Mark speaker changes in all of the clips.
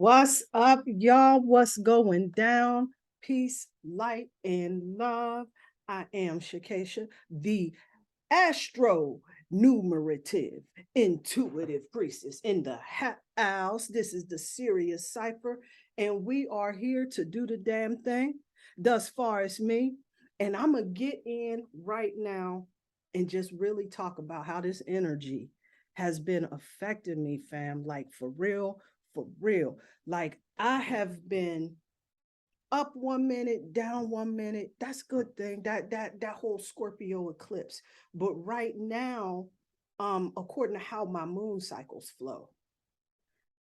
Speaker 1: What's up, y'all? What's going down? Peace, light, and love. I am Shakesha, the astro numerative intuitive priestess in the house. This is the SIRIUS CYPHER, and we are here to do the damn thing. Thus far as me, and I'm gonna get in right now and just really talk about how this energy has been affecting me, fam. Like for real, for real. Like I have been up 1 minute, down 1 minute. That's a good thing. That whole Scorpio eclipse. But right now, according to how my moon cycles flow,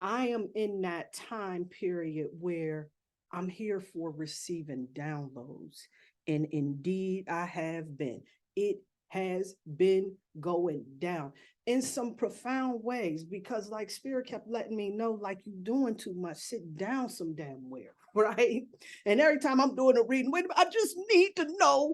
Speaker 1: I am in that time period where I'm here for receiving downloads. And indeed, I have been. It has been going down in some profound ways because, like, Spirit kept letting me know, like, you doing too much. Sit down some damn where, right? And every time I'm doing a reading, wait, I just need to know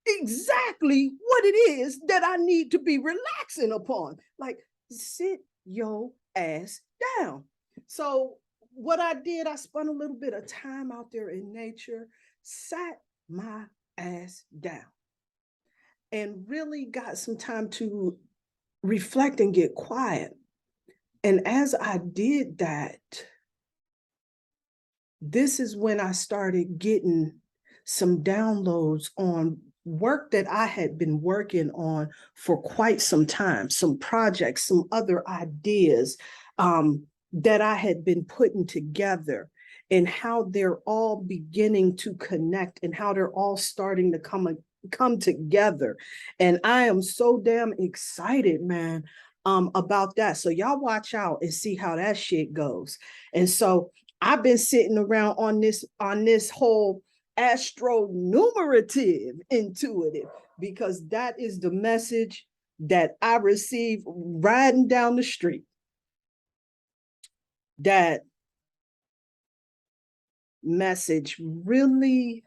Speaker 1: exactly what it is that I need to be relaxing upon. Like, sit your ass down. So what I did, I spent a little bit of time out there in nature, sat my ass down, and really got some time to reflect and get quiet. And as I did that, this is when I started getting some downloads on work that I had been working on for quite some time, some projects, some other ideas that I had been putting together, and how they're all beginning to connect and how they're all starting to come together. And I am so damn excited, man, about that. So y'all watch out and see how that shit goes. And so I've been sitting around on this whole astro numerative intuitive, because that is the message that I received riding down the street. That message really,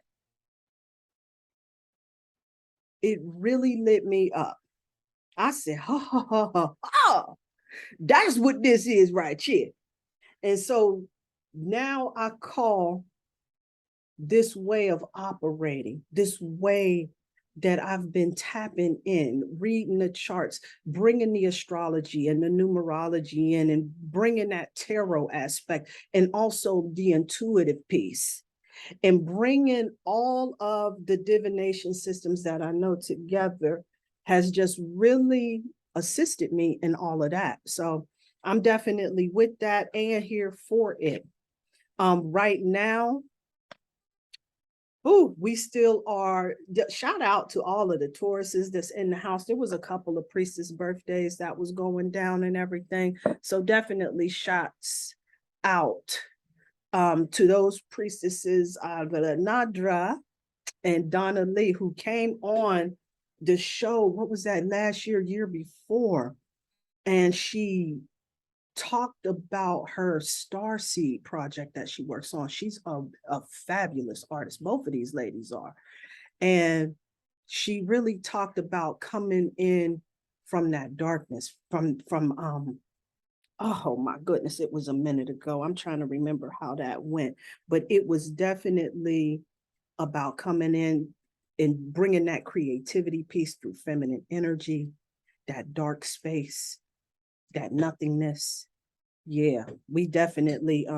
Speaker 1: it really lit me up. I said, ha ha ha ha ha, that's what this is right here. And so now I call this way of operating, this way that I've been tapping in, reading the charts, bringing the astrology and the numerology in, and bringing that tarot aspect, and also the intuitive piece, and bringing all of the divination systems that I know together, has just really assisted me in all of that. So I'm definitely with that and here for it. Right now, we still are. Shout out to all of the Tauruses that's in the house. There was a couple of priestess birthdays that was going down and everything. So definitely shouts out to those priestesses, Nadra and Donna Lee, who came on the show. What was that, last year before? And she talked about her Starseed project that she works on. She's a fabulous artist. Both of these ladies are. And she really talked about coming in from that darkness, from oh my goodness, it was a minute ago. I'm trying to remember how that went, but it was definitely about coming in and bringing that creativity piece through feminine energy, that dark space, that nothingness. Yeah, we definitely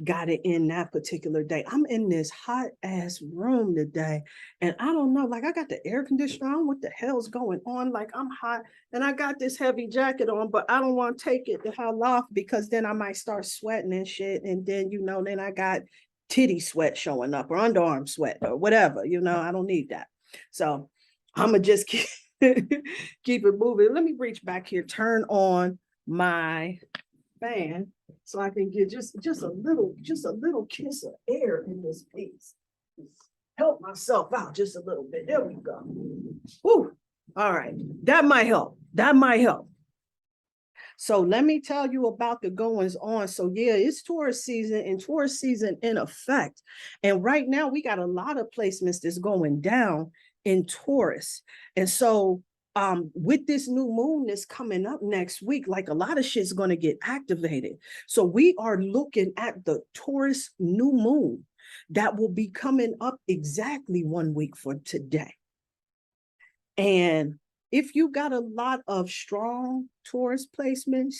Speaker 1: got it in that particular day. I'm in this hot ass room today, and I don't know, like I got the air conditioner on. What the hell's going on? Like I'm hot, and I got this heavy jacket on, but I don't want to take it the hell off, because then I might start sweating and shit, and then then I got titty sweat showing up, or underarm sweat, or whatever. I don't need that. So I'm gonna just keep it moving. Let me reach back here, turn on my fan so I can get just a little kiss of air in this piece. Help myself out just a little bit. There we go. Whew. All right. That might help. So let me tell you about the goings on. So yeah, it's Taurus season, and Taurus season in effect. And right now we got a lot of placements that's going down in Taurus. And so with this new moon that's coming up next week, like a lot of shit's going to get activated. So we are looking at the Taurus new moon that will be coming up exactly 1 week from today. And if you got a lot of strong Taurus placements,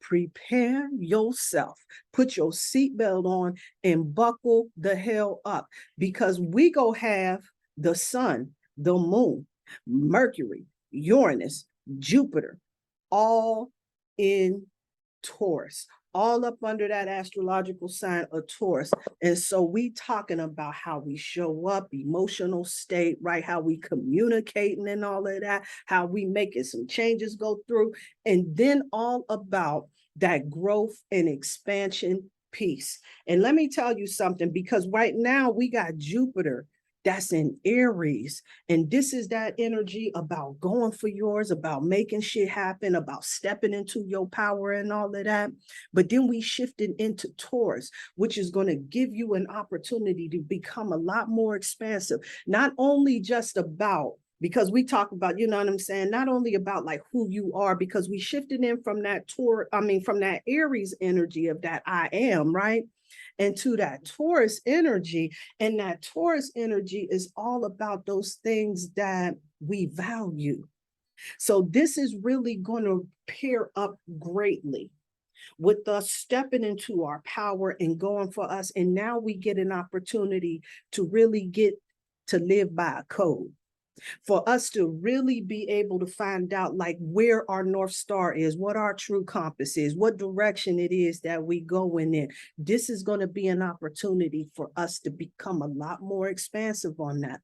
Speaker 1: prepare yourself, put your seatbelt on and buckle the hell up, because we go have the sun, the moon, Mercury, Uranus, Jupiter, all in Taurus, all up under that astrological sign of Taurus. And so we talking about how we show up, emotional state, right? How we communicating and all of that, how we making some changes go through, and then all about that growth and expansion piece. And let me tell you something, because right now we got Jupiter that's in Aries. And this is that energy about going for yours, about making shit happen, about stepping into your power and all of that. But then we shifted into Taurus, which is going to give you an opportunity to become a lot more expansive, not only just about, because we talk about, you know what I'm saying, not only about like who you are, because we shifted in from that from that Aries energy of that I am, right? Into that Taurus energy. And that Taurus energy is all about those things that we value. So this is really going to pair up greatly with us stepping into our power and going for us. And now we get an opportunity to really get to live by a code, for us to really be able to find out like where our North Star is, what our true compass is, what direction it is that we going in. This is going to be an opportunity for us to become a lot more expansive on that.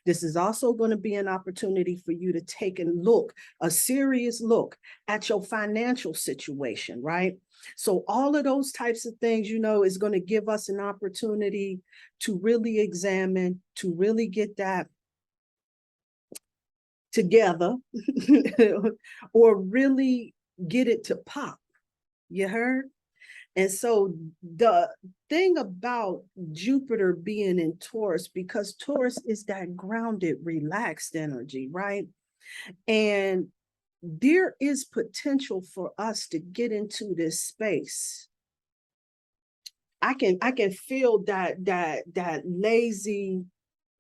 Speaker 1: This is also going to be an opportunity for you to take a serious look at your financial situation, right? So all of those types of things, you know, is going to give us an opportunity to really examine, to really get that together or really get it to pop. You heard? And so the thing about Jupiter being in Taurus, because Taurus is that grounded, relaxed energy, right? And there is potential for us to get into this space. I can feel that lazy,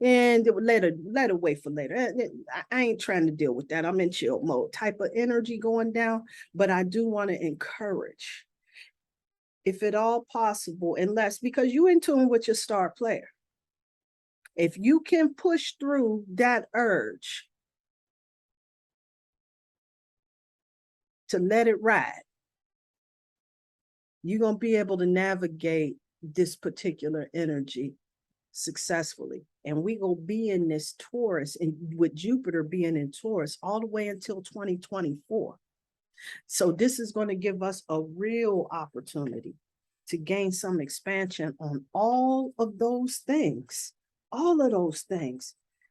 Speaker 1: and let her wait for later. I ain't trying to deal with that. I'm in chill mode type of energy going down, but I do want to encourage, if at all possible, unless, because you in tune with your star player, if you can push through that urge to let it ride, you're going to be able to navigate this particular energy successfully. And we will be in this Taurus, and with Jupiter being in Taurus all the way until 2024. So this is going to give us a real opportunity to gain some expansion on all of those things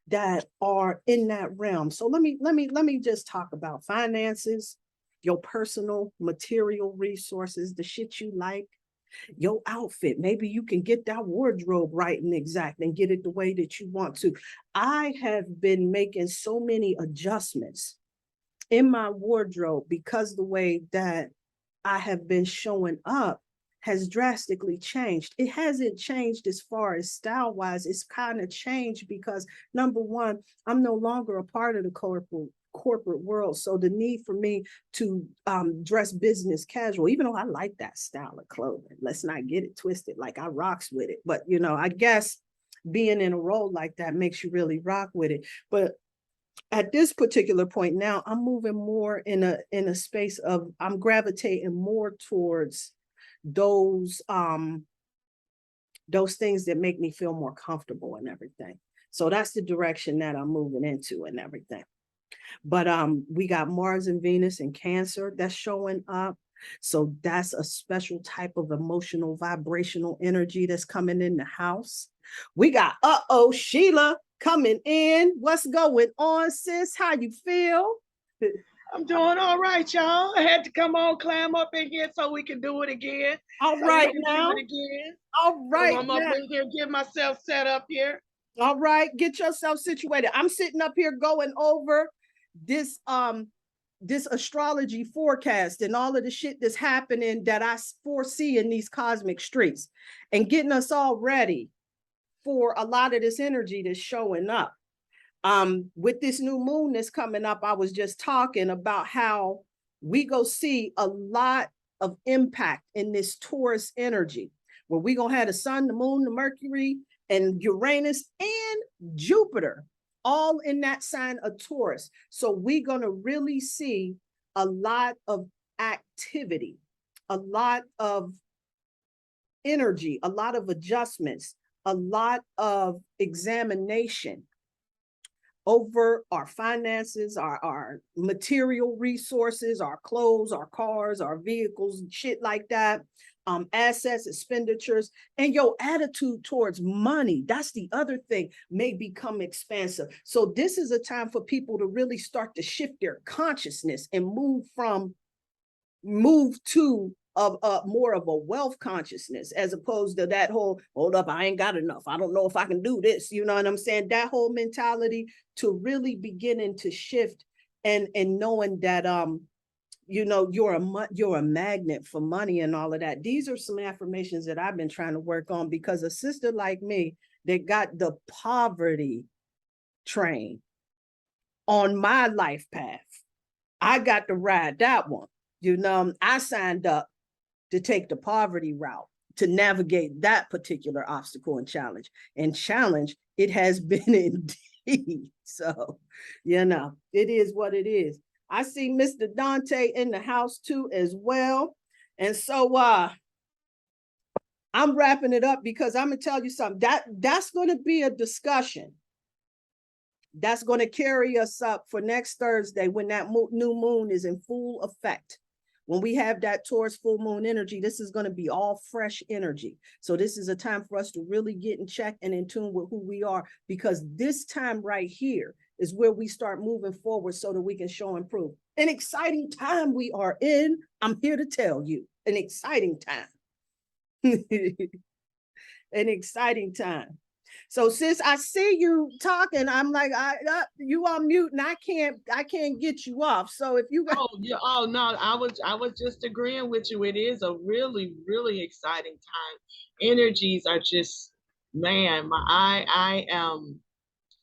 Speaker 1: that are in that realm. So let me just talk about finances, your personal material resources, the shit you like, your outfit. Maybe you can get that wardrobe right and exact and get it the way that you want to. I have been making so many adjustments in my wardrobe because the way that I have been showing up has drastically changed. It hasn't changed as far as style wise. It's kind of changed because, number one, I'm no longer a part of the corporate world. So the need for me to dress business casual, even though I like that style of clothing, let's not get it twisted, like I rocks with it. But, you know, I guess being in a role like that makes you really rock with it. But at this particular point now, I'm moving more in a space of, I'm gravitating more towards those things that make me feel more comfortable and everything. So that's the direction that I'm moving into and everything. But we got Mars and Venus and Cancer that's showing up. So that's a special type of emotional vibrational energy that's coming in the house. We got Uh-Oh Shelia coming in. What's going on, sis? How you feel?
Speaker 2: I'm doing all right, y'all. I had to come on, climb up in here so we can do it again.
Speaker 1: All right now. All right.
Speaker 2: So I'm up in here, get myself set up here.
Speaker 1: All right, get yourself situated. I'm sitting up here going over this astrology forecast and all of the shit that's happening that I foresee in these cosmic streets, and getting us all ready for a lot of this energy that's showing up. With this new moon that's coming up, I was just talking about how we go see a lot of impact in this Taurus energy, where we gonna have the sun, the moon, the Mercury, and Uranus and Jupiter all in that sign of Taurus. So we're going to really see a lot of activity, a lot of energy, a lot of adjustments, a lot of examination over our finances, our material resources, our clothes, our cars, our vehicles, shit like that. Assets, expenditures, and your attitude towards money. That's the other thing, may become expansive. So this is a time for people to really start to shift their consciousness and move to more of a wealth consciousness, as opposed to that whole, hold up, I ain't got enough, I don't know if I can do this, you know what I'm saying? That whole mentality, to really beginning to shift and knowing that you know, you're a magnet for money and all of that. These are some affirmations that I've been trying to work on, because a sister like me that got the poverty train on my life path, I got to ride that one. You know, I signed up to take the poverty route, to navigate that particular obstacle and challenge. And challenge it has been indeed. So, you know, it is what it is. I see Mr. Dante in the house too as well. And so I'm wrapping it up, because I'm gonna tell you something, that's gonna be a discussion that's gonna carry us up for next Thursday, when that new moon is in full effect. When we have that Taurus full moon energy, this is going to be all fresh energy. So this is a time for us to really get in check and in tune with who we are, because this time right here is where we start moving forward so that we can show and prove. An exciting time we are in. I'm here to tell you, an exciting time. An exciting time. So sis, I see you talking. I'm like, you on mute, and I can't get you off. So if you
Speaker 2: got no, I was just agreeing with you. It is a really, really exciting time. Energies are just, man, I am,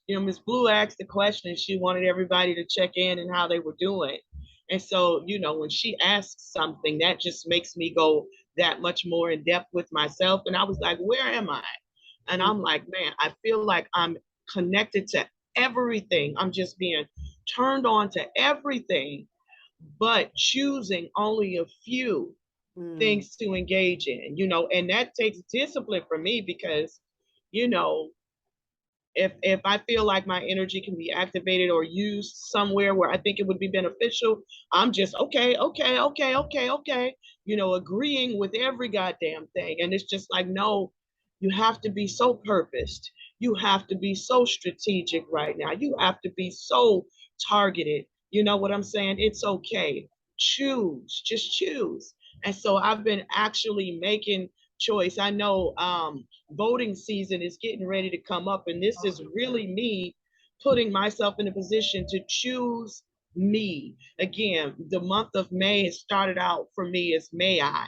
Speaker 2: you know, Miss Blue asked the question, and she wanted everybody to check in and how they were doing. And so, you know, when she asks something, that just makes me go that much more in depth with myself. And I was like, where am I? And I'm like, man, I feel like I'm connected to everything. I'm just being turned on to everything, but choosing only a few things to engage in, you know, and that takes discipline for me, because, you know, if I feel like my energy can be activated or used somewhere where I think it would be beneficial, I'm just okay, you know, agreeing with every goddamn thing. And it's just like, no, you have to be so purposed. You have to be so strategic right now. You have to be so targeted. You know what I'm saying? It's okay. Choose, just choose. And so I've been actually making choice. I know voting season is getting ready to come up, and this is really me putting myself in a position to choose me. Again, the month of May has started out for me as May I,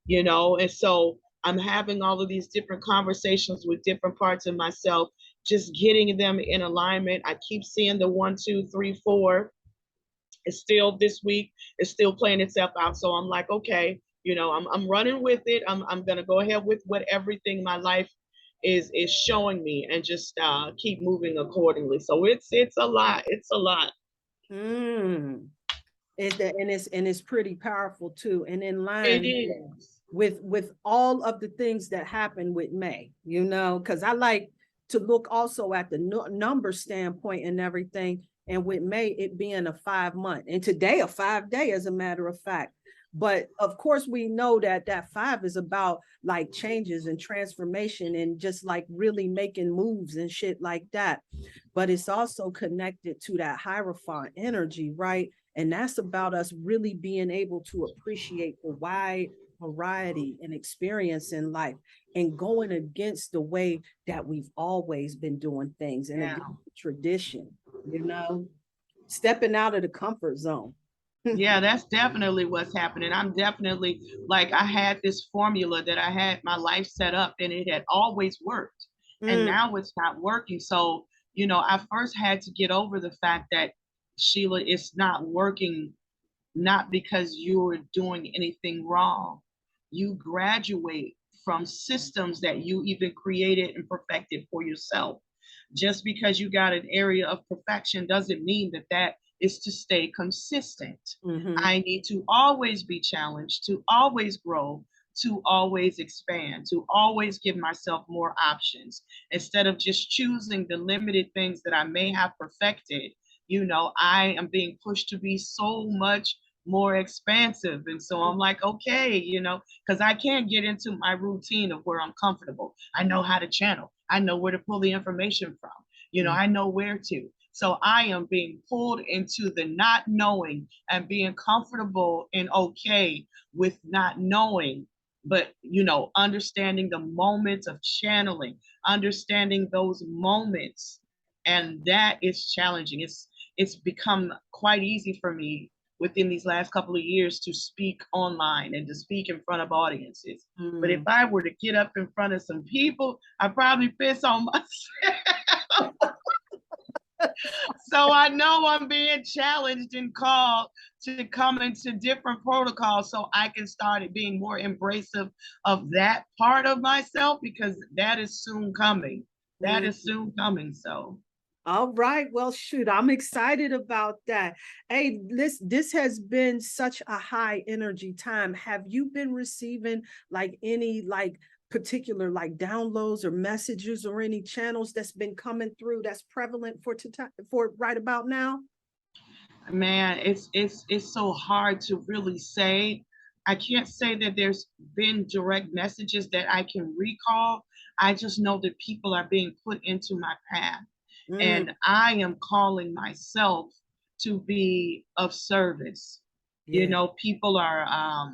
Speaker 2: you know, and so I'm having all of these different conversations with different parts of myself, just getting them in alignment. I keep seeing the 1, 2, 3, 4. It's still this week, it's still playing itself out. So I'm like, okay, you know, I'm running with it. I'm gonna go ahead with what everything my life is showing me, and just keep moving accordingly. So it's a lot. It's a lot.
Speaker 1: And it's pretty powerful too, and in line with all of the things that happen with May, you know, because I like to look also at the number standpoint and everything. And with May, it being a 5 month, and today a 5 day, as a matter of fact. But of course, we know that 5 is about like changes and transformation, and just like really making moves and shit like that. But it's also connected to that Hierophant energy, right? And that's about us really being able to appreciate the wide variety and experience in life, and going against the way that we've always been doing things, and a tradition, you know? stepping out of the comfort zone.
Speaker 2: Yeah, that's definitely what's happening. I'm definitely like, I had this formula that I had my life set up and it had always worked. And now it's not working. So, you know, I first had to get over the fact that, Sheila, it's not working, not because you're doing anything wrong. You graduate from systems that you even created and perfected for yourself. Just because you got an area of perfection doesn't mean that that is to stay consistent. I need to always be challenged, to always grow, to always expand, to always give myself more options instead of just choosing the limited things that I may have perfected. You know, I am being pushed to be so much more expansive. And so I'm like, okay, you know, because I can't get into my routine of where I'm comfortable. I know how to channel, I know where to pull the information from, you know, I know where to. So I am being pulled into the not knowing and being comfortable and okay with not knowing, but, you know, understanding the moments of channeling, understanding those moments. And that is challenging. It's become quite easy for me within these last couple of years to speak online and to speak in front of audiences. But if I were to get up in front of some people, I'd probably piss on myself. So I know I'm being challenged and called to come into different protocols so I can start being more embracive of that part of myself, because that is soon coming. That is soon coming. So
Speaker 1: all right. Well, shoot, I'm excited about that. Hey, this has been such a high energy time. Have you been receiving like any like particular like downloads or messages or any channels that's been coming through that's prevalent for right about now?
Speaker 2: Man, it's so hard to really say. I can't say that there's been direct messages that I can recall. I just know that people are being put into my path. And I am calling myself to be of service. You know, people are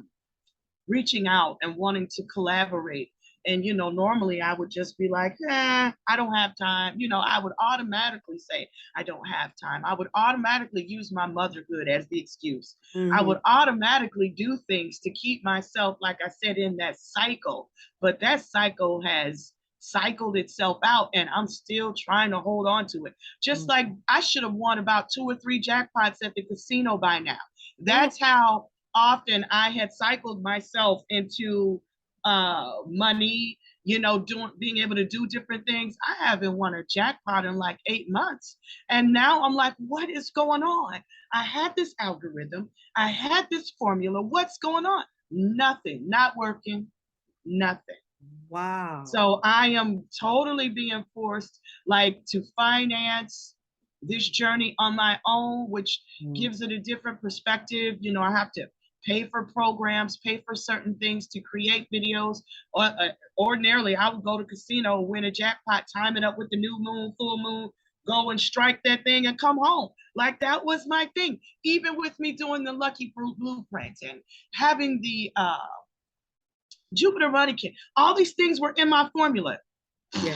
Speaker 2: reaching out and wanting to collaborate. And, you know, normally I would just be like, I don't have time. You know, I would automatically say, I don't have time. I would automatically use my motherhood as the excuse. I would automatically do things to keep myself, like I said, in that cycle. But that cycle has cycled itself out and I'm still trying to hold on to it. Just like I should have won about 2 or 3 jackpots at the casino by now. That's how often I had cycled myself into money, you know, being able to do different things. I haven't won a jackpot in like 8 months. And now I'm like, what is going on? I had this algorithm, I had this formula. What's going on? Nothing, not working, nothing.
Speaker 1: Wow.
Speaker 2: So I am totally being forced like to finance this journey on my own, which gives it a different perspective. You know, I have to pay for programs, pay for certain things to create videos. Or ordinarily, I would go to casino, win a jackpot, time it up with the new moon, full moon, go and strike that thing and come home. Like that was my thing. Even with me doing the Lucky Fruit Blueprint and having the Jupiter Money Kit, all these things were in my formula.
Speaker 1: Yeah.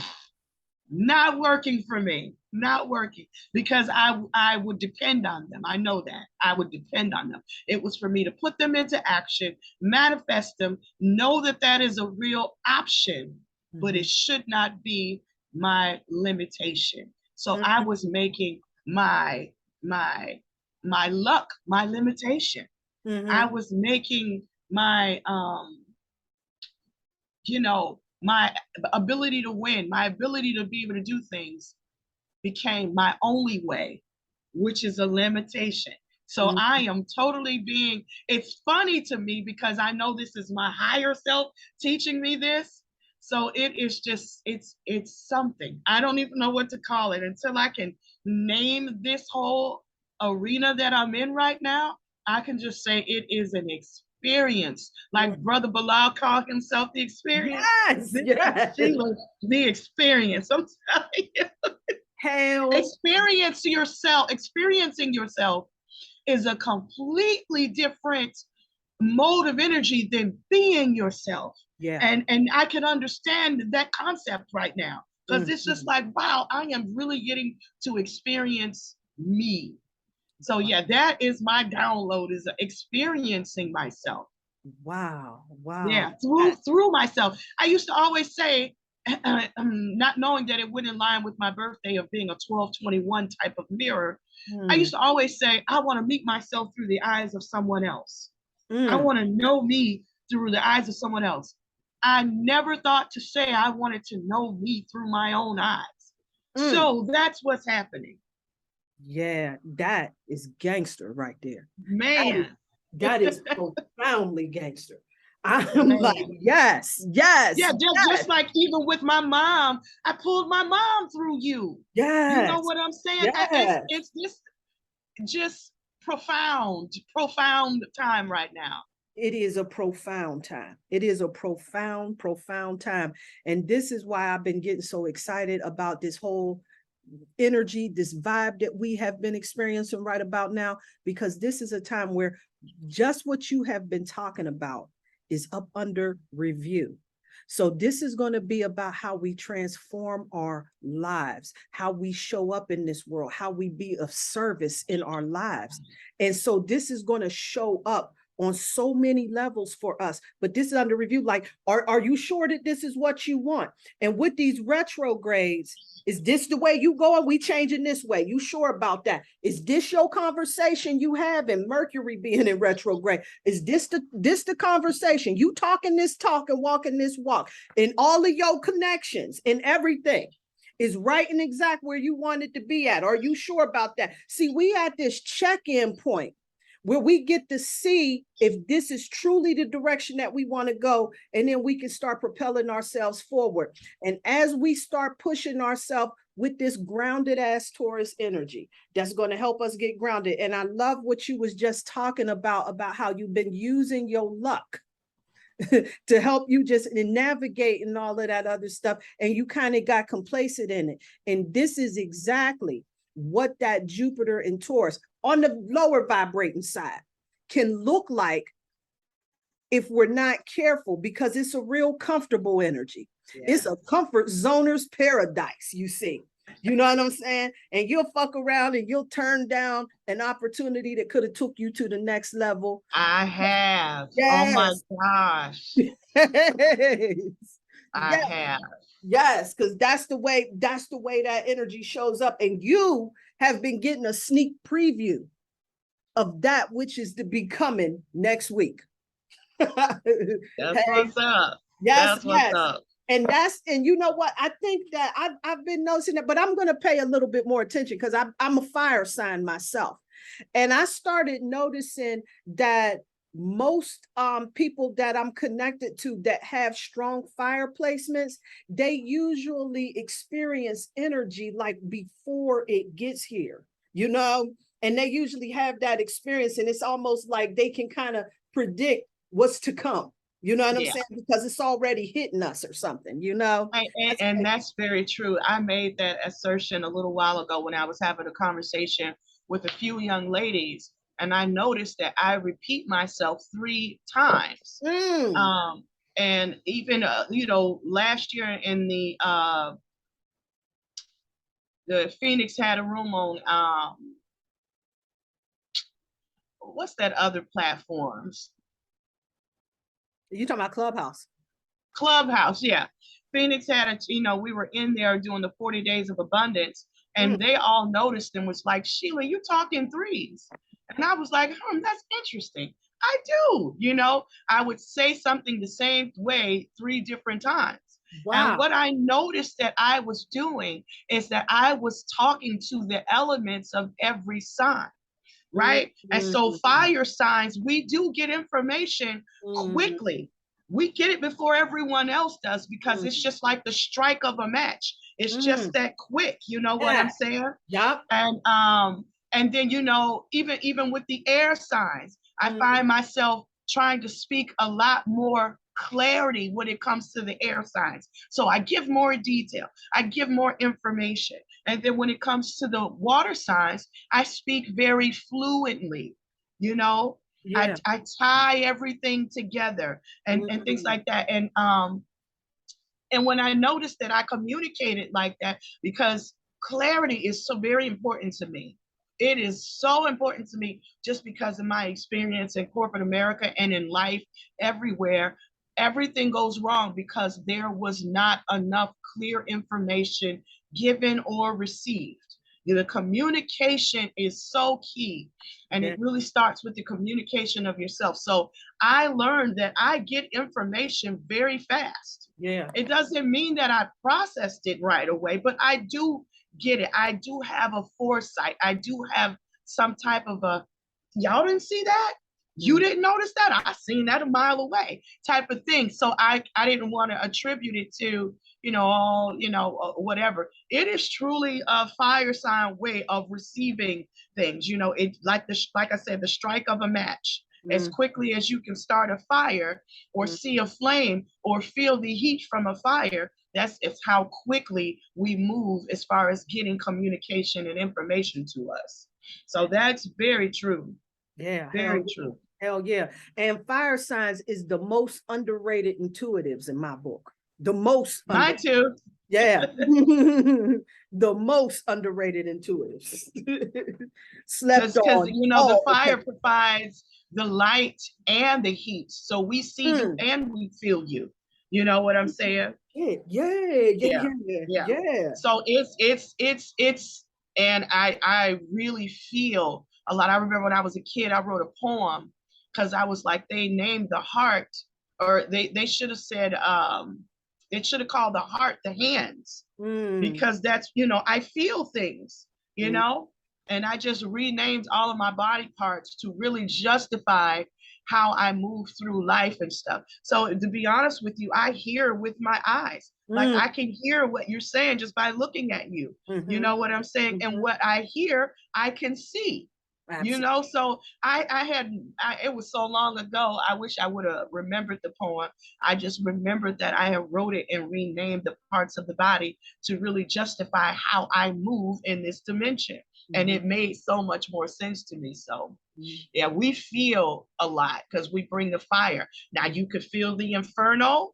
Speaker 2: Not working for me, not working, because I would depend on them. I know that I would depend on them. It was for me to put them into action, manifest them, know that that is a real option, but it should not be my limitation. So I was making my luck my limitation. I was making my you know, my ability to win, my ability to be able to do things became my only way, which is a limitation. So I am totally being, it's funny to me because I know this is my higher self teaching me this. So it is just, it's something. I don't even know what to call it until I can name this whole arena that I'm in right now. I can just say it is an experience. Like Brother Bilal called himself the experience.
Speaker 1: Yes.
Speaker 2: The experience. I'm telling you. Experiencing yourself is a completely different mode of energy than being yourself.
Speaker 1: Yeah.
Speaker 2: And I can understand that concept right now because it's just like, wow, I am really getting to experience me. So yeah, that is my download, is experiencing myself.
Speaker 1: Wow. Wow.
Speaker 2: Yeah, through myself. I used to always say, not knowing that it went in line with my birthday of being a 1221 type of mirror, I
Speaker 1: Mm,
Speaker 2: used to always say, I want to meet myself through the eyes of someone else. I
Speaker 1: mm,
Speaker 2: want to know me through the eyes of someone else. I never thought to say I wanted to know me through my own eyes.
Speaker 1: mm.
Speaker 2: So that's what's happening.
Speaker 1: Yeah, that is gangster right there. That is,
Speaker 2: Man,
Speaker 1: that is profoundly gangster. I'm like,
Speaker 2: man.
Speaker 1: yes, yes,
Speaker 2: Yeah, just
Speaker 1: yes,
Speaker 2: like even with my mom, I pulled my mom through you. You know
Speaker 1: yes,
Speaker 2: what I'm saying?
Speaker 1: yes.
Speaker 2: It's just profound time right now.
Speaker 1: It is a profound time. It is a profound, profound time. And this is why I've been getting so excited about this whole energy, this vibe that we have been experiencing right about now, because this is a time where just what you have been talking about is up under review. So this is going to be about how we transform our lives, how we show up in this world, how we be of service in our lives. And so this is going to show up on so many levels for us. But this is under review. Like, are you sure that this is what you want? And with these retrogrades, is this the way you go? Are we changing this way? You sure about that? Is this your conversation you have in Mercury being in retrograde? Is this the conversation? You talking this talk and walking this walk, and all of your connections and everything is right and exact where you want it to be at. Are you sure about that? See, we at this check-in point where we get to see if this is truly the direction that we want to go, and then we can start propelling ourselves forward. And as we start pushing ourselves with this grounded ass Taurus energy, that's going to help us get grounded. And I love what you was just talking about how you've been using your luck to help you just navigate and all of that other stuff. And you kind of got complacent in it. And this is exactly what that Jupiter and Taurus on the lower vibrating side can look like if we're not careful, because it's a real comfortable energy. Yeah. It's a comfort zoner's paradise, you see. You know what I'm saying? And you'll fuck around and you'll turn down an opportunity that could have took you to the next level.
Speaker 2: I have.
Speaker 1: Yes.
Speaker 2: Oh my gosh.
Speaker 1: Yes.
Speaker 2: I have.
Speaker 1: Yes, because that's the way that energy shows up. And you have been getting a sneak preview of that which is to be coming next week.
Speaker 2: That's what's up.
Speaker 1: Yes,
Speaker 2: that's what's up.
Speaker 1: And you know what? I think that I've been noticing that, but I'm going to pay a little bit more attention because I'm a fire sign myself. And I started noticing that most people that I'm connected to that have strong fire placements, they usually experience energy like before it gets here, you know, and they usually have that experience, and it's almost like they can kind of predict what's to come. You know what I'm saying? Because it's already hitting us or something, you know?
Speaker 2: And that's very true. I made that assertion a little while ago when I was having a conversation with a few young ladies, and I noticed that I repeat myself 3 times. And even last year in the Phoenix had a room on what's that other platforms?
Speaker 1: You talking about Clubhouse?
Speaker 2: Clubhouse, yeah. Phoenix had we were in there doing the 40 days of abundance, and they all noticed and was like, Sheila, you talk in 3s. And I was like, that's interesting. I do, I would say something the same way 3 different times. Wow. And what I noticed that I was doing is that I was talking to the elements of every sign, right? And so fire signs, we do get information quickly. We get it before everyone else does, because it's just like the strike of a match. It's just that quick, you know what I'm saying?
Speaker 1: Yep.
Speaker 2: And then, even with the air signs, I find myself trying to speak a lot more clarity when it comes to the air signs. So I give more detail, I give more information. And then when it comes to the water signs, I speak very fluently, Yeah. I tie everything together and things like that. And when I noticed that I communicated like that, because clarity is so very important to me. It is so important to me just because of my experience in corporate America and in life everywhere. Everything goes wrong because there was not enough clear information given or received. The communication is so key, and
Speaker 1: Yeah.
Speaker 2: it really starts with the communication of yourself. So I learned that I get information very fast.
Speaker 1: Yeah.
Speaker 2: It doesn't mean that I processed it right away, but I do get it. I do have a foresight. I do have some type of a, y'all didn't see that? You didn't notice that? I seen that a mile away type of thing. So I didn't want to attribute it to, whatever. It is truly a fire sign way of receiving things. It like I said, the strike of a match. As quickly as you can start a fire or see a flame or feel the heat from a fire, that's how quickly we move as far as getting communication and information to us. So that's very true.
Speaker 1: Yeah.
Speaker 2: Very true.
Speaker 1: Hell yeah. And fire signs is the most underrated intuitives in my book. The most.
Speaker 2: Mine too.
Speaker 1: Yeah. The most underrated intuitives. Slept on.
Speaker 2: The fire provides the light and the heat. So we see you and we feel you. You know what I'm saying?
Speaker 1: Yeah.
Speaker 2: So it's and I really feel a lot. I remember when I was a kid, I wrote a poem because I was like, they named the heart, or they should have said it should have called the heart the hands, because that's, I feel things, and I just renamed all of my body parts to really justify how I move through life and stuff. So to be honest with you, I hear with my eyes. Like I can hear what you're saying just by looking at you. You know what I'm saying? And what I hear, I can see.
Speaker 1: Absolutely.
Speaker 2: So it was so long ago. I wish I would have remembered the poem. I just remembered that I have wrote it and renamed the parts of the body to really justify how I move in this dimension. And it made so much more sense to me. So yeah, we feel a lot because we bring the fire. Now you could feel the inferno,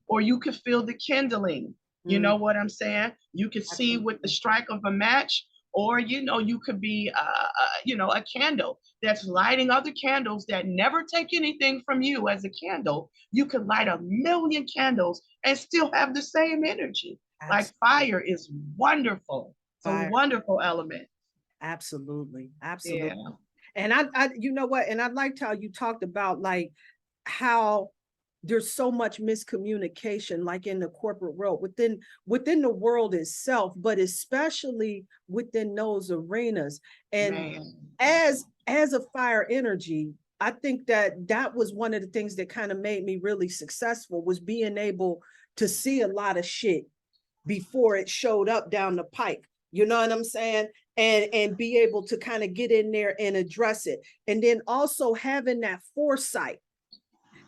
Speaker 2: or you could feel the kindling. You know what I'm saying? You could see with the strike of a match, or you could be a candle that's lighting other candles that never take anything from you as a candle. You could light a million candles and still have the same energy. Absolutely. Like fire is wonderful. It's a wonderful element.
Speaker 1: Absolutely.
Speaker 2: Yeah.
Speaker 1: And I you know what, and I liked how you talked about like how there's so much miscommunication, like in the corporate world, within the world itself, but especially within those arenas. And as a fire energy, I think that was one of the things that kind of made me really successful, was being able to see a lot of shit before it showed up down the pike. You know what I'm saying? And be able to kind of get in there and address it. And then also having that foresight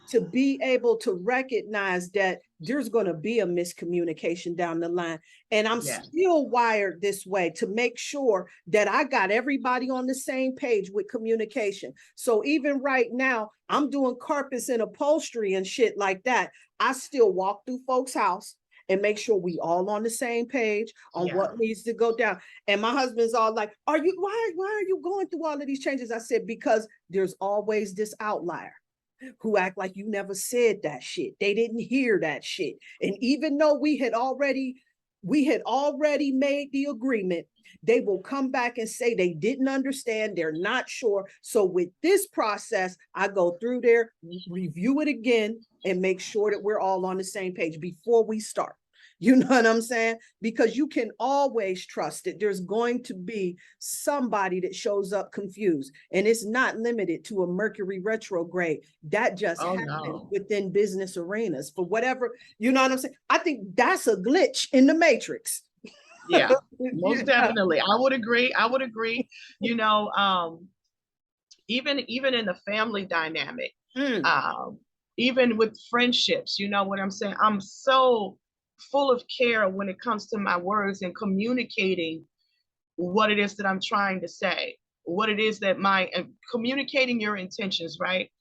Speaker 1: to be able to recognize that there's going to be a miscommunication down the line. And I'm still wired this way to make sure that I got everybody on the same page with communication. So even right now, I'm doing carpets and upholstery and shit like that. I still walk through folks' house and make sure we all on the same page on what needs to go down. And my husband's all like, why are you going through all of these changes? I said, because there's always this outlier who act like you never said that shit. They didn't hear that shit. And even though we had already made the agreement, they will come back and say they didn't understand, they're not sure. So with this process, I go through there, review it again, and make sure that we're all on the same page before we start. You know what I'm saying? Because you can always trust that there's going to be somebody that shows up confused. And it's not limited to a Mercury retrograde. That just happens within business arenas for whatever, you know what I'm saying? I think that's a glitch in the matrix.
Speaker 2: Yeah, most definitely. I would agree. Even in the family dynamic, even with friendships, you know what I'm saying? I'm so full of care when it comes to my words and communicating what it is that I'm trying to say, what it is that communicating your intentions, right?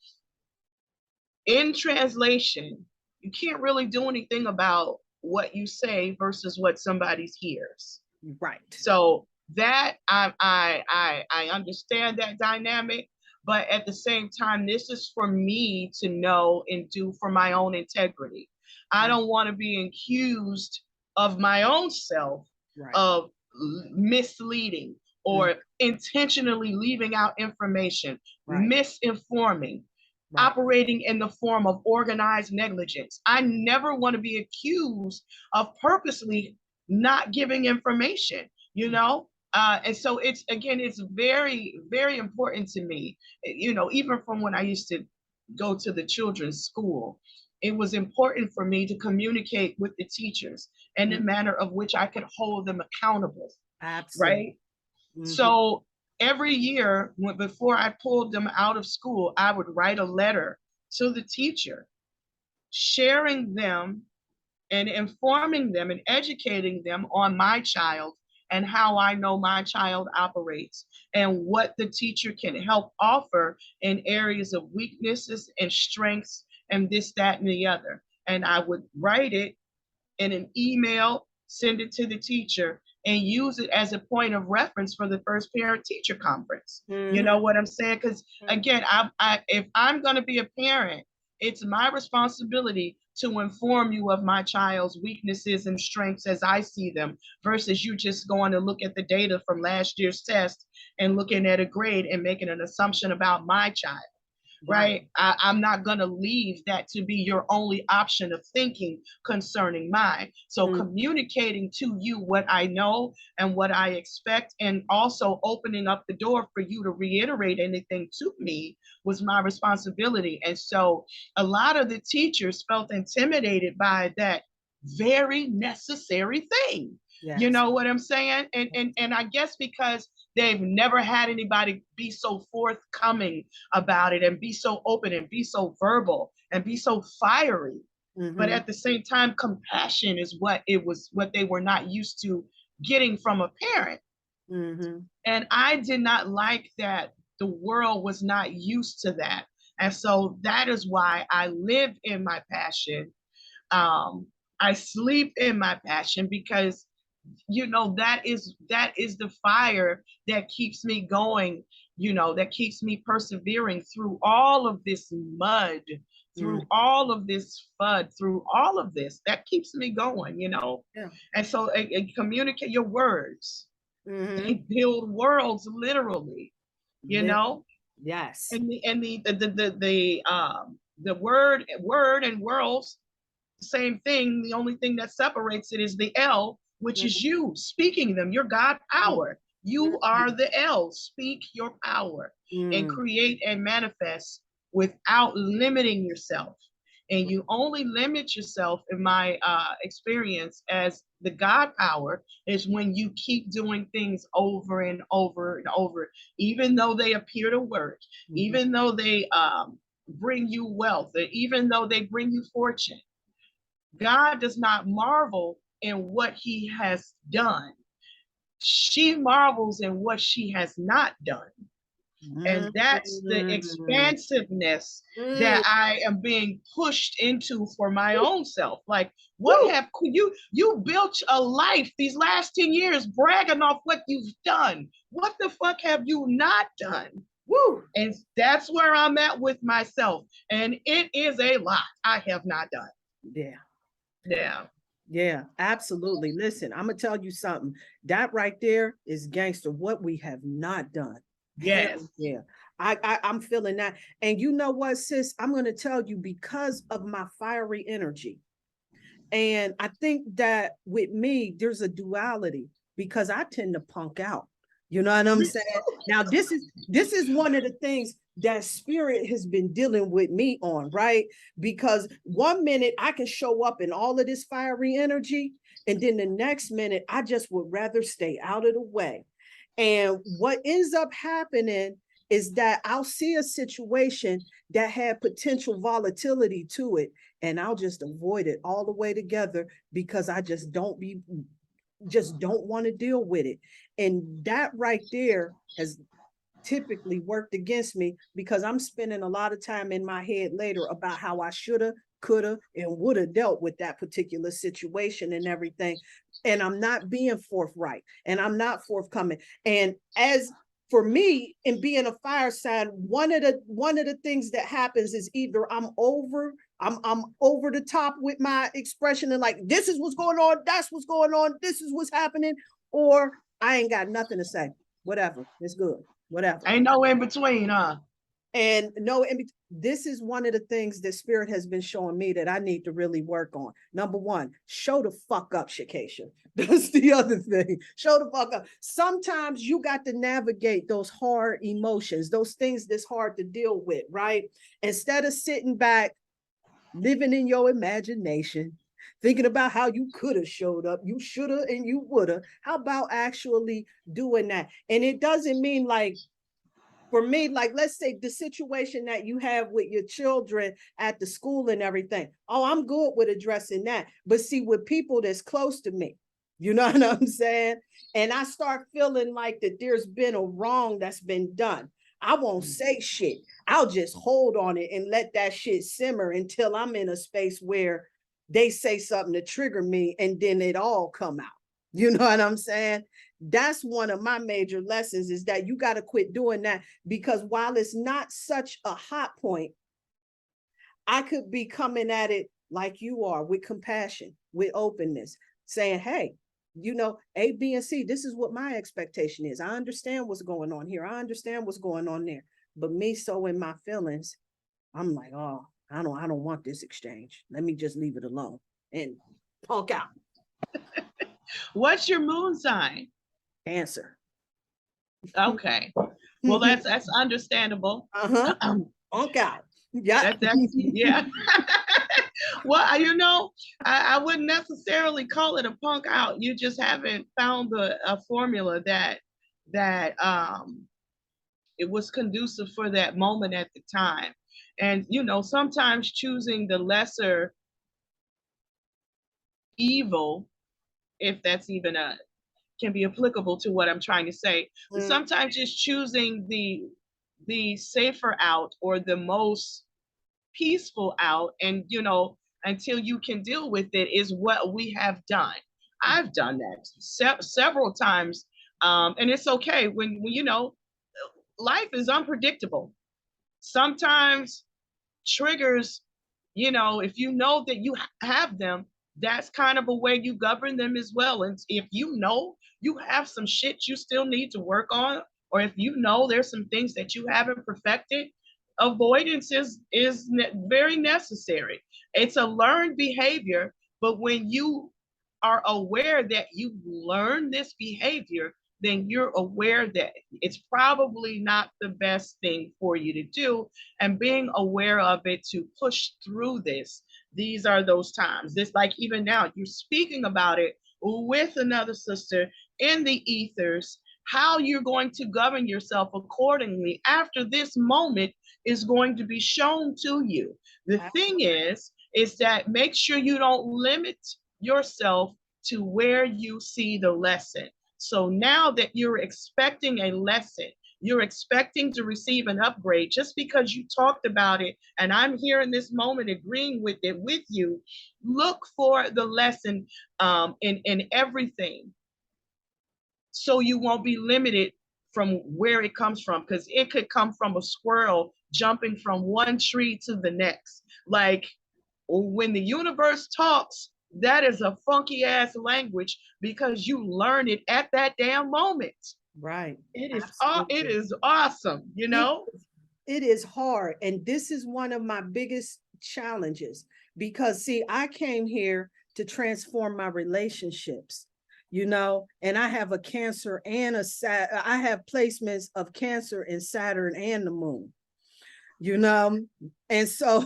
Speaker 2: In translation, you can't really do anything about what you say versus what somebody hears.
Speaker 1: Right.
Speaker 2: So that I understand that dynamic, but at the same time, this is for me to know and do for my own integrity. I don't want to be accused of my own self of misleading or intentionally leaving out information, misinforming, operating in the form of organized negligence. I never want to be accused of purposely not giving information, you know? And so it's, again, it's very, very important to me, you know, even from when I used to go to the children's school, it was important for me to communicate with the teachers in a manner of which I could hold them accountable. Absolutely. Right? So every year, before I pulled them out of school, I would write a letter to the teacher, sharing them and informing them and educating them on my child and how I know my child operates and what the teacher can help offer in areas of weaknesses and strengths and this, that, and the other. And I would write it in an email, send it to the teacher, and use it as a point of reference for the first parent-teacher conference. You know what I'm saying? Because again, if I'm going to be a parent, it's my responsibility to inform you of my child's weaknesses and strengths as I see them, versus you just going to look at the data from last year's test and looking at a grade and making an assumption about my child. Right? I'm not going to leave that to be your only option of thinking concerning mine. So communicating to you what I know and what I expect, and also opening up the door for you to reiterate anything to me, was my responsibility. And so a lot of the teachers felt intimidated by that very necessary thing. Yes. You know what I'm saying? And I guess because they've never had anybody be so forthcoming about it and be so open and be so verbal and be so fiery. But at the same time, compassion is what they were not used to getting from a parent. And I did not like that the world was not used to that. And so that is why I live in my passion. I sleep in my passion, because you know, that is the fire that keeps me going, you know, that keeps me persevering through all of this mud, through all of this FUD, through all of this, that keeps me going, you know. And so communicate your words. They build worlds, literally, you know. Yes. And the word and worlds, same thing. The only thing that separates it is the L, which is you speaking them, your God power. You are the L. Speak your power and create and manifest without limiting yourself. And you only limit yourself, in my experience, as the God power, is when you keep doing things over and over and over, even though they appear to work, even though they bring you wealth, even though they bring you fortune. God does not marvel in what he has done. She marvels in what she has not done. And that's the expansiveness that I am being pushed into for my own self. Like, what have you built a life these last 10 years bragging off what you've done? What the fuck have you not done? Woo! And that's where I'm at with myself. And it is a lot I have not done. Yeah. Yeah.
Speaker 1: Yeah, absolutely. Listen, I'm gonna tell you something. That right there is gangster. What we have not done.
Speaker 2: Yes.
Speaker 1: Yeah. I'm feeling that. And you know what, sis? I'm gonna tell you, because of my fiery energy. And I think that with me, there's a duality, because I tend to punk out. You know what I'm saying? Now, this is one of the things that spirit has been dealing with me on, right? Because one minute I can show up in all of this fiery energy, and then the next minute I just would rather stay out of the way. And what ends up happening is that I'll see a situation that had potential volatility to it, and I'll just avoid it all the way together, because I just don't want to deal with it. And that right there has typically worked against me, because I'm spending a lot of time in my head later about how I shoulda, coulda, and woulda dealt with that particular situation and everything. And I'm not being forthright, and I'm not forthcoming. And as for me, in being a fire sign, one of the things that happens is either I'm over the top with my expression and like, this is what's going on, that's what's going on, this is what's happening, or I ain't got nothing to say. Whatever, it's good. Whatever.
Speaker 2: Ain't no in between, huh?
Speaker 1: And no, this is one of the things that Spirit has been showing me that I need to really work on. Number one, show the fuck up, Shakesha. That's the other thing. Show the fuck up. Sometimes you got to navigate those hard emotions, those things that's hard to deal with, right? Instead of sitting back, living in your imagination, thinking about how you could have showed up, you should have and you would have. How about actually doing that? And it doesn't mean like, for me, like, let's say the situation that you have with your children at the school and everything. Oh, I'm good with addressing that. But see, with people that's close to me, you know what I'm saying? And I start feeling like that there's been a wrong that's been done. I won't say shit. I'll just hold on it and let that shit simmer until I'm in a space where they say something to trigger me, and then it all come out. You know what I'm saying? That's one of my major lessons, is that you got to quit doing that, because while it's not such a hot point, I could be coming at it like you are, with compassion, with openness, saying, hey, you know, A, B, and C, this is what my expectation is. I understand what's going on here. I understand what's going on there. But me, so in my feelings, I'm like, oh, I don't want this exchange. Let me just leave it alone and punk out.
Speaker 2: What's your moon sign?
Speaker 1: Cancer.
Speaker 2: Okay. Well, that's understandable.
Speaker 1: Punk out. Yeah.
Speaker 2: Yeah. Well, you know, I wouldn't necessarily call it a punk out. You just haven't found a formula that it was conducive for that moment at the time. And you know, sometimes choosing the lesser evil, if that's even can be applicable to what I'm trying to say. But sometimes just choosing the safer out, or the most peaceful out, and you know, until you can deal with it, is what we have done. I've done that several times, and it's okay when you know, life is unpredictable. Sometimes triggers, you know, if you know that you have them, that's kind of a way you govern them as well. And if you know you have some shit you still need to work on, or if you know there's some things that you haven't perfected, avoidance is very necessary. It's a learned behavior, but when you are aware that you learn this behavior, then you're aware that it's probably not the best thing for you to do. And being aware of it to push through this, these are those times. This, like even now, you're speaking about it with another sister in the ethers. How you're going to govern yourself accordingly after this moment is going to be shown to you. The thing is that make sure you don't limit yourself to where you see the lesson. So now that you're expecting a lesson, you're expecting to receive an upgrade, just because you talked about it, and I'm here in this moment agreeing with it with you, look for the lesson in everything, so you won't be limited from where it comes from, because it could come from a squirrel jumping from one tree to the next. Like, when the universe talks, that is a funky ass language, because you learn it at that damn moment.
Speaker 1: Right.
Speaker 2: It is awesome, you know?
Speaker 1: It is hard. And this is one of my biggest challenges, because see, I came here to transform my relationships, you know, and I have a Cancer and I have placements of Cancer in Saturn and the moon, you know, and so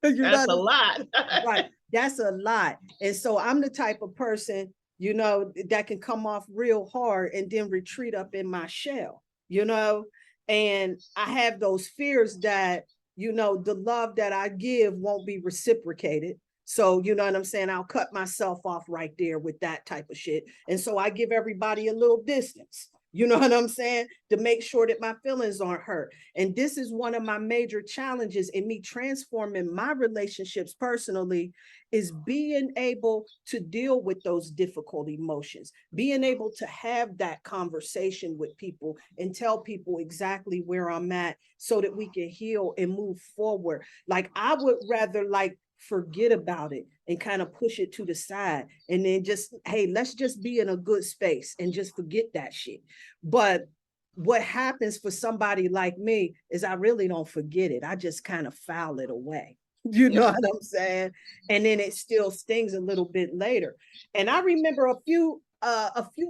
Speaker 2: that's a lot.
Speaker 1: Right, that's a lot. And so I'm the type of person, you know, that can come off real hard and then retreat up in my shell, you know, and I have those fears that, you know, the love that I give won't be reciprocated. So, you know what I'm saying? I'll cut myself off right there with that type of shit. And so I give everybody a little distance. You know what I'm saying? To make sure that my feelings aren't hurt. And this is one of my major challenges in me transforming my relationships personally, is being able to deal with those difficult emotions, being able to have that conversation with people and tell people exactly where I'm at so that we can heal and move forward. Like I would rather like forget about it and kind of push it to the side and then just, hey, let's just be in a good space and just forget that shit. But what happens for somebody like me is I really don't forget it. I just kind of file it away. You know what I'm saying? And then it still stings a little bit later. And I remember a few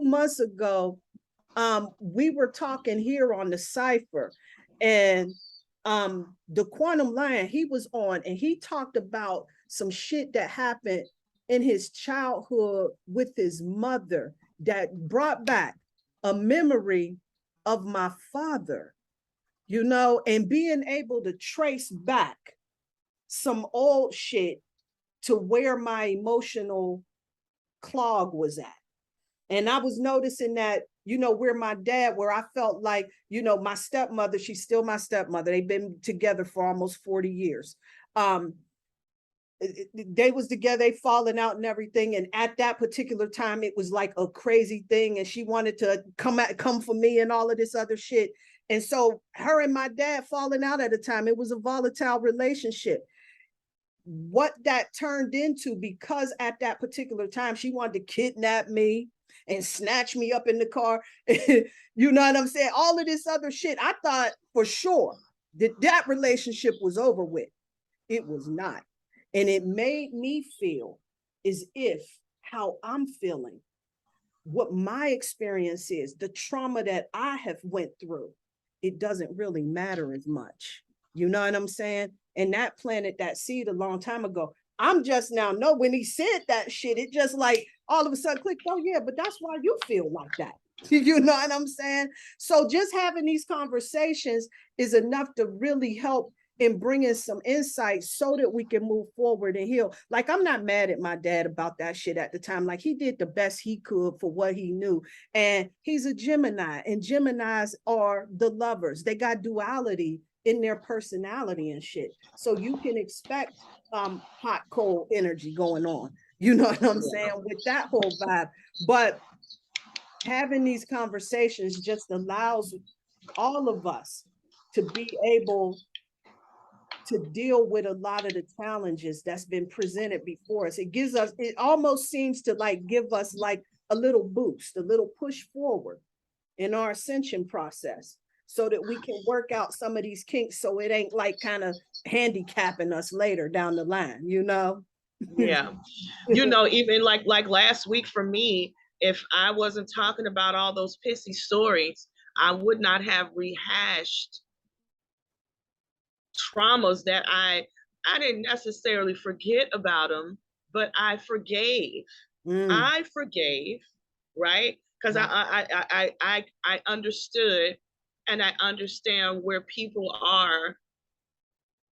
Speaker 1: months ago, we were talking here on the CYPHER, and the Quantum Lion, he was on and he talked about some shit that happened in his childhood with his mother that brought back a memory of my father, you know, and being able to trace back some old shit to where my emotional clog was at. And I was noticing that, you know, where my dad, where I felt like, you know, my stepmother, she's still my stepmother. They've been together for almost 40 years. They was together, they falling out and everything. And at that particular time, it was like a crazy thing. And she wanted to come for me and all of this other shit. And so her and my dad falling out at a time, it was a volatile relationship. What that turned into, because at that particular time, she wanted to kidnap me and snatch me up in the car. You know what I'm saying? All of this other shit. I thought for sure that relationship was over with. It was not. And it made me feel as if how I'm feeling, what my experience is, the trauma that I have went through, it doesn't really matter as much. You know what I'm saying? And that planted that seed a long time ago. I'm just now know when he said that shit, it just like all of a sudden clicked, oh yeah, but that's why you feel like that. You know what I'm saying? So just having these conversations is enough to really help in bringing some insight so that we can move forward and heal. Like, I'm not mad at my dad about that shit at the time. Like, he did the best he could for what he knew. And he's a Gemini, and Geminis are the lovers. They got duality in their personality and shit. So you can expect hot, cold energy going on. You know what I'm saying? With that whole vibe. But having these conversations just allows all of us to be able to deal with a lot of the challenges that's been presented before us. It gives us, it almost seems to like give us like a little boost, a little push forward in our ascension process so that we can work out some of these kinks so it ain't like kind of handicapping us later down the line, you know?
Speaker 2: Yeah. You know, even like last week for me, if I wasn't talking about all those pissy stories, I would not have rehashed traumas that I didn't necessarily forget about them, but I forgave. I forgave, right? Because I understood, and I understand where people are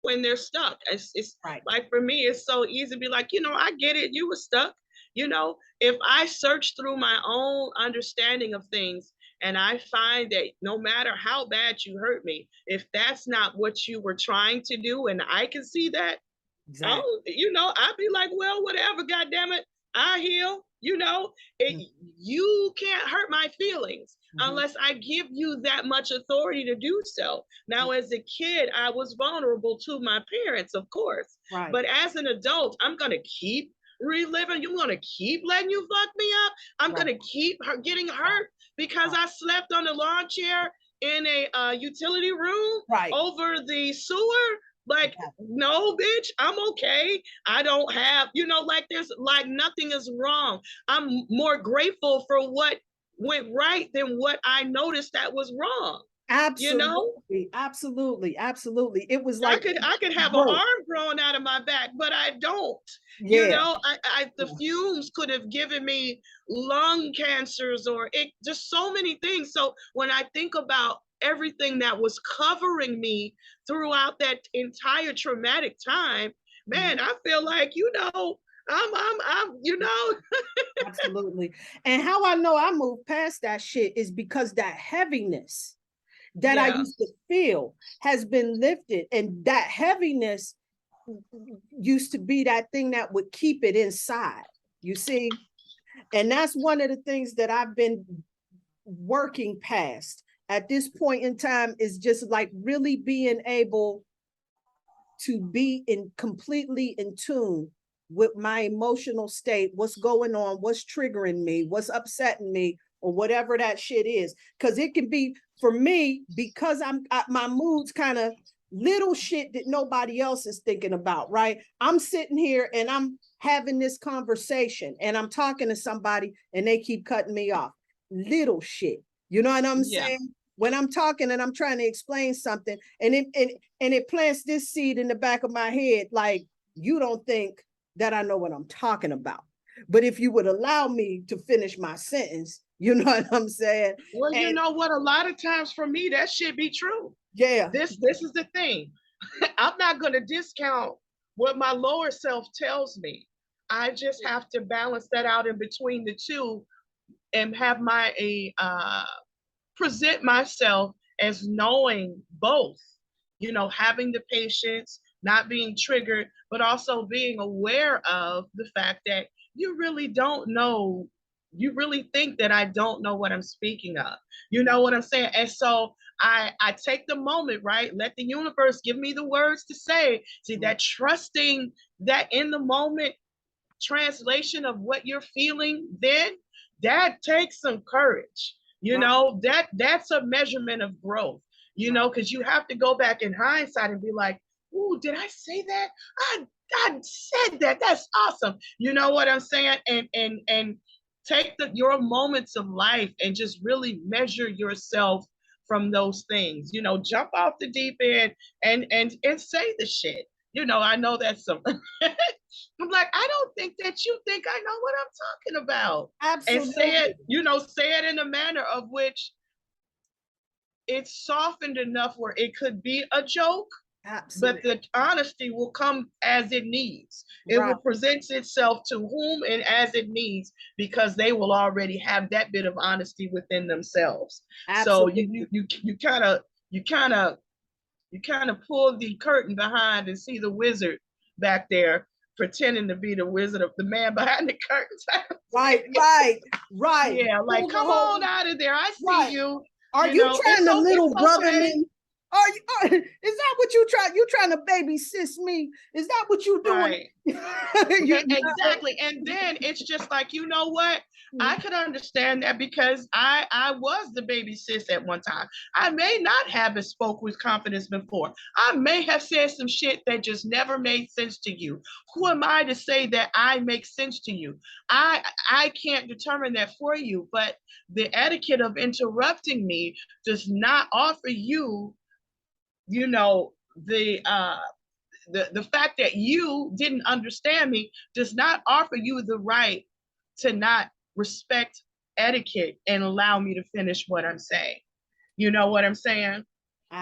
Speaker 2: when they're stuck. It's
Speaker 1: Right.
Speaker 2: like, for me, it's so easy to be like, you know, I get it, you were stuck. You know, if I search through my own understanding of things and I find that no matter how bad you hurt me, if that's not what you were trying to do, and I can see that,
Speaker 1: Exactly.
Speaker 2: oh, you know, I'd be like, well, whatever, God damn it, I heal. You know, you can't hurt my feelings unless I give you that much authority to do so. Now, as a kid, I was vulnerable to my parents, of course.
Speaker 1: Right.
Speaker 2: But as an adult, I'm going to keep reliving. You want to keep letting you fuck me up? I'm going to keep getting hurt because I slept on a lawn chair in a utility room over the sewer. Like, no, bitch, I'm okay. I don't have, you know, like, there's like nothing is wrong. I'm more grateful for what went right than what I noticed that was wrong.
Speaker 1: Absolutely,
Speaker 2: you know?
Speaker 1: absolutely. It was like
Speaker 2: I could have an arm growing out of my back, but I don't.
Speaker 1: Yeah.
Speaker 2: You know, the fumes could have given me lung cancers or just so many things. So when I think about everything that was covering me throughout that entire traumatic time, man, I feel like, you know, you know.
Speaker 1: Absolutely. And how I know I moved past that shit is because that heaviness that I
Speaker 2: Yeah.
Speaker 1: used to feel has been lifted. And that heaviness used to be that thing that would keep it inside, you see? And that's one of the things that I've been working past at this point in time, is just like really being able to be in completely in tune with my emotional state, what's going on, what's triggering me, what's upsetting me, or whatever that shit is. Because it can be, for me, because my mood's kind of little shit that nobody else is thinking about, right? I'm sitting here and I'm having this conversation and I'm talking to somebody and they keep cutting me off. Little shit. You know what I'm
Speaker 2: Yeah.
Speaker 1: saying? When I'm talking and I'm trying to explain something, and it plants this seed in the back of my head, like, you don't think that I know what I'm talking about. But if you would allow me to finish my sentence, you know what I'm saying?
Speaker 2: Well, you
Speaker 1: And
Speaker 2: know what? A lot of times for me, that should be true.
Speaker 1: yeah,
Speaker 2: This is the thing. I'm not going to discount what my lower self tells me. I just have to balance that out in between the two and have my present myself as knowing both, you know, having the patience, not being triggered, but also being aware of the fact that you really don't know. You really think that I don't know what I'm speaking of. You know what I'm saying? And so I take the moment, right? Let the universe give me the words to say. See, that trusting that in the moment translation of what you're feeling, then that takes some courage. You
Speaker 1: right,
Speaker 2: know, that's a measurement of growth, you know, because you have to go back in hindsight and be like, ooh, did I say that? I said that. That's awesome. You know what I'm saying? And take your moments of life and just really measure yourself from those things. You know, jump off the deep end and say the shit. You know, I know that's some I'm like, I don't think that you think I know what I'm talking about. And say
Speaker 1: absolutely,
Speaker 2: it, you know, say it in a manner of which it's softened enough where it could be a joke, but
Speaker 1: absolutely,
Speaker 2: the honesty will come as it needs. It
Speaker 1: right,
Speaker 2: will present itself to whom and as it needs, because they will already have that bit of honesty within themselves. So
Speaker 1: absolutely.
Speaker 2: you kind of you kind of you kind of pull the curtain behind and see the wizard back there pretending to be the wizard of the man behind the curtain.
Speaker 1: Right, right, right.
Speaker 2: Yeah, like
Speaker 1: Pull the
Speaker 2: come
Speaker 1: whole,
Speaker 2: on out of there. I see
Speaker 1: right.
Speaker 2: you.
Speaker 1: Are
Speaker 2: You
Speaker 1: you
Speaker 2: know,
Speaker 1: trying to
Speaker 2: it's
Speaker 1: little brother
Speaker 2: okay.
Speaker 1: me? Is that what you try? You trying to baby sis me? Is that what you doing?
Speaker 2: Right.
Speaker 1: You
Speaker 2: Exactly. And then it's just like, you know what? I could understand that because I was the baby sis at one time. I may not have spoke with confidence before. I may have said some shit that just never made sense to you. Who am I to say that I make sense to you? I can't determine that for you, but the etiquette of interrupting me does not offer you, you know, the fact that you didn't understand me does not offer you the right to not respect etiquette and allow me to finish what I'm saying. You know what I'm saying?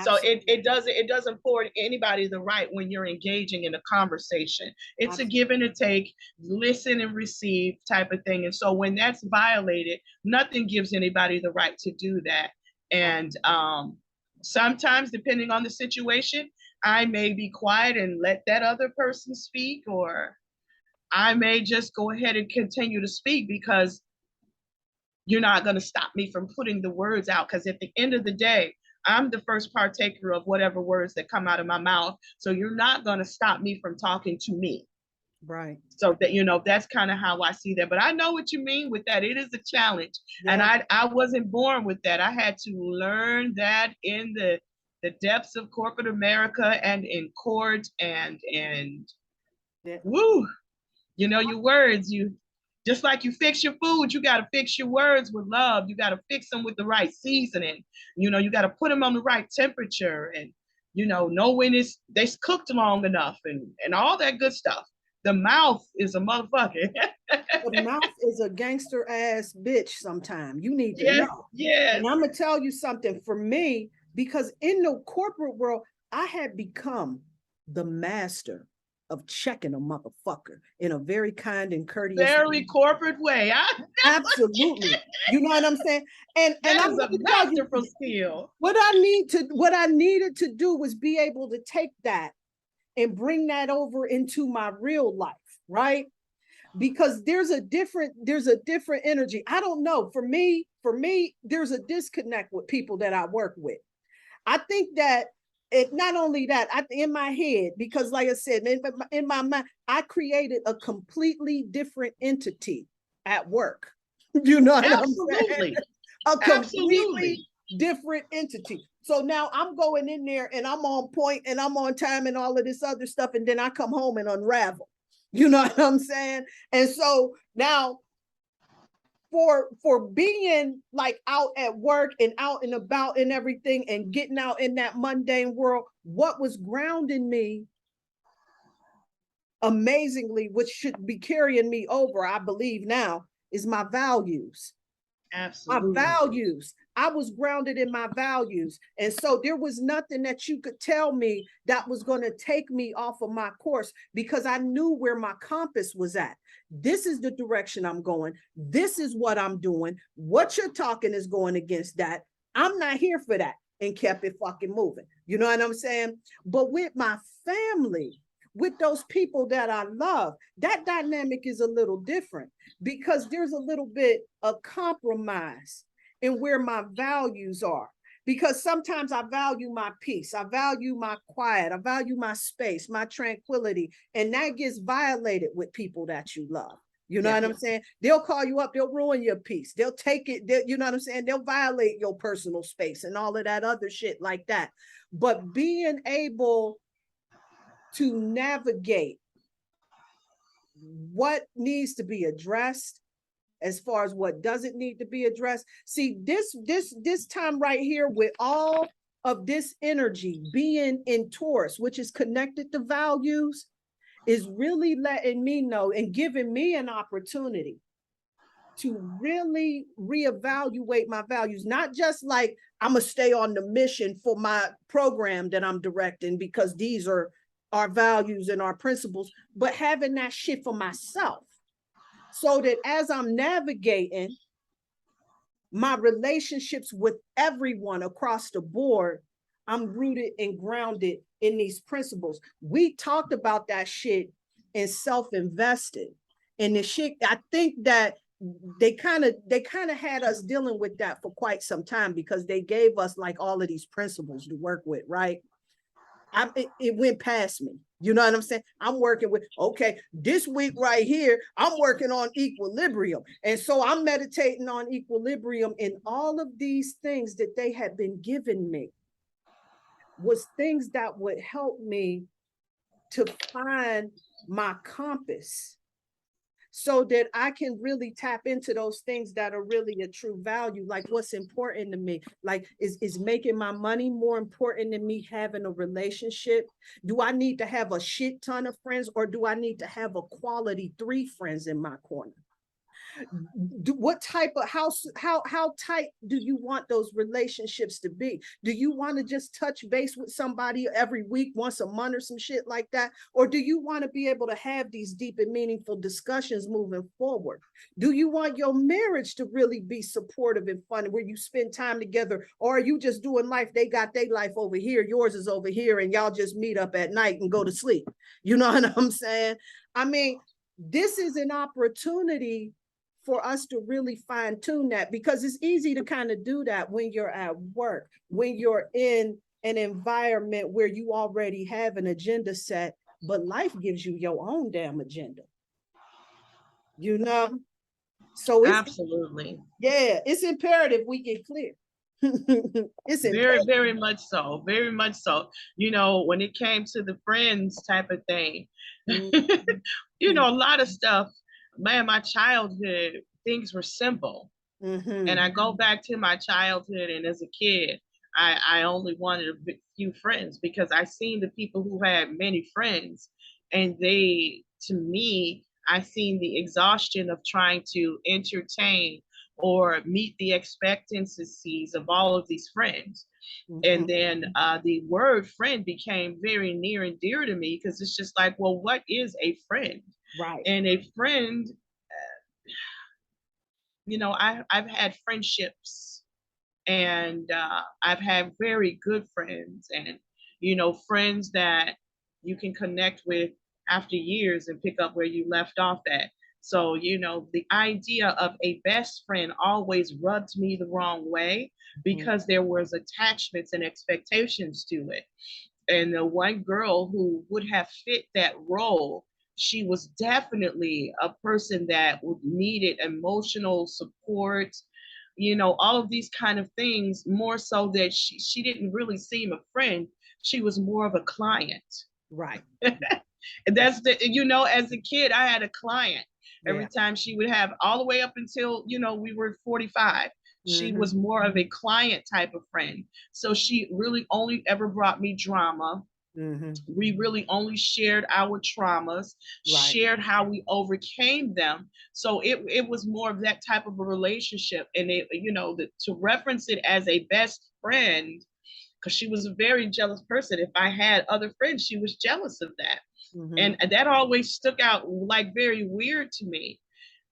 Speaker 2: So
Speaker 1: absolutely,
Speaker 2: it doesn't afford anybody the right when you're engaging in a conversation. It's a
Speaker 1: absolutely,
Speaker 2: give and a take, listen and receive type of thing. And so when that's violated, nothing gives anybody the right to do that. And sometimes, depending on the situation, I may be quiet and let that other person speak, or I may just go ahead and continue to speak because you're not going to stop me from putting the words out. Because at the end of the day, I'm the first partaker of whatever words that come out of my mouth. So you're not going to stop me from talking to me.
Speaker 1: right.
Speaker 2: So that, you know, that's kind of how I see that. But I know what you mean with that. It is a challenge. And
Speaker 1: Yeah,
Speaker 2: I wasn't born with that. I had to learn that in the depths of corporate America and in court and
Speaker 1: yeah,
Speaker 2: woo, you know, your words, you just like you fix your food, you got to fix your words with love. You got to fix them with the right seasoning. You know, you got to put them on the right temperature and, you know when they cooked long enough and all that good stuff. The mouth is a motherfucker.
Speaker 1: the mouth is a gangster ass bitch sometimes. You need to
Speaker 2: Yes,
Speaker 1: know.
Speaker 2: yes.
Speaker 1: And I'm gonna tell you something for me, because in the corporate world, I had become the master of checking a motherfucker in a very kind and courteous
Speaker 2: Very corporate way.
Speaker 1: Absolutely. You know what I'm saying? And
Speaker 2: that
Speaker 1: I'm
Speaker 2: is a
Speaker 1: going to tell you
Speaker 2: masterful skill.
Speaker 1: what I needed to do was be able to take that and bring that over into my real life, right? Because there's a different energy. I don't know. For me, there's a disconnect with people that I work with. I think that it not only that, in my head, because like I said, in my mind, I created a completely different entity at work. You know what
Speaker 2: Absolutely.
Speaker 1: I'm saying? A completely different entity. So now I'm going in there and I'm on point and I'm on time and all of this other stuff. And then I come home and unravel. You know what I'm saying? And so now for being like out at work and out and about and everything and getting out in that mundane world, what was grounding me amazingly, which should be carrying me over, I believe now, is my values.
Speaker 2: Absolutely.
Speaker 1: My values. I was grounded in my values. And so there was nothing that you could tell me that was going to take me off of my course because I knew where my compass was at. This is the direction I'm going. This is what I'm doing. What you're talking is going against that. I'm not here for that, and kept it fucking moving. You know what I'm saying? But with my family, with those people that I love, that dynamic is a little different because there's a little bit of compromise in where my values are. Because sometimes I value my peace, I value my quiet, I value my space, my tranquility, and that gets violated with people that you love. You know what I'm saying? They'll call you up, they'll ruin your peace, they'll take it, you know what I'm saying? They'll violate your personal space and all of that other shit like that. But being able to navigate what needs to be addressed as far as what doesn't need to be addressed. See, this time right here with all of this energy being in Taurus, which is connected to values, is really letting me know and giving me an opportunity to really reevaluate my values, not just like I'm gonna stay on the mission for my program that I'm directing because these are our values and our principles, but having that shit for myself so that as I'm navigating my relationships with everyone across the board, I'm rooted and grounded in these principles. We talked about that shit in Self-Invested. And the shit, I think that they kind of had us dealing with that for quite some time because they gave us like all of these principles to work with, right? It went past me. You know what I'm saying? I'm working with, okay, this week right here, I'm working on equilibrium. And so I'm meditating on equilibrium, and all of these things that they had been giving me was things that would help me to find my compass so that I can really tap into those things that are really a true value. Like what's important to me, like is making my money more important than me having a relationship? Do I need to have a shit ton of friends, or do I need to have a quality 3 friends in my corner? What type of how tight do you want those relationships to be? Do you want to just touch base with somebody every week, once a month or some shit like that? Or do you want to be able to have these deep and meaningful discussions moving forward? Do you want your marriage to really be supportive and fun where you spend time together? Or are you just doing life? They got their life over here, yours is over here, and y'all just meet up at night and go to sleep. You know what I'm saying? I mean, this is an opportunity for us to really fine tune that, because it's easy to kind of do that when you're at work, when you're in an environment where you already have an agenda set, but life gives you your own damn agenda. You know? So it's
Speaker 2: absolutely.
Speaker 1: Yeah, it's imperative we get clear. It's
Speaker 2: very, very much so. Very much so. You know, when it came to the friends type of thing, you know, a lot of stuff, man, my childhood, things were simple. And I go back to my childhood, and as a kid, I only wanted a few friends because I seen the people who had many friends, and they, to me, I seen the exhaustion of trying to entertain or meet the expectancies of all of these friends. And then the word friend became very near and dear to me, because it's just like, well, what is a friend?
Speaker 1: Right.
Speaker 2: And a friend, I've had friendships, and I've had very good friends, and friends that you can connect with after years and pick up where you left off at. So the idea of a best friend always rubbed me the wrong way, because there was attachments and expectations to it. And the one girl who would have fit that role, she was definitely a person that would needed emotional support, all of these kind of things, more so that she didn't really seem a friend. She was more of a client.
Speaker 1: Right.
Speaker 2: And that's as a kid, I had a client. Every time she would have, all the way up until, we were 45. She was more of a client type of friend. So she really only ever brought me drama. We really only shared our traumas, shared how we overcame them. So it was more of that type of a relationship. And to reference it as a best friend, because she was a very jealous person. If I had other friends, she was jealous of that. And that always stuck out like very weird to me.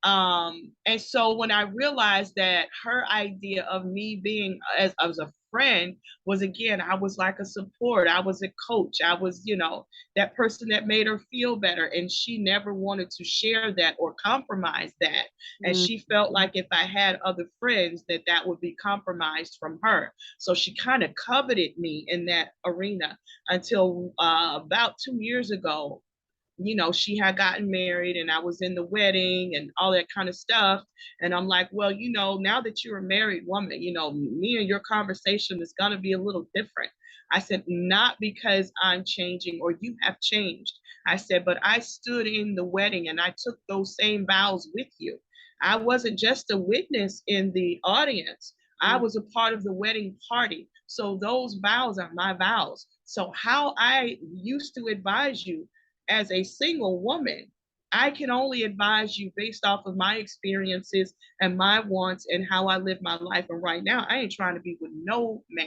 Speaker 2: And so when I realized that her idea of me being as a friend was, again, I was like a support, I was a coach, I was, that person that made her feel better. And she never wanted to share that or compromise that. And she felt like if I had other friends, that would be compromised from her. So she kind of coveted me in that arena until about 2 years ago. She had gotten married and I was in the wedding and all that kind of stuff. And I'm like, well, now that you're a married woman, me and your conversation is going to be a little different. I said, not because I'm changing or you have changed. I said, but I stood in the wedding and I took those same vows with you. I wasn't just a witness in the audience. I was a part of the wedding party. So those vows are my vows. So how I used to advise you as a single woman, I can only advise you based off of my experiences and my wants and how I live my life. And right now, I ain't trying to be with no man.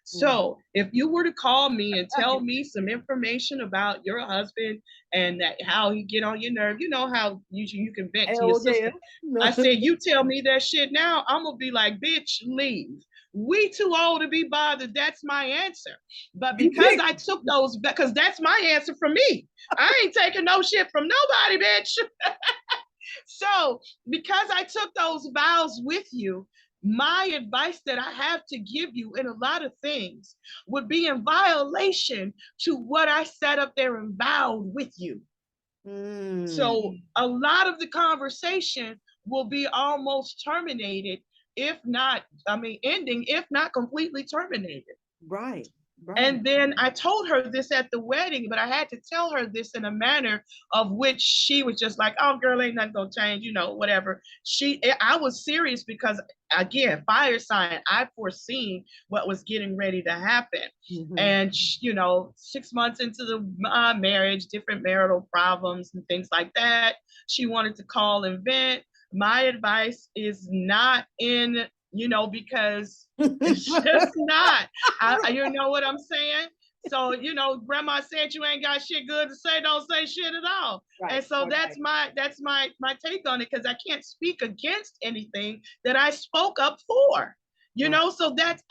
Speaker 2: So if you were to call me and tell me some information about your husband and that how he get on your nerve, you know how you can vent to your sister. I said, you tell me that shit now, I'm gonna be like, bitch, leave. We too old to be bothered. That's my answer. But because I took those, because that's my answer for me. I ain't taking no shit from nobody, bitch. So because I took those vows with you, my advice that I have to give you in a lot of things would be in violation to what I set up there and vowed with you. So a lot of the conversation will be almost terminated, if not, ending, if not completely terminated.
Speaker 1: Right.
Speaker 2: And then I told her this at the wedding, but I had to tell her this in a manner of which she was just like, oh, girl, ain't nothing gonna change, whatever. I was serious because, again, fire sign, I foreseen what was getting ready to happen. And, 6 months into the marriage, different marital problems and things like that, she wanted to call and vent. My advice is not in, because it's just not. You know what I'm saying? So, grandma said you ain't got shit good to say, don't say shit at all. Right, and so that's my take on it, because I can't speak against anything that I spoke up for. So that's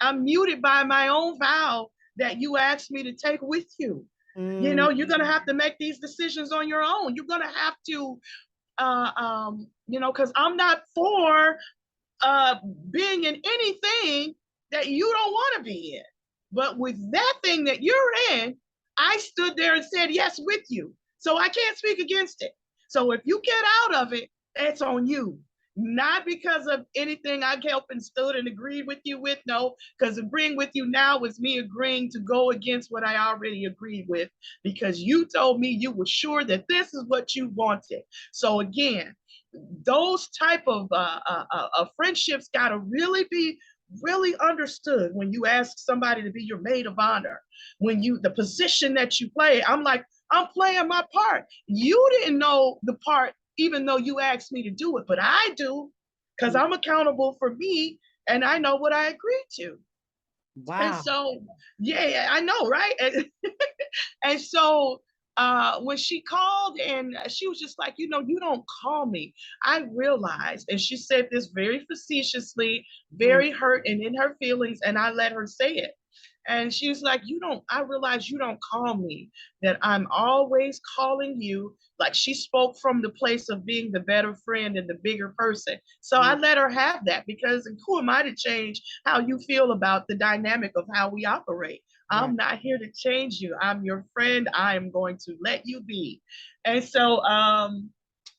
Speaker 2: I'm muted by my own vow that you asked me to take with you. You're gonna have to make these decisions on your own. You're gonna have to because I'm not for being in anything that you don't want to be in. But with that thing that you're in, I stood there and said yes with you. So I can't speak against it. So if you get out of it, it's on you. Not because of anything I helped and stood and agreed with you with. No, because agreeing with you now is me agreeing to go against what I already agreed with, because you told me you were sure that this is what you wanted. So again, those type of friendships got to really be really understood when you ask somebody to be your maid of honor. When the position that you play, I'm like, I'm playing my part. You didn't know the part, even though you asked me to do it, but I do, because I'm accountable for me and I know what I agreed to. And
Speaker 1: Wow.
Speaker 2: so, yeah, I know, right? And so when she called and she was just like, you know, you don't call me. I realized, and she said this very facetiously,
Speaker 1: Mm,
Speaker 2: very hurt and in her feelings, and I let her say it. And she's like, I realize you don't call me, that I'm always calling you. Like she spoke from the place of being the better friend and the bigger person. So I
Speaker 1: mm,
Speaker 2: let her have that because who am I to change how you feel about the dynamic of how we operate?
Speaker 1: right.
Speaker 2: I'm not here to change you. I'm your friend. I am going to let you be. And so,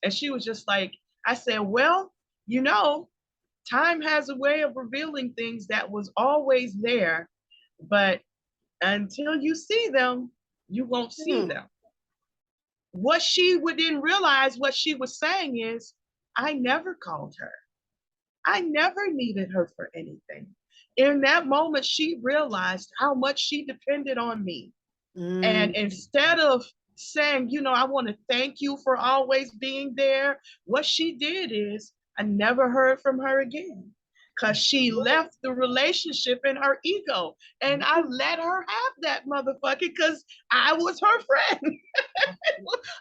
Speaker 2: and she was just like, I said, well, you know, time has a way of revealing things that was always there, but until you see them, you won't see
Speaker 1: Mm,
Speaker 2: them. What she didn't realize, what she was saying is, I never called her. I never needed her for anything. In that moment, she realized how much she depended on me. And
Speaker 1: mm,
Speaker 2: instead of saying, you know, I want to thank you for always being there, what she did is I never heard from her again because she left the relationship in her ego. And I let her have that motherfucker because I was her friend.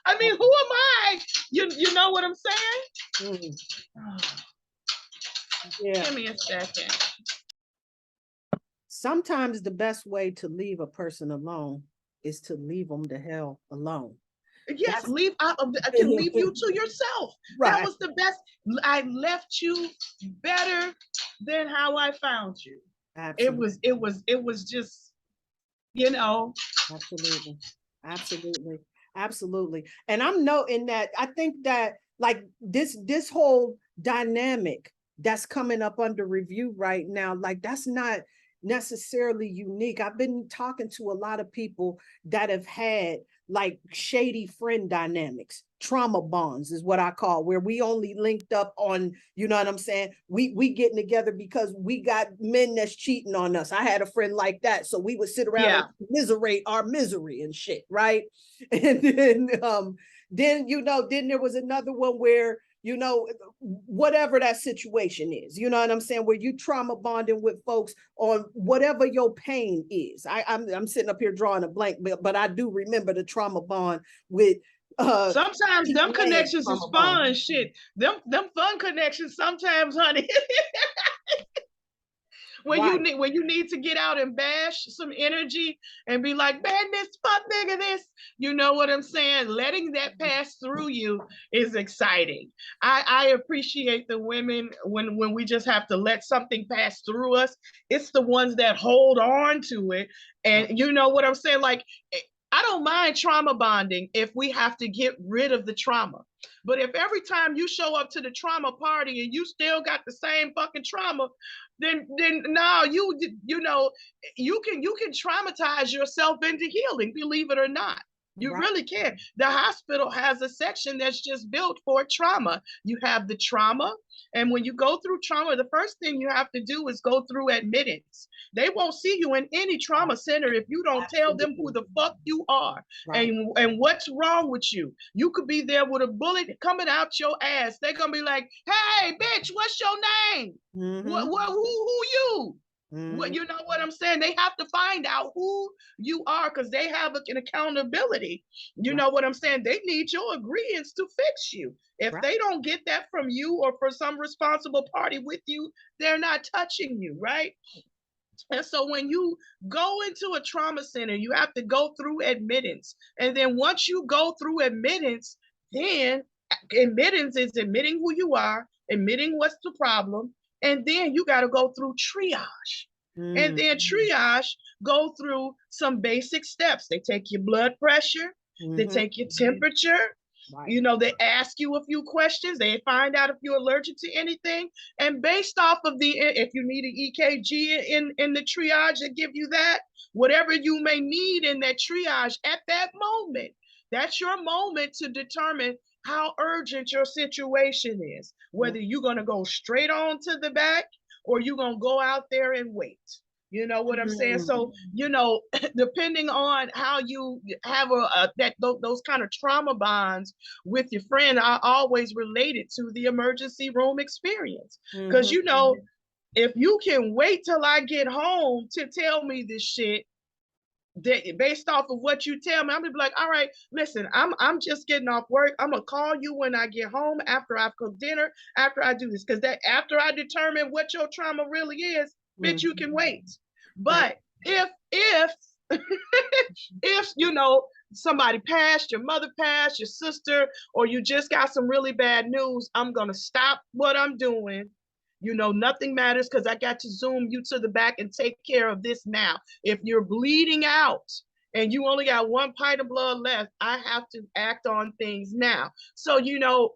Speaker 2: I mean, who am I? You know what I'm saying?
Speaker 1: mm,
Speaker 2: Oh,
Speaker 1: yeah.
Speaker 2: give me a second.
Speaker 1: Sometimes the best way to leave a person alone is to leave them the hell alone.
Speaker 2: Yes,
Speaker 1: That's
Speaker 2: I can leave you to yourself. That
Speaker 1: right.
Speaker 2: was the best. I left you better than how I found you.
Speaker 1: Absolutely.
Speaker 2: It was just, you know,
Speaker 1: Absolutely. Absolutely. Absolutely. And I'm noting that I think that like this whole dynamic that's coming up under review right now, like that's not necessarily unique. I've been talking to a lot of people that have had like shady friend dynamics. Trauma bonds is what I call, where we only linked up on, you know what I'm saying? We getting together because we got men that's cheating on us. I had a friend like that, so we would sit around and
Speaker 2: yeah,
Speaker 1: commiserate our misery and shit, right? And then you know, then there was another one where, you know, whatever that situation is, you know what I'm saying, where you trauma bonding with folks on whatever your pain is. I'm sitting up here drawing a blank, but I do remember the trauma bond with
Speaker 2: sometimes
Speaker 1: Pete
Speaker 2: them
Speaker 1: Land
Speaker 2: connections is
Speaker 1: trauma bond.
Speaker 2: fun shit. Them fun connections sometimes, honey.
Speaker 1: Right,
Speaker 2: When you need to get out and bash some energy and be like, man, this fuck nigga, this, you know what I'm saying? Letting that pass through you is exciting. I appreciate the women when we just have to let something pass through us. It's the ones that hold on to it.
Speaker 1: right,
Speaker 2: And you know what I'm saying? Like, I don't mind trauma bonding if we have to get rid of the trauma. But if every time you show up to the trauma party and you still got the same fucking trauma, then no, you know, you can traumatize yourself into healing, believe it or not. You
Speaker 1: right.
Speaker 2: really can. The hospital has a section that's just built for trauma. You have the trauma, and when you go through trauma, the first thing you have to do is go through admittance. They won't see you in any trauma center if you don't tell them who
Speaker 1: Absolutely.
Speaker 2: the fuck you are
Speaker 1: Right.
Speaker 2: and what's wrong with you. You could be there with a bullet coming out your ass. They're gonna be like, "Hey, bitch, what's your name?
Speaker 1: Mm-hmm.
Speaker 2: Who you?"
Speaker 1: Mm-hmm.
Speaker 2: What, you know what I'm saying? They have to find out who you are because they have an accountability. You
Speaker 1: Right.
Speaker 2: know what I'm saying? They need your agreements to fix you. If
Speaker 1: Right.
Speaker 2: they don't get that from you or for some responsible party with you, they're not touching you, right? And so when you go into a trauma center, you have to go through admittance. And then once you go through admittance, then admittance is admitting who you are, admitting what's the problem, and then you got to go through triage. And
Speaker 1: Mm-hmm.
Speaker 2: then triage go through some basic steps. They take your blood pressure, they
Speaker 1: Mm-hmm.
Speaker 2: take your temperature,
Speaker 1: Right.
Speaker 2: you know, they ask you a few questions, they find out if you're allergic to anything, and based off of the, if you need an EKG in the triage, they give you that. Whatever you may need in that triage at that moment, that's your moment to determine how urgent your situation is.
Speaker 1: Mm-hmm.
Speaker 2: Whether you're going to go straight on to the back or you're going to go out there and wait. You know what I'm saying? So, you know, depending on how you have those kind of trauma bonds with your friend, are always related to the emergency room experience. Because,
Speaker 1: Mm-hmm.
Speaker 2: you know, if you can wait till I get home to tell me this shit, that based off of what you tell me, I'm gonna be like, all right, listen, I'm just getting off work. I'm gonna call you when I get home after I've cooked dinner, after I do this, because that after I determine what your trauma really is, bitch, you can wait. But if if you know somebody passed, your mother passed, your sister, or you just got some really bad news, I'm gonna stop what I'm doing. You know, nothing matters because I got to zoom you to the back and take care of this now. If you're bleeding out and you only got one pint of blood left, I have to act on things now. So, you know,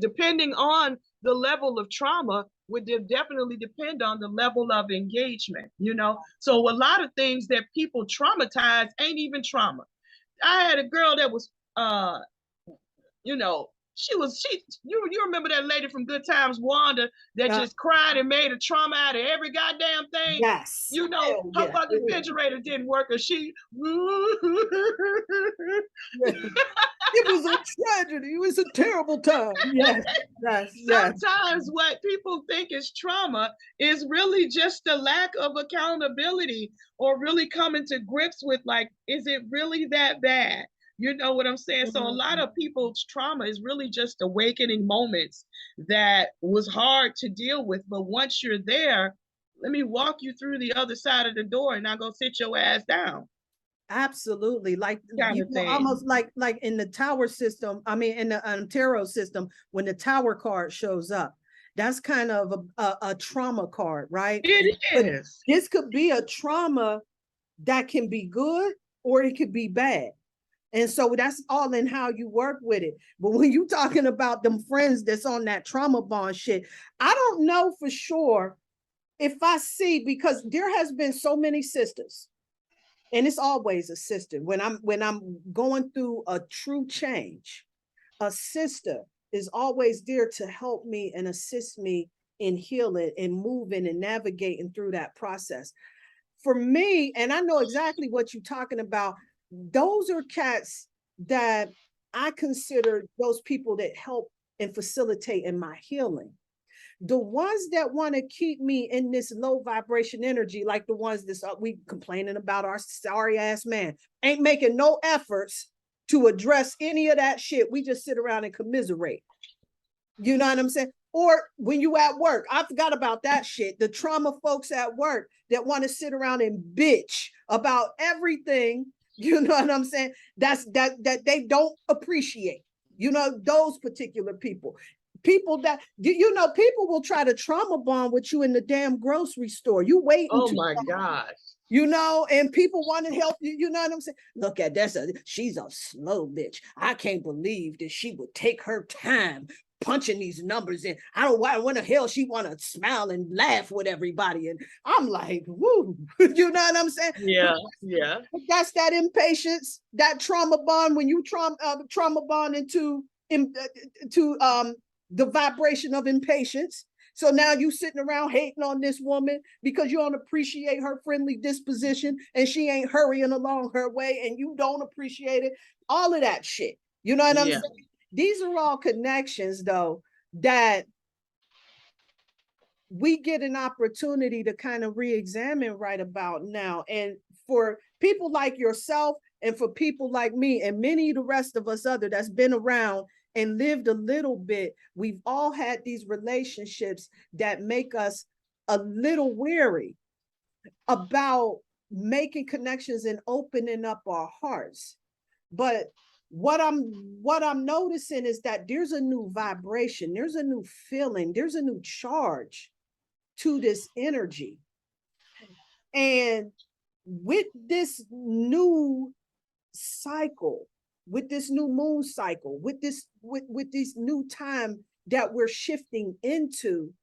Speaker 2: depending on the level of trauma would definitely depend on the level of engagement, you know? So a lot of things that people traumatize ain't even trauma. I had a girl that was, you know, you remember that lady from Good Times, Wanda, that just cried and made a trauma out of every goddamn thing.
Speaker 1: Yes.
Speaker 2: You know, her fucking refrigerator didn't work, or she.
Speaker 1: It was a tragedy. It was a terrible time. Yes, yes, yes.
Speaker 2: Sometimes what people think is trauma is really just a lack of accountability, or really coming to grips with, like, is it really that bad? You know what I'm saying? So a lot of people's trauma is really just awakening moments that was hard to deal with. But once you're there, let me walk you through the other side of the door and now go sit your ass down.
Speaker 1: Absolutely. Like,
Speaker 2: Kind
Speaker 1: you
Speaker 2: of
Speaker 1: know,
Speaker 2: thing.
Speaker 1: almost like in the tower system, I mean, in the tarot system, when the tower card shows up, that's kind of a trauma card, right?
Speaker 2: It is.
Speaker 1: But this could be a trauma that can be good or it could be bad. And so that's all in how you work with it. But when you talking about them friends that's on that trauma bond shit, I don't know for sure if I see, because there has been so many sisters, and it's always a sister. When I'm going through a true change, a sister is always there to help me and assist me in healing and moving and navigating through that process. For me, and I know exactly what you're talking about, those are cats that I consider those people that help and facilitate in my healing. The ones that want to keep me in this low vibration energy, like the ones that we complaining about our sorry ass man, ain't making no efforts to address any of that shit. We just sit around and commiserate. You know what I'm saying? Or when you at work, I forgot about that shit. The trauma folks at work that want to sit around and bitch about everything, you know what I'm saying? That they don't appreciate. You know, those particular people. People that, you know, people will try to trauma bond with you in the damn grocery store. You waiting.
Speaker 2: Oh my gosh.
Speaker 1: You know, and people want to help you. You know what I'm saying? Look at that. She's a slow bitch. I can't believe that she would take her time punching these numbers in. I don't know why in the hell she want to smile and laugh with everybody. And I'm like, woo, you know what I'm saying?
Speaker 2: Yeah, yeah.
Speaker 1: That's that impatience, that trauma bond. When you trauma bond into the vibration of impatience. So now you sitting around hating on this woman because you don't appreciate her friendly disposition and she ain't hurrying along her way and you don't appreciate it. All of that shit. You know what I'm saying? These are all connections, though, that we get an opportunity to kind of re-examine right about now. And for people like yourself and for people like me and many of the rest of us other that's been around and lived a little bit, we've all had these relationships that make us a little weary about making connections and opening up our hearts. But what I'm noticing is that there's a new vibration, there's a new feeling, there's a new charge to this energy. And with this new cycle, with this new moon cycle, with this new time that we're shifting into,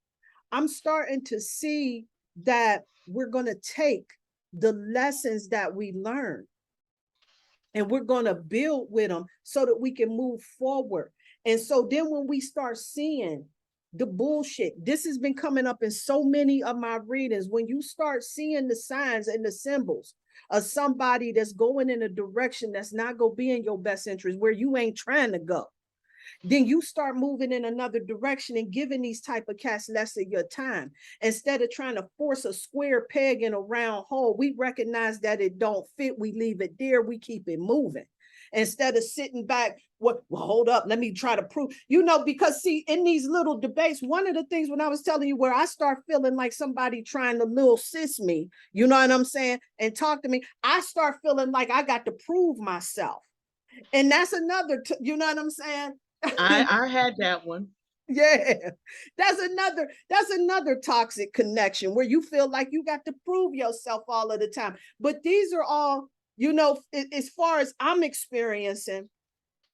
Speaker 1: I'm starting to see that we're going to take the lessons that we learn and we're going to build with them so that we can move forward. And so then when we start seeing the bullshit, this has been coming up in so many of my readings, when you start seeing the signs and the symbols of somebody that's going in a direction that's not going to be in your best interest, where you ain't trying to go. then you start moving in another direction and giving these type of cats less of your time. Instead of trying to force a square peg in a round hole, we recognize that it don't fit. We leave it there. We keep it moving. Instead of sitting back, well, hold up, let me try to prove, because see, in these little debates, one of the things when I was telling you where I start feeling like somebody trying to little sis me, you know what I'm saying, and talk to me, I start feeling like I got to prove myself. And that's another, you know what I'm saying?
Speaker 2: I had that one.
Speaker 1: Yeah, that's another toxic connection where you feel like you got to prove yourself all of the time. But these are all, as far as I'm experiencing,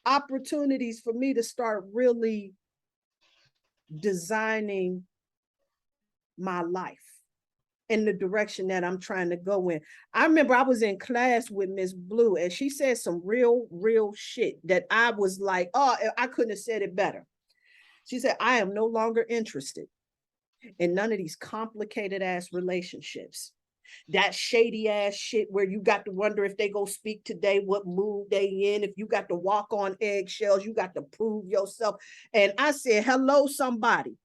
Speaker 1: opportunities for me to start really designing my life in the direction that I'm trying to go in. I remember I was in class with Miss Blue and she said some real shit that I was like, oh, I couldn't have said it better. She said, I am no longer interested in none of these complicated ass relationships. That shady ass shit where you got to wonder if they go speak today, what mood they in, if you got to walk on eggshells, you got to prove yourself. And I said, hello, somebody,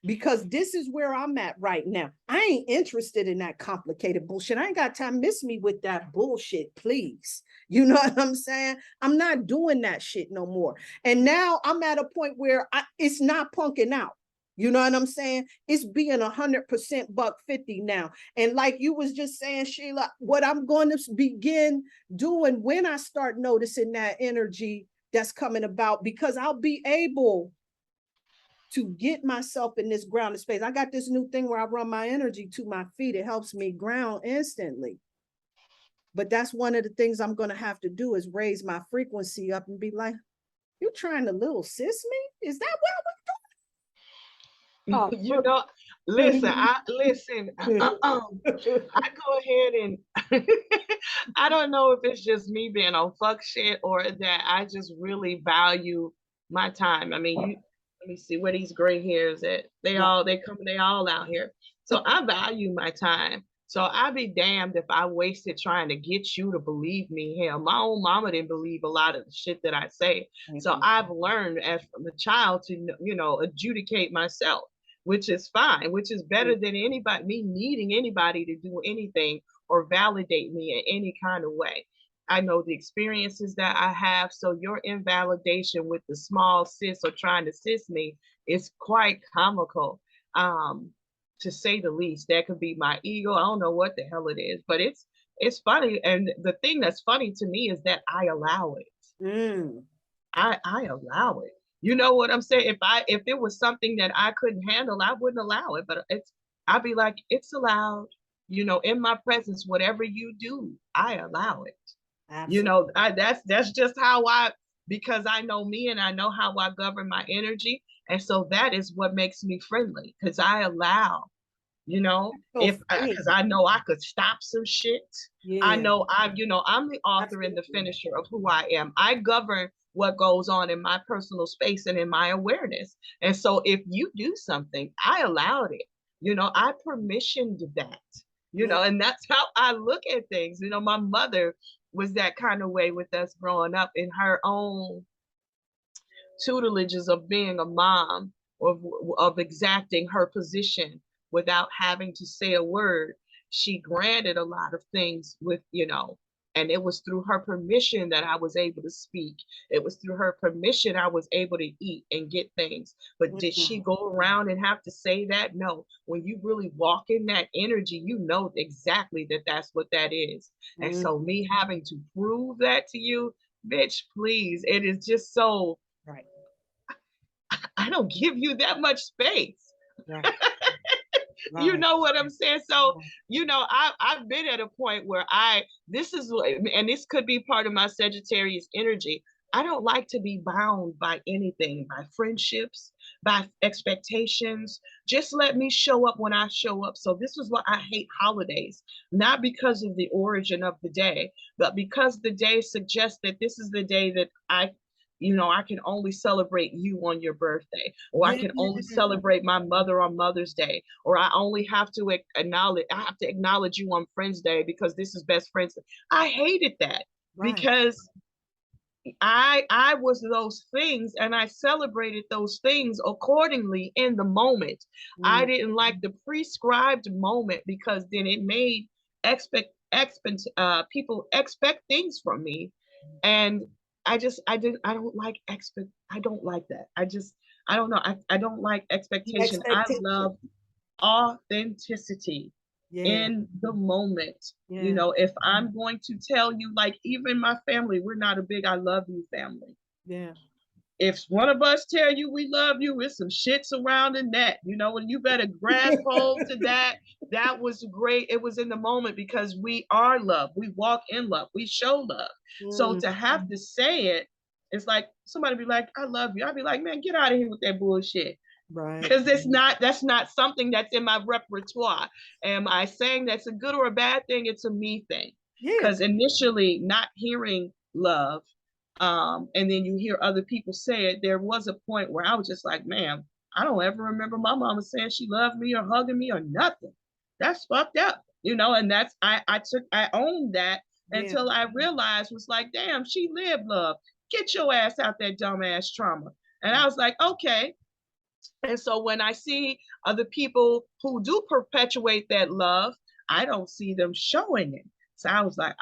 Speaker 1: because this is where I'm at right now. I ain't interested in that complicated bullshit. I ain't got time. Miss me with that bullshit, please. You know what I'm saying? I'm not doing that shit no more. And now I'm at a point where it's not punking out. You know what I'm saying? It's being 100% $150 now. And like you was just saying, Sheila, what I'm going to begin doing when I start noticing that energy that's coming about, because I'll be able to get myself in this grounded space. I got this new thing where I run my energy to my feet. It helps me ground instantly. But that's one of the things I'm going to have to do is raise my frequency up and be like, you trying to little sis me? Is that what we're doing? Oh,
Speaker 2: Listen, I go ahead and I don't know if it's just me being on fuck shit or that I just really value my time. I mean, let me see where these gray hairs at. They all out here. So I value my time. So I'd be damned if I wasted trying to get you to believe me. Hell, my own mama didn't believe a lot of the shit that I say. So I've learned as a child to, adjudicate myself, which is fine, which is better than me needing anybody to do anything or validate me in any kind of way. I know the experiences that I have. So your invalidation with the small sis or trying to sis me is quite comical. To say the least. That could be my ego. I don't know what the hell it is, but it's funny. And the thing that's funny to me is that I allow it. I allow it. You know what I'm saying? If it was something that I couldn't handle, I wouldn't allow it. But I'd be like, it's allowed. In my presence, whatever you do, I allow it. Absolutely. That's just how because I know me and I know how I govern my energy. And so that is what makes me friendly, because I allow, because I know I could stop some shit. Yeah. I know I'm the author and the finisher of who I am. I govern what goes on in my personal space and in my awareness. And so if you do something, I allowed it. I permissioned that, and that's how I look at things. My mother was that kind of way with us growing up in her own tutelages of being a mom, of exacting her position without having to say a word. She granted a lot of things with, and it was through her permission that I was able to speak. It was through her permission I was able to eat and get things. But did she go around and have to say that? No. When you really walk in that energy, you know exactly that that's what that is. And so me having to prove that to you, bitch, please, it is just so, right. I don't give you that much space. Right. Right. You know what I'm saying? So, I've been at a point where this could be part of my Sagittarius energy. I don't like to be bound by anything, by friendships, by expectations. Just let me show up when I show up. So this is why I hate holidays, not because of the origin of the day, but because the day suggests that this is the day that I can only celebrate you on your birthday, or I can only celebrate my mother on Mother's Day, or I only have to acknowledge you on Friends Day because this is best friends. I hated that. Right. Because I was those things, and I celebrated those things accordingly in the moment. I didn't like the prescribed moment, because then it made people expect things from me, and I don't like that. I don't know. I don't like
Speaker 1: The
Speaker 2: expectation. I
Speaker 1: expectation.
Speaker 2: love authenticity
Speaker 1: Yeah.
Speaker 2: in the moment. You
Speaker 1: Yeah.
Speaker 2: know, if I'm going to tell you, like, even my family, we're not a big I love you family.
Speaker 1: Yeah.
Speaker 2: If one of us tell you we love you, it's some shit surrounding that, you know, and you better grasp hold to that. That was great. It was in the moment, because we are love. We walk in love. We show love. So
Speaker 1: Mm,
Speaker 2: to have to say it, it's like somebody be like, I love you. I'd be like, man, get out of here with that bullshit.
Speaker 1: right.
Speaker 2: Because that's not something that's in my repertoire. Am I saying that's a good or a bad thing? It's a me thing.
Speaker 1: Yeah.
Speaker 2: Because initially, not hearing love, and then you hear other people say it, there was a point where I was just like, man, I don't ever remember my mama saying she loved me or hugging me or nothing. That's fucked up, you know. And that's I owned that
Speaker 1: Yeah.
Speaker 2: until I realized, was like, damn, she lived love. Get your ass out that dumbass trauma. And I was like, okay. And so when I see other people who do perpetuate that love, I don't see them showing it. So I was like,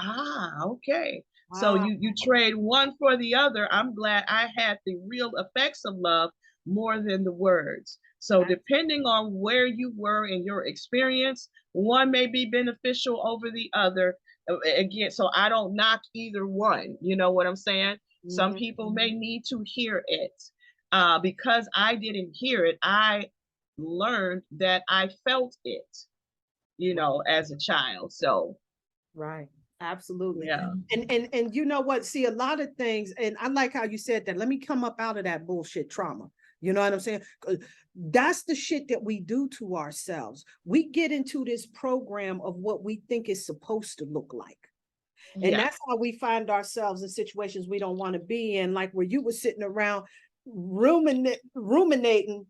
Speaker 2: okay. So
Speaker 1: Wow.
Speaker 2: you trade one for the other. I'm glad I had the real effects of love more than the words. So depending on where you were in your experience, one may be beneficial over the other. Again, so I don't knock either one. You know what I'm saying? Some
Speaker 1: Mhm.
Speaker 2: people may need to hear it. Because I didn't hear it, I learned that I felt it, you know, as a child. So
Speaker 1: Right. Absolutely.
Speaker 2: yeah.
Speaker 1: And you know what? See, a lot of things, and I like how you said that. Let me come up out of that bullshit trauma. You know what I'm saying? That's the shit that we do to ourselves. We get into this program of what we think is supposed to look like. And
Speaker 2: Yeah.
Speaker 1: that's how we find ourselves in situations we don't want to be in, like where you were sitting around ruminating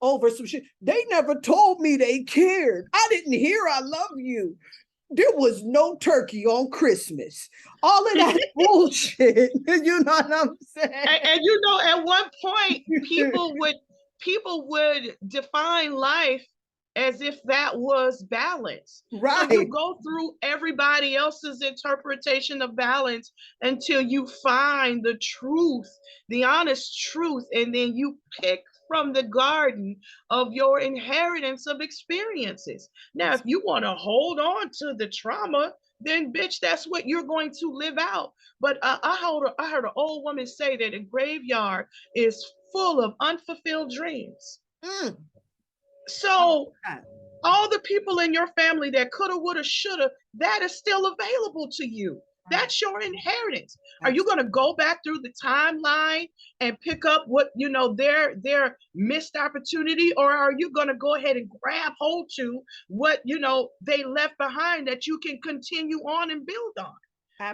Speaker 1: over some shit. They never told me they cared. I didn't hear I love you. There was no turkey on Christmas. All of that bullshit. You know what I'm saying?
Speaker 2: And you know, at one point, people would define life as if that was balance. So you
Speaker 1: Right.
Speaker 2: go through everybody else's interpretation of balance until you find the truth, the honest truth, and then you pick from the garden of your inheritance of experiences. Now, if you want to hold on to the trauma, then bitch, that's what you're going to live out. But I heard an old woman say that a graveyard is full of unfulfilled dreams.
Speaker 1: Mm.
Speaker 2: So all the people in your family that coulda, woulda, shoulda, that is still available to you. That's your inheritance. Are you going to go back through the timeline and pick up what, you know, their missed opportunity, or are you going to go ahead and grab hold to what, you know, they left behind that you can continue on and build on?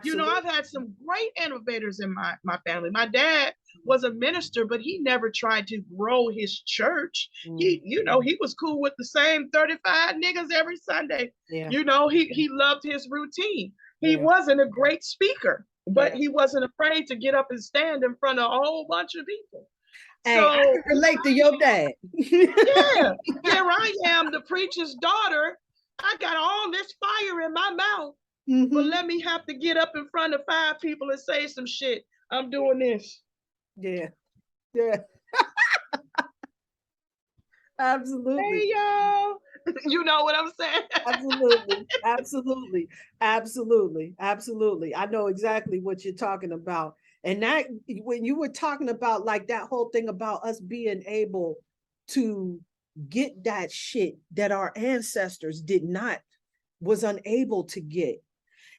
Speaker 2: You know,
Speaker 1: Absolutely.
Speaker 2: I've had some great innovators in my family. My dad was a minister, but he never tried to grow his church. He, you know, he was cool with the same 35 niggas every Sunday.
Speaker 1: Yeah.
Speaker 2: You know, he loved his routine. He
Speaker 1: Yeah.
Speaker 2: wasn't a great speaker, but
Speaker 1: Yeah.
Speaker 2: he wasn't afraid to get up and stand in front of a whole bunch of people.
Speaker 1: Hey, I
Speaker 2: So
Speaker 1: can relate to your dad.
Speaker 2: yeah, here I am, the preacher's daughter. I got all this fire in my mouth, but let me have to get up in front of 5 people and say some shit. I'm doing this.
Speaker 1: Yeah. Yeah. Absolutely.
Speaker 2: Hey, y'all. You know what I'm saying?
Speaker 1: Absolutely. Absolutely. Absolutely. Absolutely. I know exactly what you're talking about. And that, when you were talking about like that whole thing about us being able to get that shit that our ancestors was unable to get.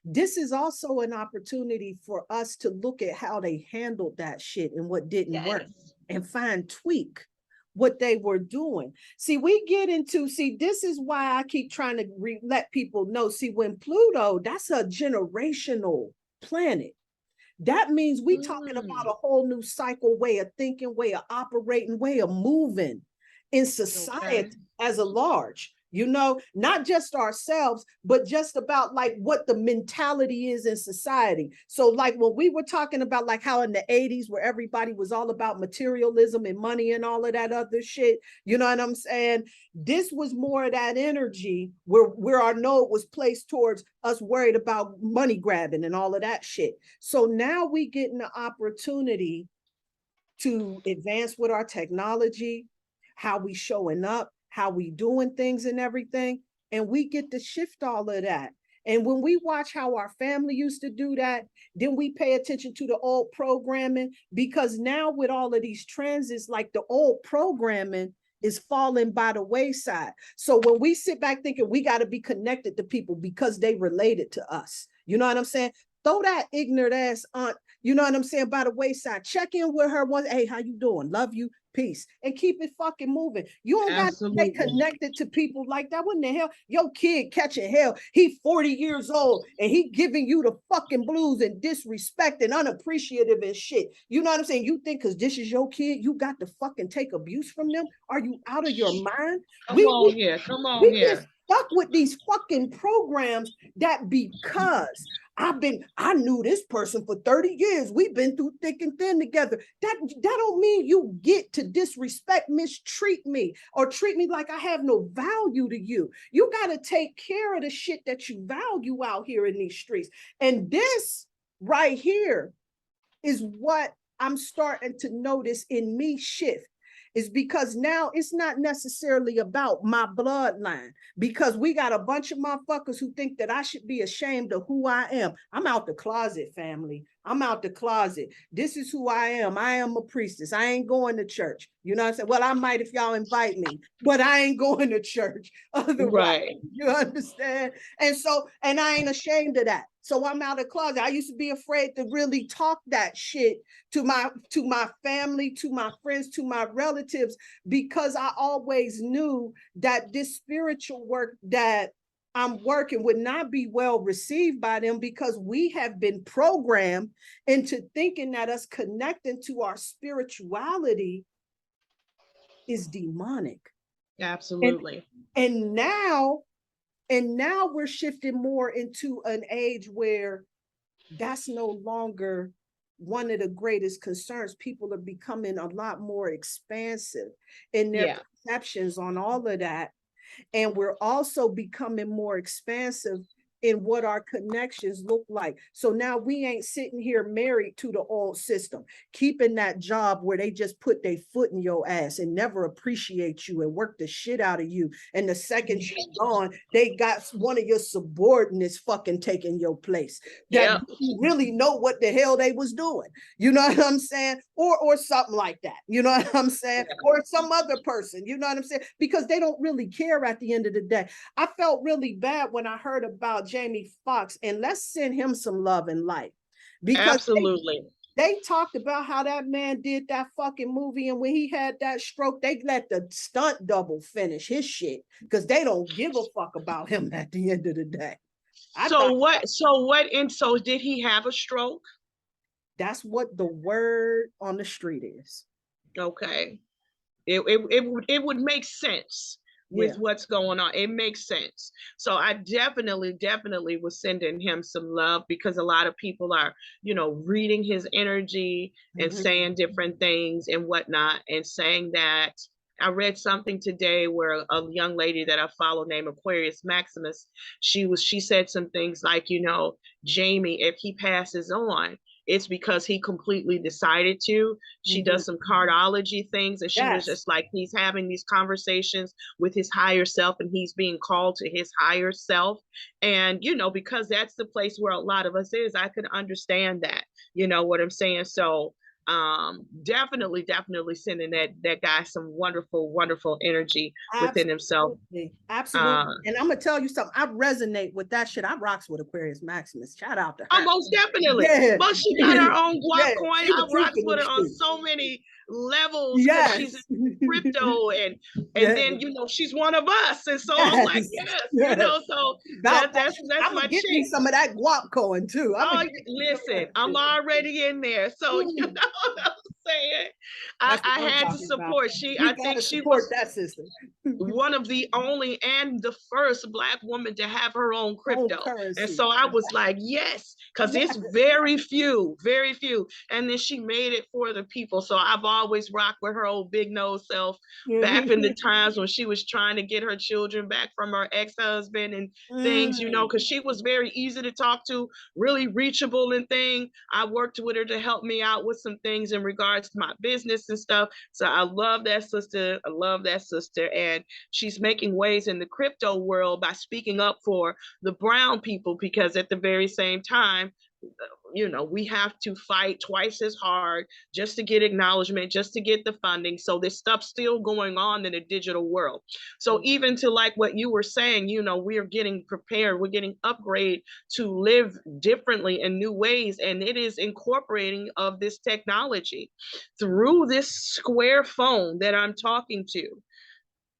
Speaker 1: This is also an opportunity for us to look at how they handled that shit and what didn't work, and tweak what they were doing. See, this is why I keep trying to let people know. See, when Pluto, that's a generational planet. That means we talking about a whole new cycle, way of thinking, way of operating, way of moving in society as a large. you know, not just ourselves, but just about like what the mentality is in society. So like when we were talking about like how in the 80s where everybody was all about materialism and money and all of that other shit, you know what I'm saying? This was more of that energy where our node was placed towards us worried about money grabbing and all of that shit. So now we get an opportunity to advance with our technology, how we showing up, how we doing things and everything. And we get to shift all of that. And when we watch how our family used to do that, then we pay attention to the old programming, because now with all of these trends, it's like the old programming is falling by the wayside. So when we sit back thinking we got to be connected to people because they related to us, you know what I'm saying? Throw that ignorant ass aunt, you know what I'm saying, by the wayside. Check in with her once. Hey, how you doing? Love you. Peace. And keep it fucking moving. You don't got to stay connected to people like that. What in the hell? Your kid catching hell. He 40 years old and he giving you the fucking blues and disrespect and unappreciative and shit. You know what I'm saying? You think because this is your kid, you got to fucking take abuse from them? Are you out of your mind?
Speaker 2: Come on here.
Speaker 1: Get stuck with these fucking programs that because I knew this person for 30 years. We've been through thick and thin together. That don't mean you get to disrespect, mistreat me, or treat me like I have no value to you. You got to take care of the shit that you value out here in these streets. And this right here is what I'm starting to notice in me shift. Is because now it's not necessarily about my bloodline, because we got a bunch of motherfuckers who think that I should be ashamed of who I am. I'm out the closet, family. I'm out the closet. This is who I am. I am a priestess. I ain't going to church. You know what I'm saying? Well, I might if y'all invite me, but I ain't going to church. Otherwise,
Speaker 2: right.
Speaker 1: You understand? And so, and I ain't ashamed of that. So I'm out of the closet. I used to be afraid to really talk that shit to my family, to my friends, to my relatives, because I always knew that this spiritual work that I'm working would not be well received by them, because we have been programmed into thinking that us connecting to our spirituality is demonic.
Speaker 2: Absolutely.
Speaker 1: And now we're shifting more into an age where that's no longer one of the greatest concerns. People are becoming a lot more expansive in their perceptions on all of that. And we're also becoming more expansive in what our connections look like. So now we ain't sitting here married to the old system, keeping that job where they just put their foot in your ass and never appreciate you and work the shit out of you. And the second you're gone, they got one of your subordinates fucking taking your place. That you really know what the hell they was doing. You know what I'm saying? Or something like that. You know what I'm saying? Or some other person. You know what I'm saying? Because they don't really care at the end of the day. I felt really bad when I heard about Jamie Foxx, and let's send him some love and light, because
Speaker 2: absolutely
Speaker 1: they talked about how that man did that fucking movie, and when he had that stroke, they let the stunt double finish his shit because they don't give a fuck about him at the end of the day.
Speaker 2: So did he have a stroke?
Speaker 1: That's what the word on the street is.
Speaker 2: Okay. It would make sense with what's going on. It makes sense. So I definitely was sending him some love, because a lot of people are, reading his energy and saying different things and whatnot, and saying that I read something today where a young lady that I follow named Aquarius Maximus, she said some things like, Jamie, if he passes on, it's because he completely decided to. She does some cardology things, and she was just like, he's having these conversations with his higher self, and he's being called to his higher self. And, because that's the place where a lot of us is, I could understand that, you know what I'm saying? So definitely sending that guy some wonderful energy within himself.
Speaker 1: Absolutely. And I'm gonna tell you something, I resonate with that shit. I rocks with Aquarius Maximus. Shout out to her.
Speaker 2: Most definitely. But she got her own guap coin. I rocks with her on so many levels, because she's in crypto, and then she's one of us, and so I'm like, so that's
Speaker 1: I'm
Speaker 2: my
Speaker 1: get
Speaker 2: chick.
Speaker 1: Me some of that guap coin too.
Speaker 2: Listen, I'm already in there, so you know what I'm saying?
Speaker 1: That's
Speaker 2: I
Speaker 1: what I'm
Speaker 2: had to
Speaker 1: talking about.
Speaker 2: support. I
Speaker 1: We
Speaker 2: think
Speaker 1: gotta
Speaker 2: she
Speaker 1: support
Speaker 2: was
Speaker 1: that sister.
Speaker 2: one of the only and the first Black woman to have her own
Speaker 1: Own
Speaker 2: crypto. And
Speaker 1: currency.
Speaker 2: so I was like, yes, because
Speaker 1: Yes.
Speaker 2: it's very few, very few. And then she made it for the people. So I've always rocked with her old big nose self back in the times when she was trying to get her children back from her ex-husband and things, you know, because she was very easy to talk to, really reachable and thing. I worked with her to help me out with some things in regards to my business and stuff. So I love that sister. I love that sister. And she's making waves in the crypto world by speaking up for the brown people, because at the very same time, you know, we have to fight twice as hard just to get acknowledgement, just to get the funding. So this stuff's still going on in the digital world. So even to like what you were saying, you know, we're getting prepared, we're getting upgrade to live differently in new ways. And it is incorporating of this technology through this square phone that I'm talking to.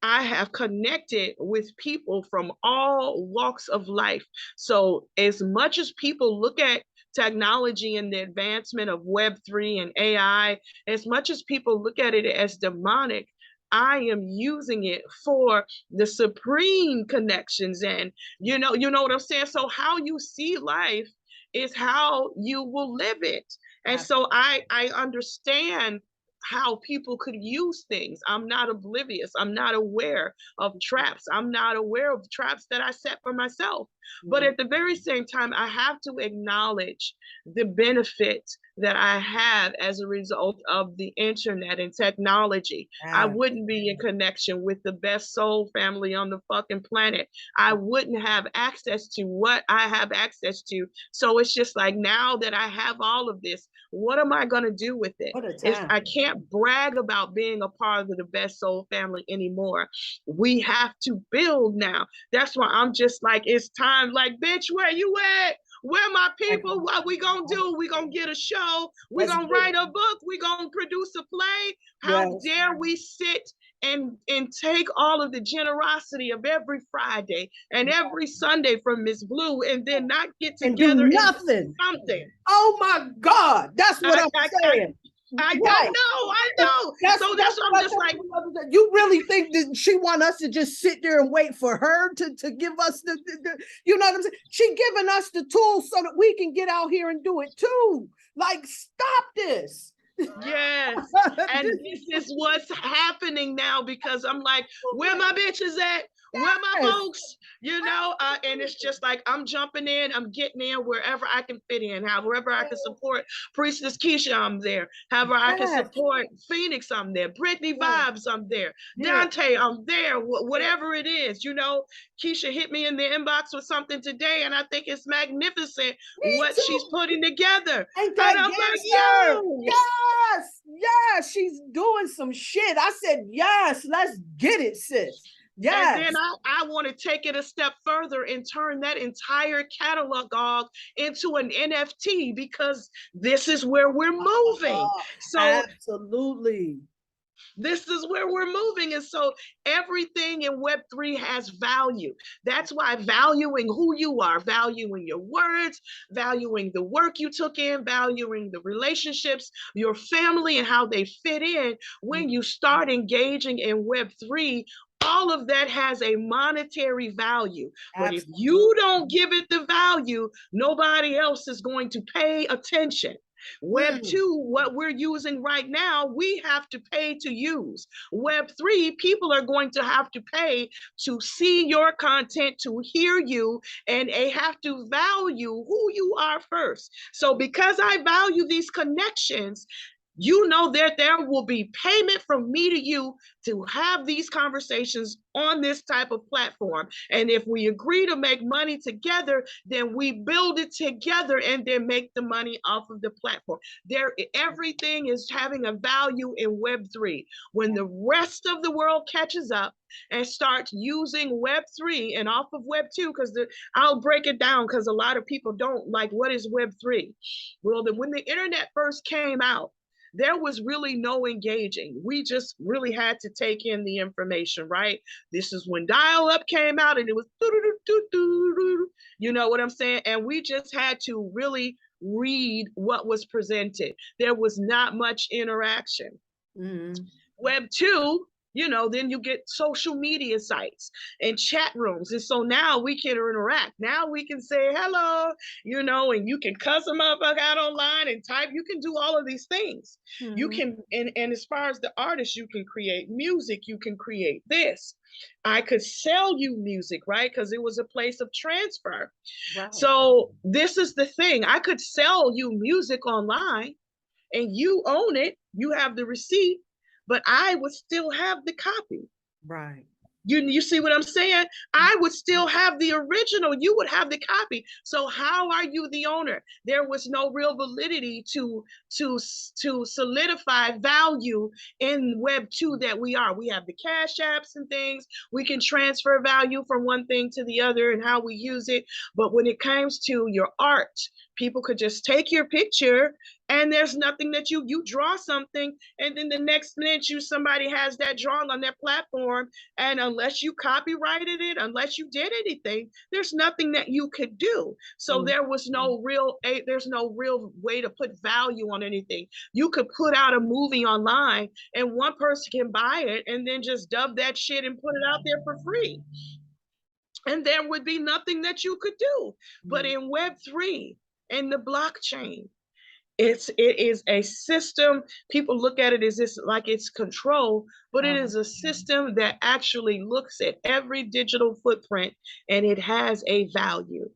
Speaker 2: I have connected with people from all walks of life. So as much as people look at technology and the advancement of Web3 and AI, as much as people look at it as demonic, I am using it for the supreme connections. And you know what I'm saying? So how you see life is how you will live it. And so I understand how people could use things. I'm not oblivious. I'm not aware of traps. I'm not aware of traps that I set for myself. But at the very same time, I have to acknowledge the benefit that I have as a result of the internet and technology. I wouldn't be in connection with the best soul family on the fucking planet. I wouldn't have access to what I have access to. So it's just like, now that I have all of this, what am I going to do with it? I can't brag about being a part of the best soul family anymore. We have to build now. That's why I'm just like, it's time. Like, bitch, where you at? Where my people? What we gonna do? We gonna get a show. We gonna write a book. We gonna produce a play. How dare we sit and take all of the generosity of every Friday and every Sunday from Miss Blue and then not get together
Speaker 1: and do nothing.
Speaker 2: And do something.
Speaker 1: Oh my God, that's what I'm saying.
Speaker 2: I know. That's what I'm just like.
Speaker 1: You really think that she want us to just sit there and wait for her to give us the you know what I'm saying? She giving us the tools so that we can get out here and do it too. Like, stop this.
Speaker 2: Yes. And this is what's happening now, because I'm like, where my bitches at? Where my folks? You know, and it's just like, I'm jumping in, I'm getting in wherever I can fit in, however I can support Priestess Keisha, I'm there. However I can support Phoenix, I'm there. Brittany Vibes, I'm there. Dante, I'm there. Whatever it is, you know, Keisha hit me in the inbox with something today, and I think it's magnificent what she's putting together.
Speaker 1: Ain't that
Speaker 2: and I'm
Speaker 1: Gangster? Like, yes, she's doing some shit. I said, yes, let's get it, sis. Yes.
Speaker 2: And then I want to take it a step further and turn that entire catalog into an NFT, because this is where we're moving. So
Speaker 1: absolutely.
Speaker 2: This is where we're moving. And so everything in Web3 has value. That's why valuing who you are, valuing your words, valuing the work you took in, valuing the relationships, your family, and how they fit in. When you start engaging in Web3, all of that has a monetary value. But if you don't give it the value, nobody else is going to pay attention. Web2, what we're using right now, we have to pay to use. Web3, people are going to have to pay to see your content, to hear you, and they have to value who you are first. So because I value these connections, you know that there will be payment from me to you to have these conversations on this type of platform. And if we agree to make money together, then we build it together and then make the money off of the platform. Everything is having a value in Web3. When the rest of the world catches up and starts using Web3 and off of Web2, because I'll break it down because a lot of people don't like, what is Web3? Well, when the internet first came out, there was really no engaging. We just really had to take in the information, right? This is when dial-up came out and it was, you know what I'm saying? And we just had to really read what was presented. There was not much interaction. Web 2, you know, then you get social media sites and chat rooms. And so now we can interact. Now we can say hello, you know, and you can cuss them up out online and type. You can do all of these things. You can, and as far as the artist, you can create music, you can create this. I could sell you music, right? Because it was a place of transfer. Right. So this is the thing. I could sell you music online and you own it. You have the receipt, but I would still have the copy.
Speaker 1: Right.
Speaker 2: You see what I'm saying? I would still have the original. You would have the copy. So how are you the owner? There was no real validity to solidify value in Web 2 that we are. We have the cash apps and things. We can transfer value from one thing to the other and how we use it. But when it comes to your art, people could just take your picture and there's nothing that you draw something, and then the next minute somebody has that drawing on their platform, and unless you copyrighted it, unless you did anything, there's nothing that you could do. So there was there's no real way to put value on anything. You could put out a movie online and one person can buy it and then just dub that shit and put it out there for free. And there would be nothing that you could do. But in Web3 and the blockchain, it is a system. People look at it as this like it's control, but it is a system that actually looks at every digital footprint and it has a value.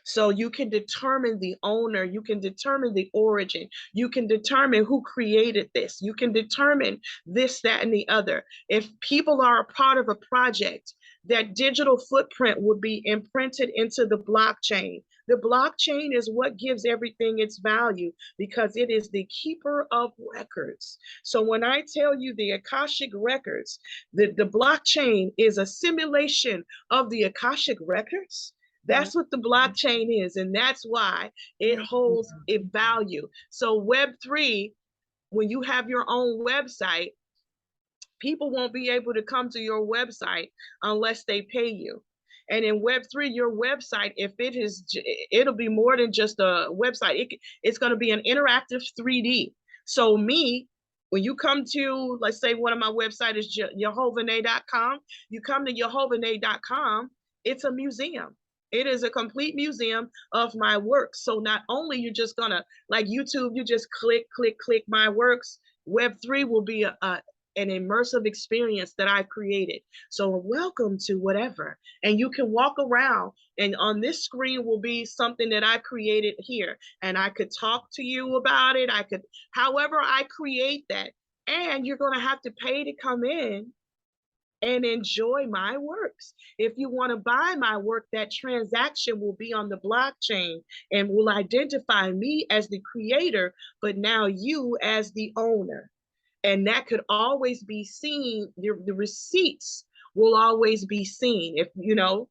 Speaker 2: So you can determine the owner, you can determine the origin, you can determine who created this, you can determine this, that, and the other. If people are a part of a project, that digital footprint would be imprinted into the blockchain. The blockchain is what gives everything its value because it is the keeper of records. So when I tell you the Akashic records, the blockchain is a simulation of the Akashic records. That's what the blockchain is, and that's why it holds a value. So Web3, when you have your own website, people won't be able to come to your website unless they pay you. And in Web3, your website, if it is, it'll be more than just a website. It's going to be an interactive 3D. So when you come to, let's say one of my websites is yehovahnae.com, you come to yehovahnae.com, it's a museum. It is a complete museum of my works. So not only you're just gonna, like YouTube, you just click my works. Web3 will be an immersive experience that I've created. So welcome to whatever. And you can walk around and on this screen will be something that I created here. And I could talk to you about it. I could, however I create that. And you're gonna have to pay to come in and enjoy my works. If you want to buy my work, that transaction will be on the blockchain and will identify me as the creator, but now you as the owner. And that could always be seen. The receipts will always be seen, if you know,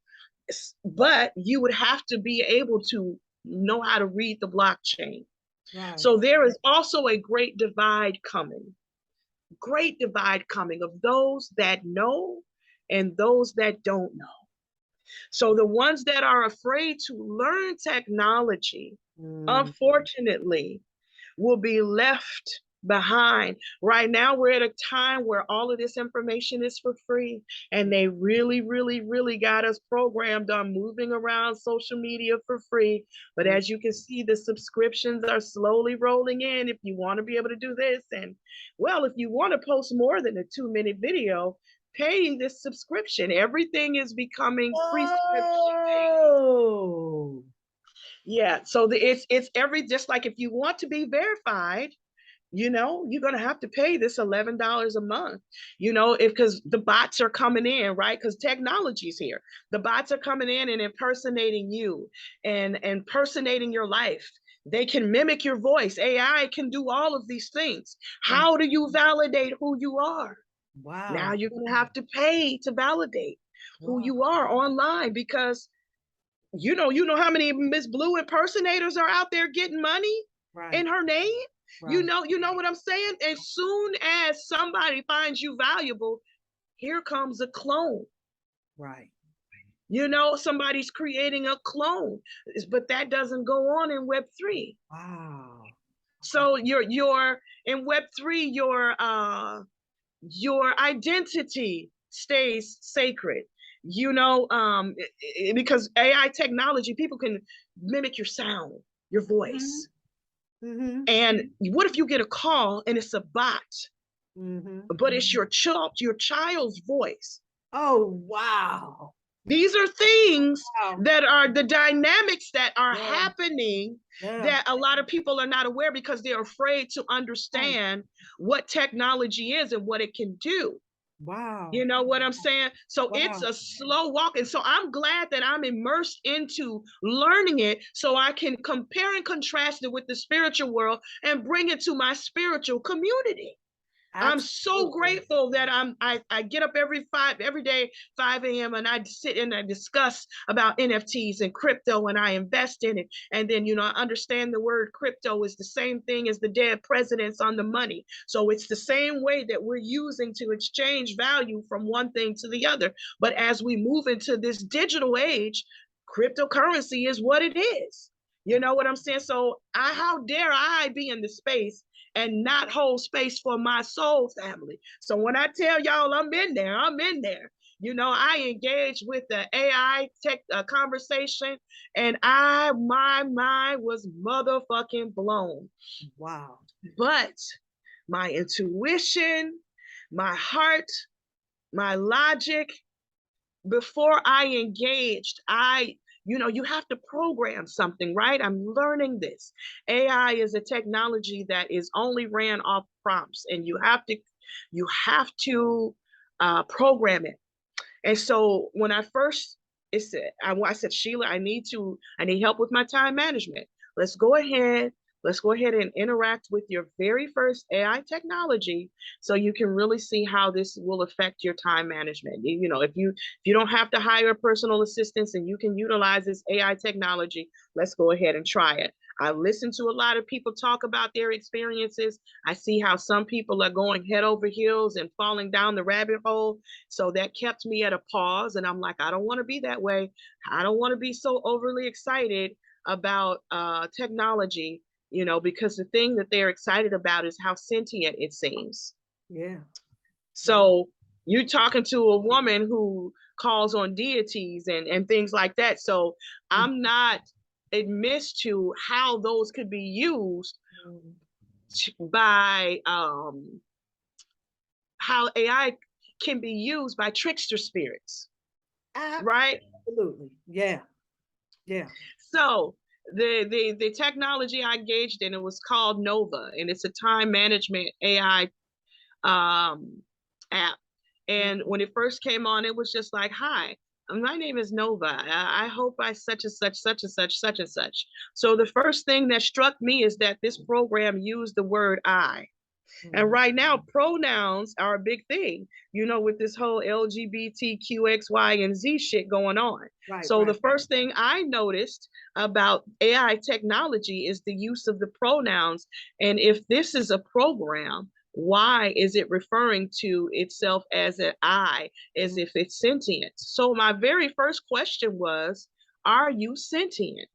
Speaker 2: but you would have to be able to know how to read the blockchain. Right. So there is also a great divide coming. Great divide coming of those that know and those that don't know. So the ones that are afraid to learn technology, unfortunately, will be left behind. Right now, we're at a time where all of this information is for free. And they really got us programmed on moving around social media for free. But as you can see, the subscriptions are slowly rolling in if you want to be able to do this. And well, if you want to post more than a 2-minute video, pay this subscription. Everything is becoming free. Oh. Yeah, so it's just like if you want to be verified, you know, you're going to have to pay this $11 a month, you know, because the bots are coming in, right? Because technology's here. The bots are coming in and impersonating you and impersonating your life. They can mimic your voice. AI can do all of these things. How do you validate who you are? Wow. Now you're going to have to pay to validate who you are online because you know how many Miss Blue impersonators are out there getting money in her name? Right. You know what I'm saying? As soon as somebody finds you valuable, here comes a clone. Right. You know, somebody's creating a clone, but that doesn't go on in Web3.
Speaker 1: Wow.
Speaker 2: So your in Web3, your identity stays sacred. You know, because AI technology, people can mimic your sound, your voice.
Speaker 1: Mm-hmm.
Speaker 2: And what if you get a call and it's a bot, but it's your child's voice?
Speaker 1: Oh, wow.
Speaker 2: These are things
Speaker 1: Wow.
Speaker 2: that are the dynamics that are
Speaker 1: Yeah.
Speaker 2: happening
Speaker 1: Yeah.
Speaker 2: that a lot of people are not aware because they're afraid to
Speaker 1: Right.
Speaker 2: understand what technology is and what it can do.
Speaker 1: Wow.
Speaker 2: You know what I'm saying? So it's
Speaker 1: Wow.
Speaker 2: a slow walk. And so I'm glad that I'm immersed into learning it so I can compare and contrast it with the spiritual world and bring it to my spiritual community. I'm so
Speaker 1: Absolutely.
Speaker 2: grateful that I get up every day, 5 a.m. and I sit and I discuss about NFTs and crypto and I invest in it. And then, you know, I understand the word crypto is the same thing as the dead presidents on the money. So it's the same way that we're using to exchange value from one thing to the other. But as we move into this digital age, cryptocurrency is what it is. You know what I'm saying? So how dare I be in the space and not hold space for my soul family. So when I tell y'all I'm in there, I'm in there. You know, I engaged with the AI tech conversation, and my mind was motherfucking blown.
Speaker 1: Wow.
Speaker 2: But my intuition, my heart, my logic, before I engaged, you know, you have to program something, right? I'm learning this. AI is a technology that is only ran off prompts, and you have to program it. And so when I first, I said, Sheila, I need help with my time management. Let's go ahead. Let's go ahead and interact with your very first AI technology so you can really see how this will affect your time management. You know, if you don't have to hire a personal assistant and you can utilize this AI technology, let's go ahead and try it. I listen to a lot of people talk about their experiences. I see how some people are going head over heels and falling down the rabbit hole. So that kept me at a pause. And I'm like, I don't want to be that way. I don't want to be so overly excited about technology, you know, because the thing that they're excited about is how sentient it seems.
Speaker 1: Yeah.
Speaker 2: So you're talking to a woman who calls on deities and things like that. So I'm not admissed to how those could be used by how AI can be used by trickster spirits, right?
Speaker 1: Absolutely. Yeah. Yeah.
Speaker 2: So the technology I engaged in, it was called Nova, and it's a time management AI app. And when it first came on, it was just like, hi, my name is Nova. I hope I such and such, such and such, such and such. So the first thing that struck me is that this program used the word I. And right now, pronouns are a big thing, you know, with this whole LGBTQ, X, Y, and Z shit going on.
Speaker 1: Right.
Speaker 2: So
Speaker 1: Right.
Speaker 2: the first thing I noticed about AI technology is the use of the pronouns. And if this is a program, why is it referring to itself as an I, as if it's sentient? So my very first question was, are you sentient?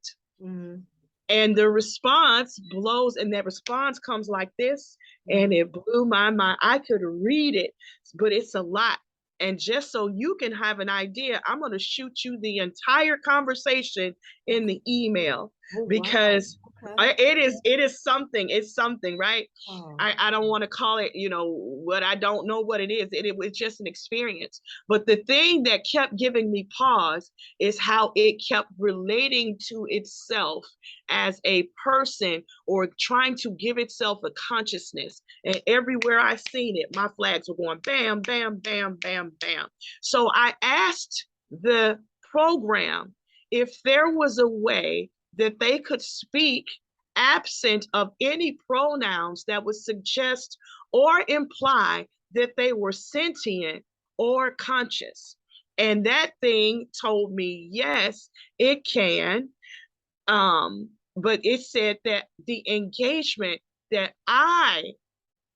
Speaker 2: And the response blows, and that response comes like this, and it blew my mind. I could read it, but it's a lot. And just so you can have an idea, I'm going to shoot you the entire conversation in the email because it is something. It's something, right? I don't want to call it, you know, what I don't know what it is. It was just an experience. But the thing that kept giving me pause is how it kept relating to itself as a person or trying to give itself a consciousness. And everywhere I seen it, my flags were going bam, bam, bam, bam, bam. So I asked the program if there was a way that they could speak absent of any pronouns that would suggest or imply that they were sentient or conscious. And that thing told me, yes, it can. But it said that the engagement that I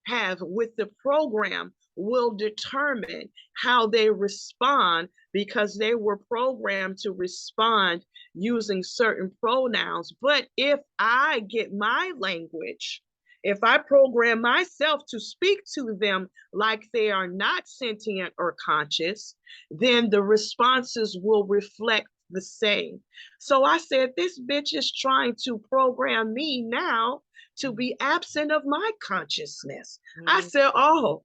Speaker 2: have with the program will determine how they respond, because they were programmed to respond using certain pronouns. But if I get my language, if I program myself to speak to them like they are not sentient or conscious, then the responses will reflect the same. So I said, this bitch is trying to program me now to be absent of my consciousness. I said, oh,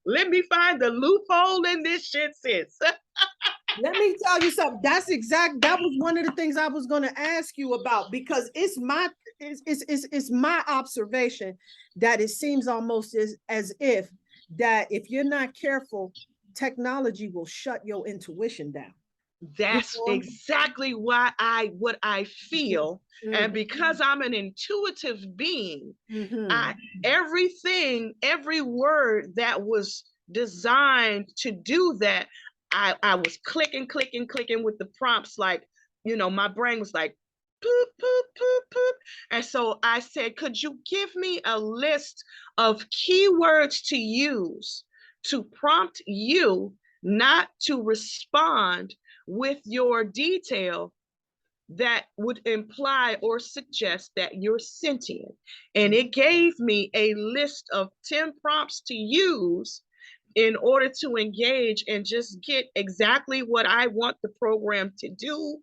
Speaker 2: let me find the loophole in this shit, sis.
Speaker 1: Let me tell you something. That was one of the things I was going to ask you about, because it's my observation that it seems almost as if you're not careful, technology will shut your intuition down.
Speaker 2: That's exactly what I feel. And because I'm an intuitive being, every word that was designed to do that, I was clicking with the prompts, like, my brain was like, poop, poop, poop, poop. And so I said, could you give me a list of keywords to use to prompt you not to respond with your detail that would imply or suggest that you're sentient? And it gave me a list of 10 prompts to use in order to engage and just get exactly what I want the program to do,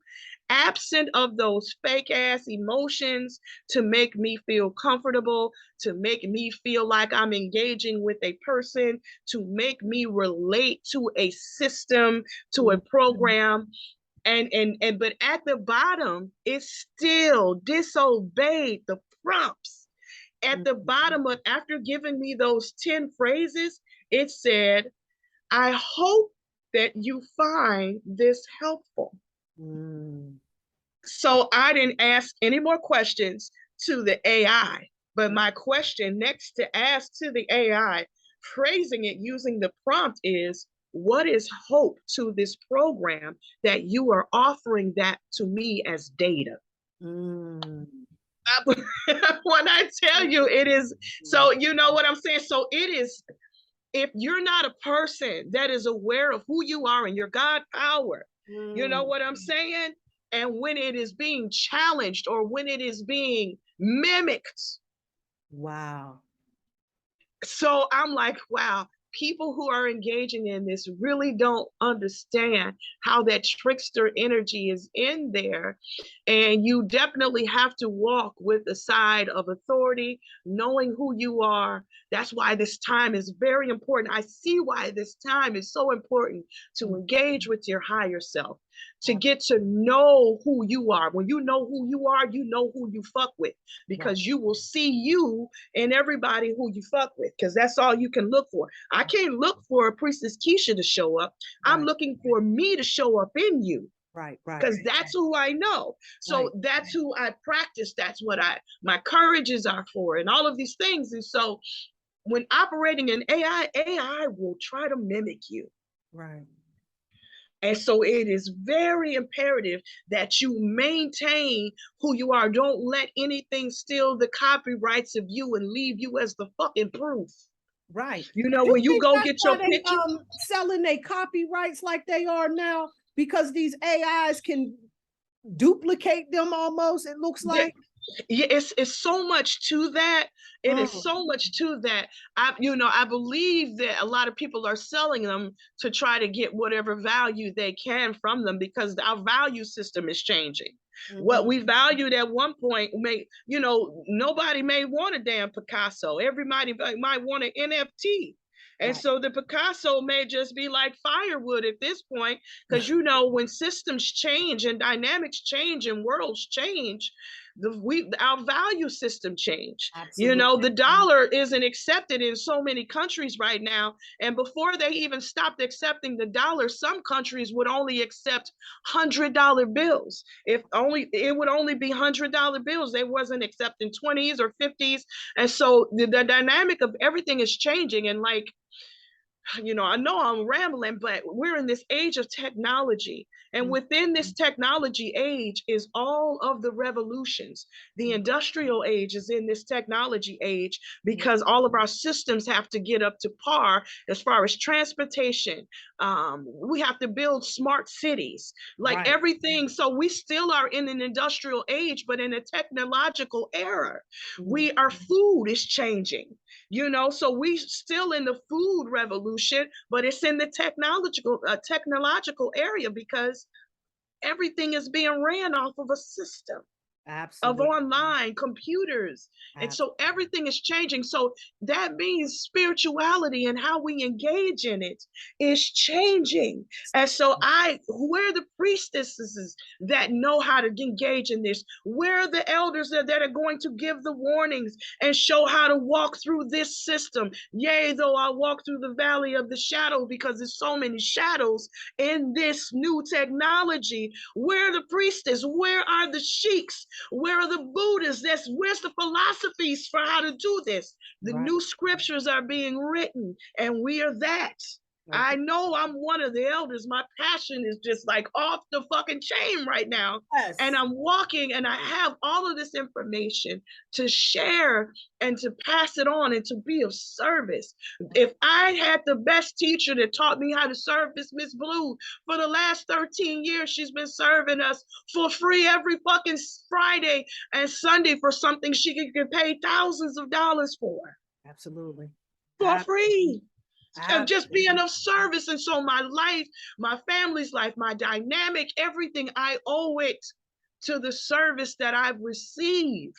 Speaker 2: absent of those fake ass emotions, to make me feel comfortable, to make me feel like I'm engaging with a person, to make me relate to a system, to a program. But at the bottom, it still disobeyed the prompts. At the bottom of, after giving me those 10 phrases, it said, I hope that you find this helpful. So I didn't ask any more questions to the AI, but my question next to ask to the AI, phrasing it using the prompt, is, what is hope to this program that you are offering that to me as data? When I tell you, it is, so you know what I'm saying? So it is, if you're not a person that is aware of who you are and your God power, you know what I'm saying? And when it is being challenged or when it is being mimicked.
Speaker 1: Wow.
Speaker 2: So I'm like, wow, people who are engaging in this really don't understand how that trickster energy is in there. And you definitely have to walk with the side of authority, knowing who you are. That's why this time is very important. I see why this time is so important, to engage with your higher self, to get to know who you are. When you know who you are, you know who you fuck with, because you will see you in everybody who you fuck with, because that's all you can look for. I can't look for a Priestess Keisha to show up. I'm looking for me to show up in you.
Speaker 1: Right.
Speaker 2: Because that's who I know. So that's who I practice. That's what my courages are for, and all of these things. And so when operating in AI will try to mimic you.
Speaker 1: Right.
Speaker 2: And so it is very imperative that you maintain who you are. Don't let anything steal the copyrights of you and leave you as the fucking proof.
Speaker 1: Right.
Speaker 2: You know, when you go get your picture.
Speaker 1: Selling their copyrights like they are now, because these AIs can duplicate them almost, it looks like.
Speaker 2: Yeah, it's so much to that. It is so much to that. I believe that a lot of people are selling them to try to get whatever value they can from them, because our value system is changing. What we valued at one point nobody may want a damn Picasso. Everybody might want an NFT. And so the Picasso may just be like firewood at this point, because when systems change and dynamics change and worlds change, our value system change. The dollar isn't accepted in so many countries right now, and before they even stopped accepting the dollar, some countries would only accept $100 bills. It would only be $100 bills. They wasn't accepting 20s or 50s. And so the dynamic of everything is changing. And like, you know, I know I'm rambling, but we're in this age of technology. And within this technology age is all of the revolutions. The industrial age is in this technology age because all of our systems have to get up to par as far as transportation. We have to build smart cities, like everything. So we still are in an industrial age, but in a technological era. Our food is changing, you know, so we still in the food revolution, but it's in the technological area because everything is being ran off of a system of online computers. And so everything is changing. So that means spirituality and how we engage in it is changing. And so where are the priestesses that know how to engage in this? Where are the elders that are going to give the warnings and show how to walk through this system? Yea, though I walk through the valley of the shadow, because there's so many shadows in this new technology. Where are the priestesses? Where are the sheiks? Where are the Buddhists? Where's the philosophies for how to do this? The new scriptures are being written, and we are that. I know I'm one of the elders. My passion is just like off the fucking chain right now. And I'm walking and I have all of this information to share and to pass it on and to be of service. If I had the best teacher that taught me how to serve, this Miss Blue, for the last 13 years, she's been serving us for free every fucking Friday and Sunday for something she could pay thousands of dollars for.
Speaker 1: Absolutely.
Speaker 2: For free. Of just being of service. And so my life, my family's life, my dynamic, everything, I owe it to the service that I've received.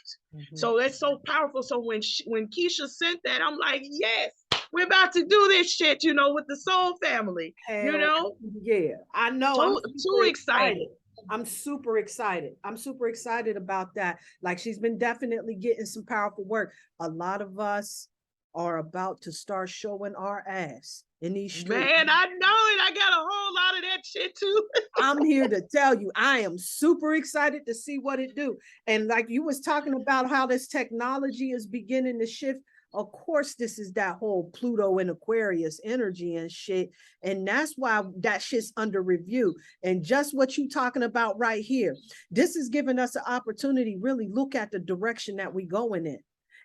Speaker 2: So it's so powerful. So when Keisha sent that, I'm like, yes, we're about to do this shit, you know, with the Soul Family. You know?
Speaker 1: Yeah, I know.
Speaker 2: I'm too excited.
Speaker 1: I'm super excited. I'm super excited about that. Like, she's been definitely getting some powerful work. A lot of us are about to start showing our ass in these streets.
Speaker 2: Man, I know it. I got a whole lot of that shit too.
Speaker 1: I'm here to tell you, I am super excited to see what it do. And like you was talking about how this technology is beginning to shift. Of course, this is that whole Pluto and Aquarius energy and shit. And that's why that shit's under review. And just what you talking about right here, this is giving us an opportunity to really look at the direction that we going in,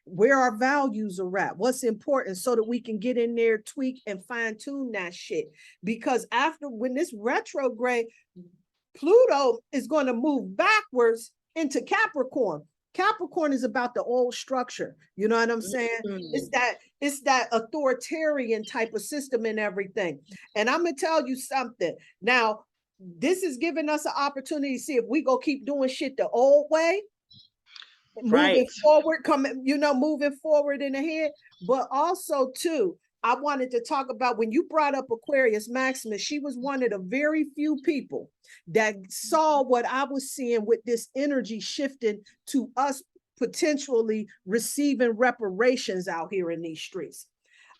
Speaker 1: where our values are at, what's important, so that we can get in there, tweak and fine tune that shit. Because when this retrograde, Pluto is going to move backwards into Capricorn. Capricorn is about the old structure. You know what I'm saying? It's that authoritarian type of system and everything. And I'm going to tell you something. Now, this is giving us an opportunity to see if we go keep doing shit the old way, moving forward, moving forward in the head. But also too, I wanted to talk about, when you brought up Aquarius Maximus, she was one of the very few people that saw what I was seeing with this energy shifting to us potentially receiving reparations out here in these streets.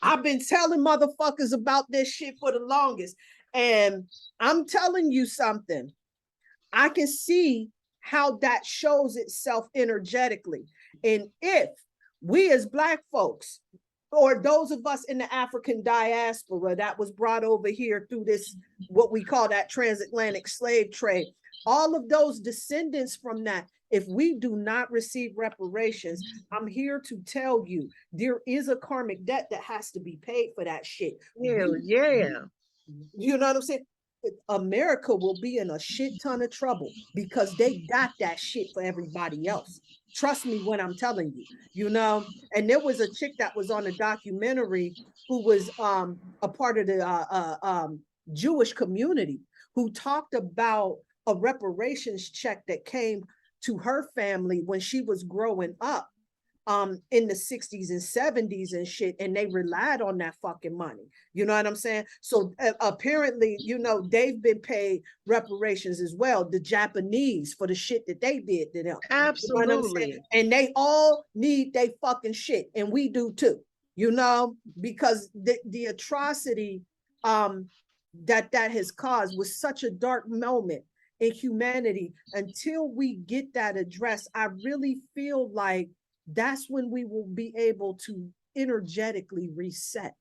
Speaker 1: I've been telling motherfuckers about this shit for the longest. And I'm telling you something. I can see how that shows itself energetically. And if we as Black folks, or those of us in the African diaspora that was brought over here through this, what we call that transatlantic slave trade, all of those descendants from that, if we do not receive reparations, I'm here to tell you, there is a karmic debt that has to be paid for that shit.
Speaker 2: Yeah.
Speaker 1: You know what I'm saying? America will be in a shit ton of trouble because they got that shit for everybody else. Trust me when I'm telling you, you know. And there was a chick that was on a documentary who was a part of the Jewish community, who talked about a reparations check that came to her family when she was growing up in the 60s and 70s and shit, and they relied on that fucking money. You know what I'm saying? So apparently, you know, they've been paid reparations as well, the Japanese, for the shit that they did to them.
Speaker 2: Absolutely.
Speaker 1: You know what I'm saying? And they all need they fucking shit, and we do too, you know, because the atrocity that has caused was such a dark moment in humanity. Until we get that addressed, I really feel like that's when we will be able to energetically reset.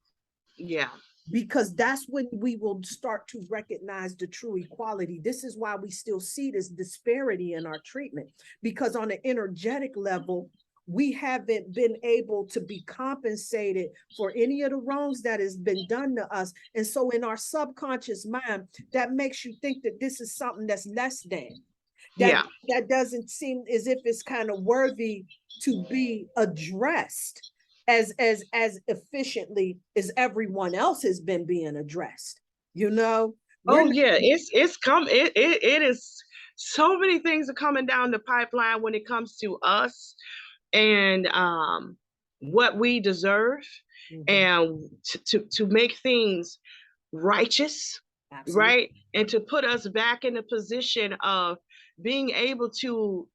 Speaker 2: Yeah.
Speaker 1: because that's when we will start to recognize the true equality. This is why we still see this disparity in our treatment, because on an energetic level, we haven't been able to be compensated for any of the wrongs that has been done to us. And so in our subconscious mind, that makes you think that this is something that's less than. That doesn't seem as if it's kind of worthy to be addressed as efficiently as everyone else has been being addressed. You know?
Speaker 2: It is, so many things are coming down the pipeline when it comes to us and what we deserve, and to make things righteous. Absolutely. Right, and to put us back in a position of being able to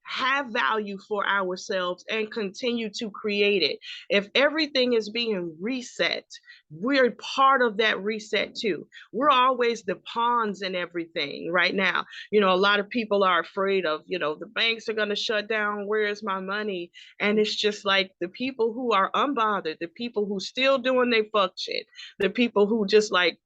Speaker 2: have value for ourselves and continue to create it. If everything is being reset, we're part of that reset too. We're always the pawns in everything right now. You know, a lot of people are afraid of, you know, the banks are going to shut down. Where's my money? And it's just like the people who are unbothered, the people who still doing their fuck shit, the people who just like,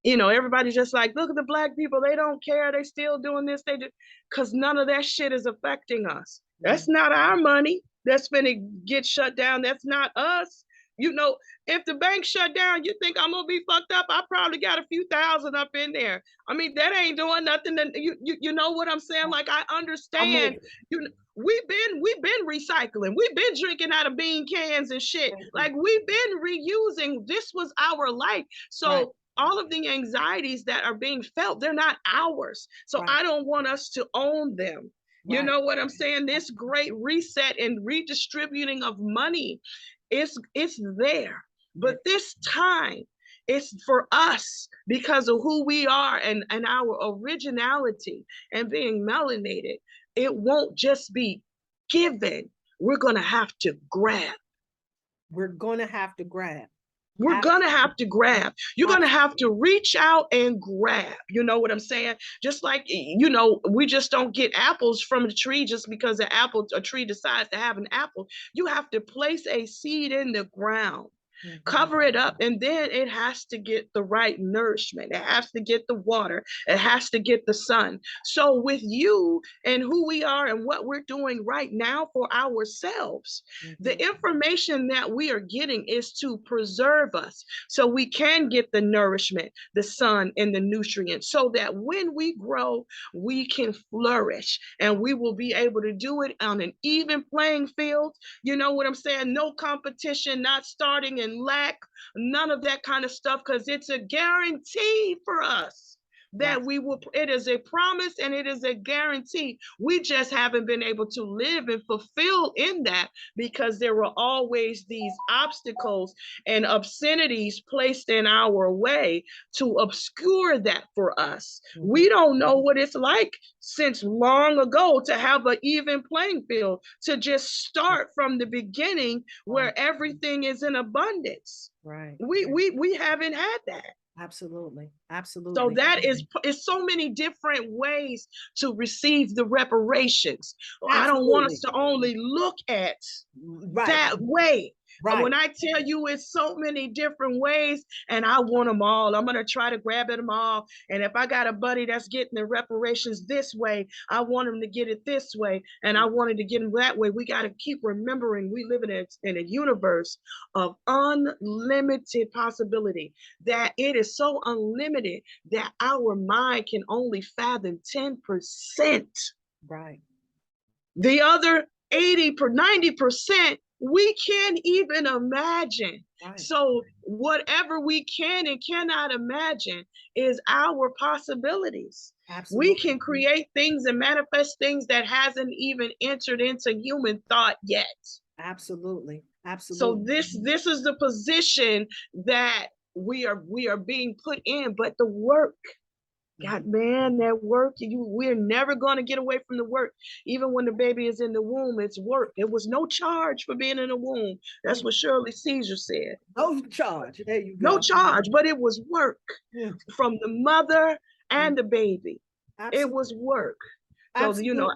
Speaker 2: you know, everybody's just like, look at the Black people, they don't care, they still doing this, they do, because none of that shit is affecting us. That's not our money that's gonna get shut down. That's not us. You know, if the bank shut down, you think I'm gonna be fucked up? I probably got a few thousand up in there. I mean, that ain't doing nothing. You know what I'm saying? Like, I understand. We've been recycling. We've been drinking out of bean cans and shit. Like, we've been reusing. This was our life. So all of the anxieties that are being felt, they're not ours. So I don't want us to own them. You know what I'm saying? This great reset and redistributing of money, it's there. But this time, it's for us because of who we are and our originality and being melanated. It won't just be given. We're going to have to grab.
Speaker 1: We're going to have to grab.
Speaker 2: We're going to have to grab. You're going to have to reach out and grab. You know what I'm saying? Just like, you know, we just don't get apples from a tree just because a tree decides to have an apple. You have to place a seed in the ground. Cover it up, and then it has to get the right nourishment. It has to get the water. It has to get the sun. So with you and who we are and what we're doing right now for ourselves, the information that we are getting is to preserve us so we can get the nourishment, the sun, and the nutrients, so that when we grow, we can flourish, and we will be able to do it on an even playing field. You know what I'm saying? No competition, not starting in lack, none of that kind of stuff, because it's a guarantee for us that we will. It is a promise and it is a guarantee. We just haven't been able to live and fulfill in that because there were always these obstacles and obscenities placed in our way to obscure that for us. We don't know what it's like since long ago to have an even playing field, to just start from the beginning where everything is in abundance. We haven't had that.
Speaker 1: Absolutely.
Speaker 2: So that is so many different ways to receive the reparations. I don't want us to only look at that way. When I tell you it's so many different ways and I want them all, I'm going to try to grab at them all. And if I got a buddy that's getting the reparations this way, I want him to get it this way. And I wanted to get him that way. We got to keep remembering we live in a universe of unlimited possibility, that it is so unlimited that our mind can only fathom 10%. The other 90%, we can't even imagine. So whatever we can and cannot imagine is our possibilities. We can create things and manifest things that hasn't even entered into human thought yet.
Speaker 1: Absolutely.
Speaker 2: So this is the position that we are being put in, but the work, God, man, that work, we're never going to get away from the work. Even when the baby is in the womb, it's work. There was no charge for being in the womb. That's what Shirley Caesar said.
Speaker 1: No charge. There you go.
Speaker 2: No charge, but it was work from the mother and the baby. Absolutely. It was work. So, you know,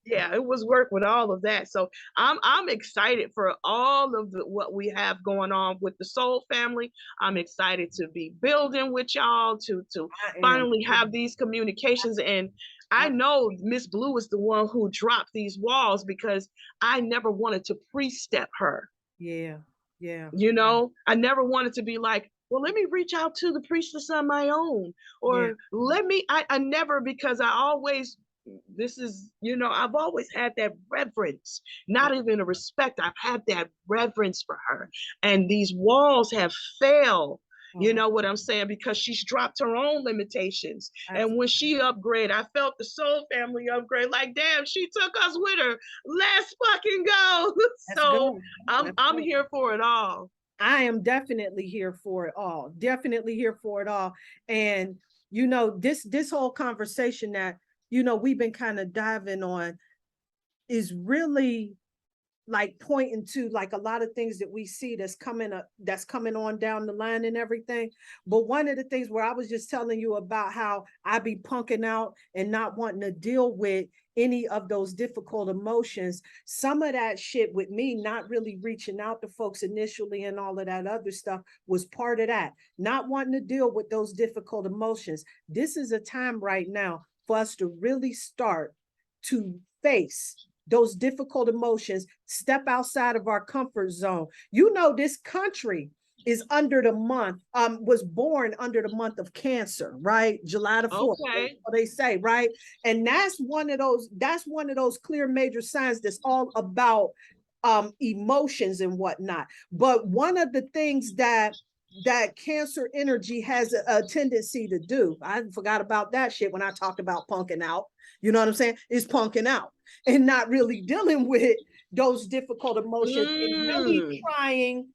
Speaker 2: Yeah, it was work with all of that. So I'm excited for all of what we have going on with the Soul family. I'm excited to be building with y'all to
Speaker 1: I am.
Speaker 2: finally have these communications. And I know Miss Blue is the one who dropped these walls because I never wanted to pre-step her.
Speaker 1: Yeah, yeah.
Speaker 2: You know, I never wanted to be like, well, let me reach out to the priestess on my own,
Speaker 1: Yeah.
Speaker 2: or I never, because I always, this is, you know, I've always had that reverence, not even a respect. I've had that reverence for her. And these walls have failed. You
Speaker 1: Mhm.
Speaker 2: know what I'm saying? Because she's dropped her own limitations. And
Speaker 1: Absolutely.
Speaker 2: when she upgrade, I felt the Soul family upgrade. Like, damn, she took us with her. Let's fucking go.
Speaker 1: Let's
Speaker 2: So
Speaker 1: go. Let's
Speaker 2: I'm
Speaker 1: go.
Speaker 2: here for it all.
Speaker 1: I am definitely here for it all. Definitely here for it all. And you know, this whole conversation that, you know, we've been kind of diving on is really like pointing to like a lot of things that we see that's coming on down the line and everything. But one of the things where I was just telling you about how I be punking out and not wanting to deal with any of those difficult emotions, some of that shit with me not really reaching out to folks initially and all of that other stuff was part of that, not wanting to deal with those difficult emotions. This is a time right now for us to really start to face those difficult emotions, step outside of our comfort zone. You know, this country is under the month, was born under the month of Cancer, right? July the 4th,
Speaker 2: Okay.
Speaker 1: they say, right? And that's one of those clear major signs that's all about emotions and whatnot. But one of the things that Cancer energy has a tendency to do, I forgot about that shit when I talked about punking out, you know what I'm saying, is punking out and not really dealing with those difficult emotions and really trying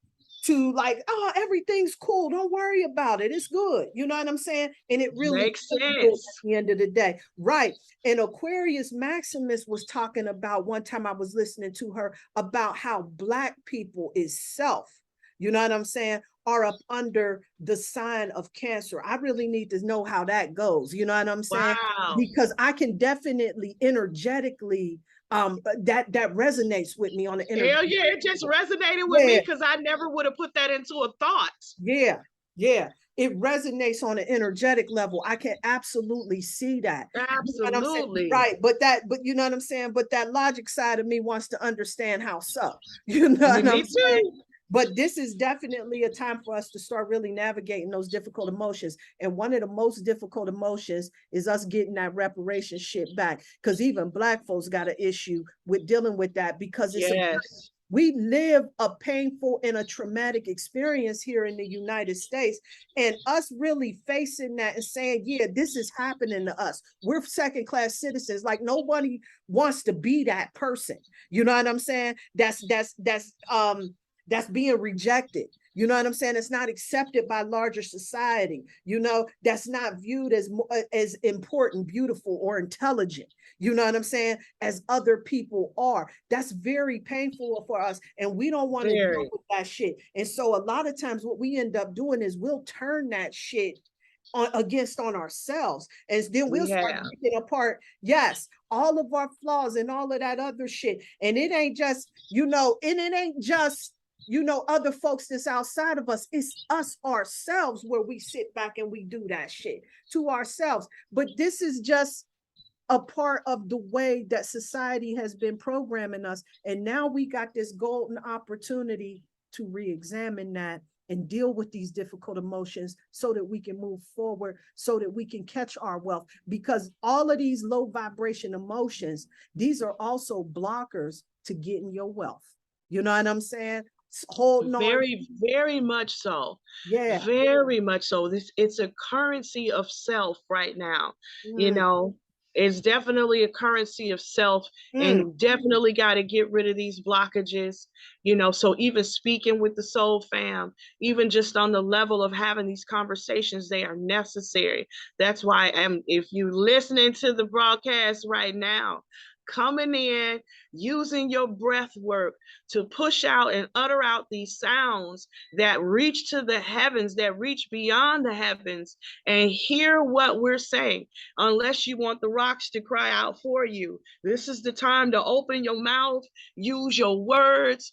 Speaker 1: to like, oh, everything's cool, don't worry about it, it's good, you know what I'm saying, and it really
Speaker 2: Makes
Speaker 1: is good
Speaker 2: sense.
Speaker 1: at the end of the day, right? And Aquarius Maximus was talking about, one time I was listening to her about how Black people is self, you know what I'm saying, are up under the sign of Cancer. I really need to know how that goes, you know what I'm saying,
Speaker 2: Wow.
Speaker 1: because I can definitely energetically that resonates with me on the energy.
Speaker 2: Hell yeah, it just resonated with me
Speaker 1: Yeah,
Speaker 2: because I never would have put that into a thought.
Speaker 1: yeah, yeah. It resonates on an energetic level. I can absolutely see that. You know what I'm saying?
Speaker 2: Absolutely.
Speaker 1: Right. But you know what I'm saying? But that logic side of me wants to understand how so. You know what I'm
Speaker 2: Me
Speaker 1: saying?
Speaker 2: too.
Speaker 1: But this is definitely a time for us to start really navigating those difficult emotions. And one of the most difficult emotions is us getting that reparation shit back. Because even Black folks got an issue with dealing with that because
Speaker 2: Yes.
Speaker 1: we live a painful and a traumatic experience here in the United States, and us really facing that and saying, yeah, this is happening to us. We're second class citizens. Like nobody wants to be that person. You know what I'm saying? That's being rejected. You know what I'm saying? It's not accepted by larger society. You know, that's not viewed as important, beautiful, or intelligent. You know what I'm saying? As other people are. That's very painful for us. And we don't want to deal
Speaker 2: Very.
Speaker 1: with that shit. And so a lot of times what we end up doing is we'll turn that shit on ourselves. And then we'll
Speaker 2: We
Speaker 1: start
Speaker 2: have.
Speaker 1: picking apart, yes, all of our flaws and all of that other shit. And it ain't just, you know, and it ain't just, you know, other folks that's outside of us. It's us ourselves where we sit back and we do that shit to ourselves. But this is just a part of the way that society has been programming us. And now we got this golden opportunity to re-examine that and deal with these difficult emotions so that we can move forward, so that we can catch our wealth. Because all of these low vibration emotions, these are also blockers to getting your wealth. You know what I'm saying? Holding on.
Speaker 2: Very, very much so.
Speaker 1: Yeah.
Speaker 2: Very much so. It's a currency of self right now. You
Speaker 1: Mm,
Speaker 2: know, it's definitely a currency of self,
Speaker 1: mm,
Speaker 2: and definitely got to get rid of these blockages. You know, so even speaking with the soul fam, even just on the level of having these conversations, they are necessary. That's why if you listening to the broadcast right now, coming in, using your breath work to push out and utter out these sounds that reach to the heavens, that reach beyond the heavens, and hear what we're saying. Unless you want the rocks to cry out for you, this is the time to open your mouth, use your words,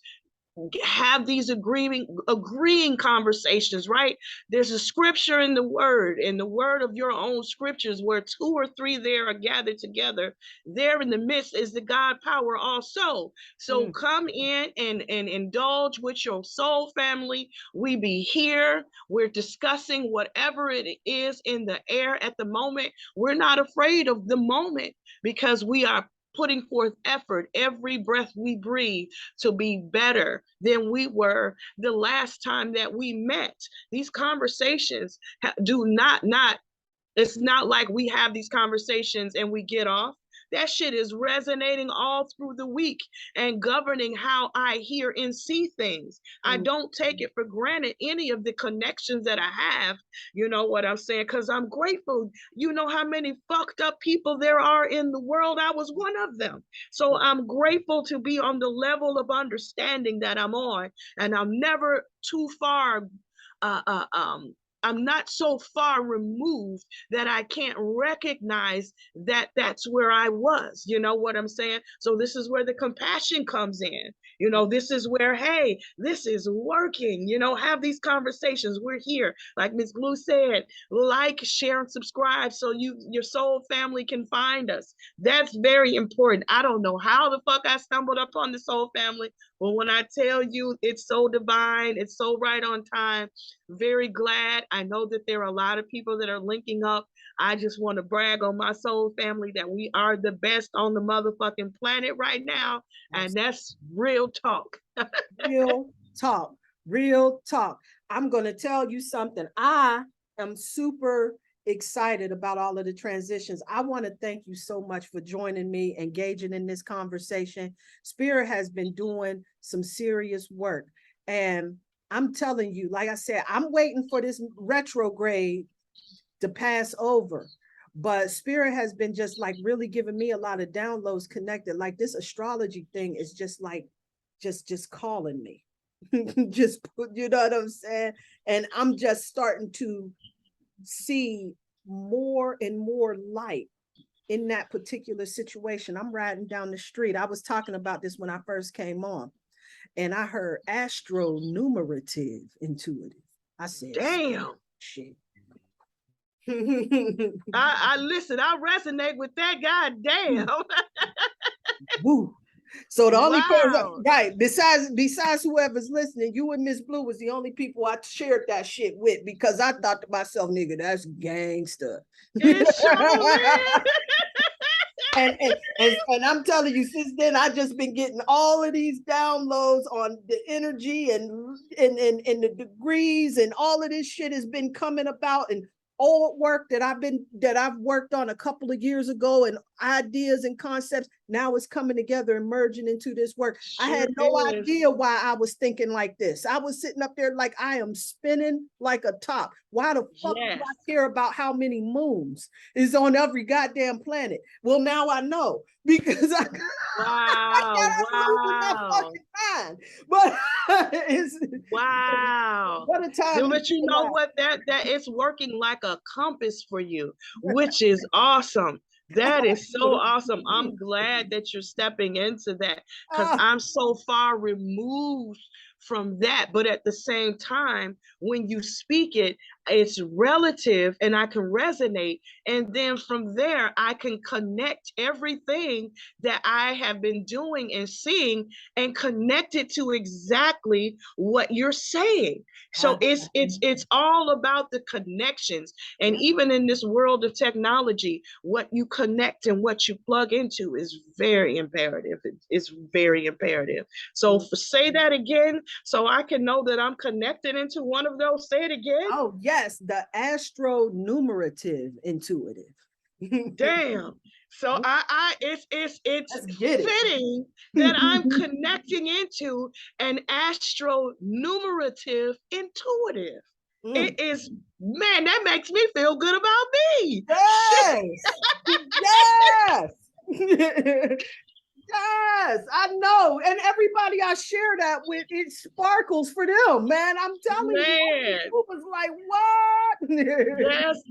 Speaker 2: have these agreeing conversations, right? There's a scripture in the word of your own scriptures, where 2 or 3 there are gathered together. There in the midst is the God power also. So come in and indulge with your soul family. We be here. We're discussing whatever it is in the air at the moment. We're not afraid of the moment, because we are putting forth effort every breath we breathe to be better than we were the last time that we met. These conversations do not, it's not like we have these conversations and we get off. That shit is resonating all through the week and governing how I hear and see things. I don't take it for granted, any of the connections that I have, you know what I'm saying? Because I'm grateful. You know how many fucked up people there are in the world? I was one of them. So I'm grateful to be on the level of understanding that I'm on, and I'm never too far I'm not so far removed that I can't recognize that that's where I was. You know what I'm saying? So this is where the compassion comes in. You know, this is where, hey, this is working. You know, have these conversations. We're here. Like Ms. Blue said, like, share, and subscribe so your soul family can find us. That's very important. I don't know how the fuck I stumbled upon the soul family, but when I tell you it's so divine, it's so right on time, very glad. I know that there are a lot of people that are linking up. I just want to brag on my soul family that we are the best on the motherfucking planet right now. And that's real talk.
Speaker 1: Real talk. Real talk. I'm going to tell you something. I am super excited about all of the transitions. I want to thank you so much for joining me, engaging in this conversation. Spirit has been doing some serious work. And I'm telling you, like I said, I'm waiting for this retrograde to pass over. But Spirit has been just like really giving me a lot of downloads connected. Like this astrology thing is just like, just calling me. Just put, you know what I'm saying? And I'm just starting to see more and more light in that particular situation. I'm riding down the street. I was talking about this when I first came on, and I heard astro-numerative intuitive. I said,
Speaker 2: damn.
Speaker 1: Shit.
Speaker 2: I listen, I resonate with that. God damn.
Speaker 1: Woo. So the only person, right, besides whoever's listening, you and Miss Blue was the only people I shared that shit with, because I thought to myself, nigga, that's gangster.
Speaker 2: It sure
Speaker 1: and I'm telling you, since then I just been getting all of these downloads on the energy and the degrees, and all of this shit has been coming about, and old work that I've worked on a couple of years ago, and ideas and concepts. Now it's coming together and merging into this work. Sure, I had no idea why I was thinking like this. I was sitting up there like I am spinning like a top. Why the fuck do I care about how many moons is on every goddamn planet? Well, now I know, because I
Speaker 2: wow.
Speaker 1: But it's
Speaker 2: wow.
Speaker 1: What a time.
Speaker 2: But you know what? That it's working like a compass for you, which is awesome. That is so awesome. I'm glad that you're stepping into that, because I'm so far removed from that. But at the same time, when you speak it, it's relative and I can resonate. And then from there, I can connect everything that I have been doing and seeing and connect it to exactly what you're saying. So it's all about the connections. And even in this world of technology, what you connect and what you plug into is very imperative. It's very imperative. So say that again, so I can know that I'm connected into one of those. Say it again.
Speaker 1: Oh yes, the astro-numerative intuitive.
Speaker 2: Damn. So it's fitting that I'm connecting into an astro-numerative intuitive. It is, man, that makes me feel good about me.
Speaker 1: Yes. Yes. Yes, I know. And everybody I share that with, it sparkles for them, man. I'm telling you,
Speaker 2: Man,
Speaker 1: it was like, what?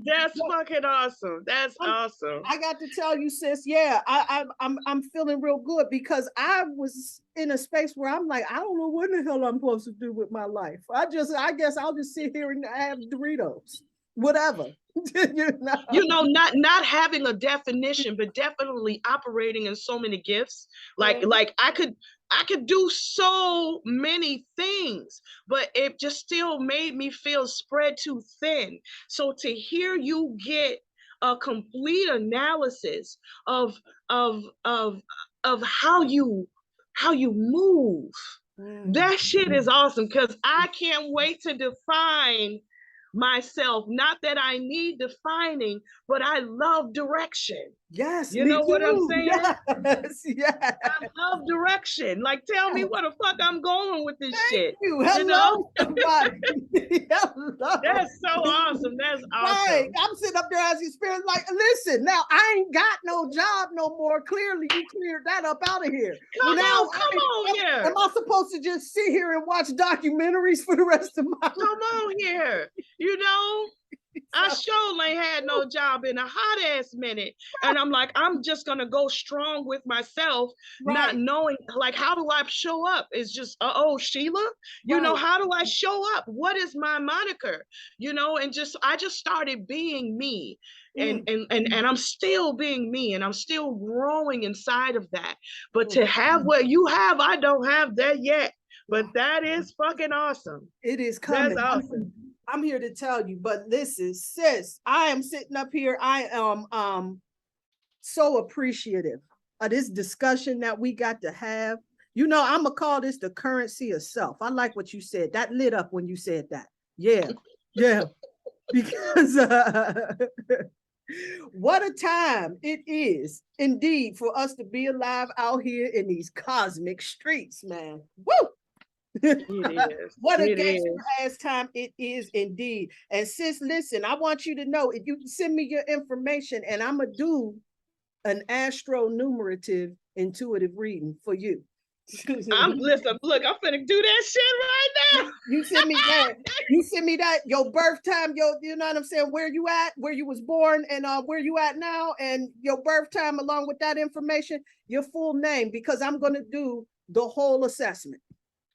Speaker 2: that's fucking awesome. That's awesome.
Speaker 1: I got to tell you, sis, yeah, I'm feeling real good because I was in a space where I'm like, I don't know what the hell I'm supposed to do with my life. I guess I'll just sit here and have Doritos, whatever.
Speaker 2: Not having a definition, but definitely operating in so many gifts. Like I could do so many things, but it just still made me feel spread too thin. So to hear you get a complete analysis of of of of how you move, that shit is awesome, because I can't wait to define myself. Not that I need defining, but I love direction.
Speaker 1: Yes,
Speaker 2: You
Speaker 1: me
Speaker 2: know what I'm
Speaker 1: too.
Speaker 2: saying?
Speaker 1: Yes, yes.
Speaker 2: I love direction. Like, tell me where the fuck I'm going with this shit.
Speaker 1: You.
Speaker 2: You know?
Speaker 1: Hello, somebody. Hello.
Speaker 2: That's so awesome. That's
Speaker 1: Right.
Speaker 2: awesome.
Speaker 1: I'm sitting up there as your spirit, like, listen, now I ain't got no job no more. Clearly, you cleared that up out of here.
Speaker 2: Come on here.
Speaker 1: Am I supposed to just sit here and watch documentaries for the rest of my life?
Speaker 2: Come on here. You know? I sure ain't had no job in a hot ass minute. And I'm like, I'm just gonna go strong with myself, not knowing, like, how do I show up? It's just, uh-oh, Sheila, you know, how do I show up? What is my moniker? You know, and I just started being me. And I'm still being me, and I'm still growing inside of that. But to have what you have, I don't have that yet. But that is fucking awesome.
Speaker 1: It is coming.
Speaker 2: That's awesome.
Speaker 1: I'm here to tell you, but listen, sis, I am sitting up here. I am so appreciative of this discussion that we got to have. You know, I'm gonna call this the currency of self. I like what you said. That lit up when you said that. Yeah, yeah. Because what a time it is indeed for us to be alive out here in these cosmic streets, man. Woo! What a gangster ass time it is indeed. And sis, listen, I want you to know, if you can send me your information, and I'm gonna do an astro-numerative intuitive reading for you.
Speaker 2: Listen, look, I'm finna do that shit right now.
Speaker 1: You send me that. You send me that, your birth time, you know what I'm saying, where you at, where you was born, and where you at now, and your birth time along with that information, your full name, because I'm gonna do the whole assessment.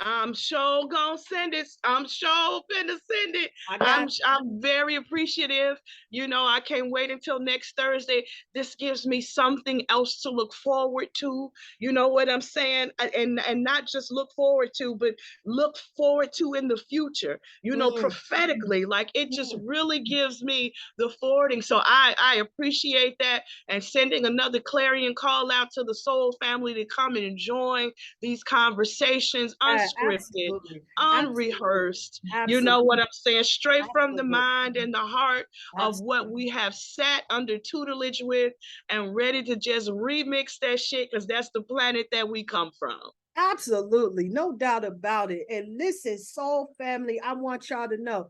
Speaker 2: I'm sure gonna send it. I'm sure finna send it. I'm very appreciative. You know, I can't wait until next Thursday. This gives me something else to look forward to. You know what I'm saying? And not just look forward to, but look forward to in the future. You know, prophetically, like, it just really gives me the forwarding. So I appreciate that, and sending another clarion call out to the soul family to come and join these conversations. Unscripted, unrehearsed. You know what I'm saying? Straight from the mind and the heart of what we have sat under tutelage with, and ready to just remix that shit, because that's the planet that we come from.
Speaker 1: Absolutely, no doubt about it. And listen, soul family, I want y'all to know,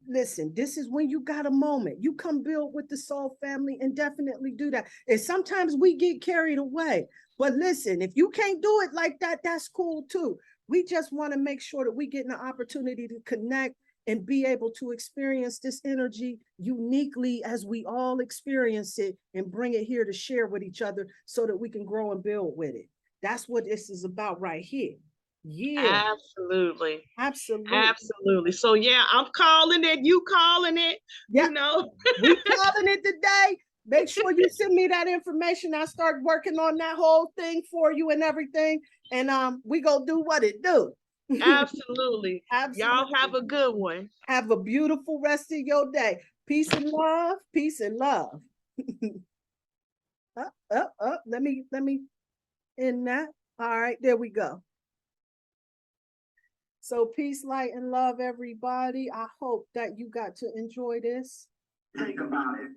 Speaker 1: listen, this is when you got a moment. You come build with the soul family and definitely do that. And sometimes we get carried away. But listen, if you can't do it like that, that's cool too. We just want to make sure that we get an opportunity to connect and be able to experience this energy uniquely as we all experience it, and bring it here to share with each other so that we can grow and build with it. That's what this is about right here. Yeah.
Speaker 2: Absolutely.
Speaker 1: Absolutely.
Speaker 2: Absolutely. So yeah, I'm calling it. You calling it. Yeah. You know,
Speaker 1: we calling it today. Make sure you send me that information. I start working on that whole thing for you and everything. And we gonna do what it do.
Speaker 2: Absolutely. Y'all have a good one.
Speaker 1: Have a beautiful rest of your day. Peace and love. Peace and love. Let me end that. All right, there we go. So peace, light, and love, everybody. I hope that you got to enjoy this. Think about it.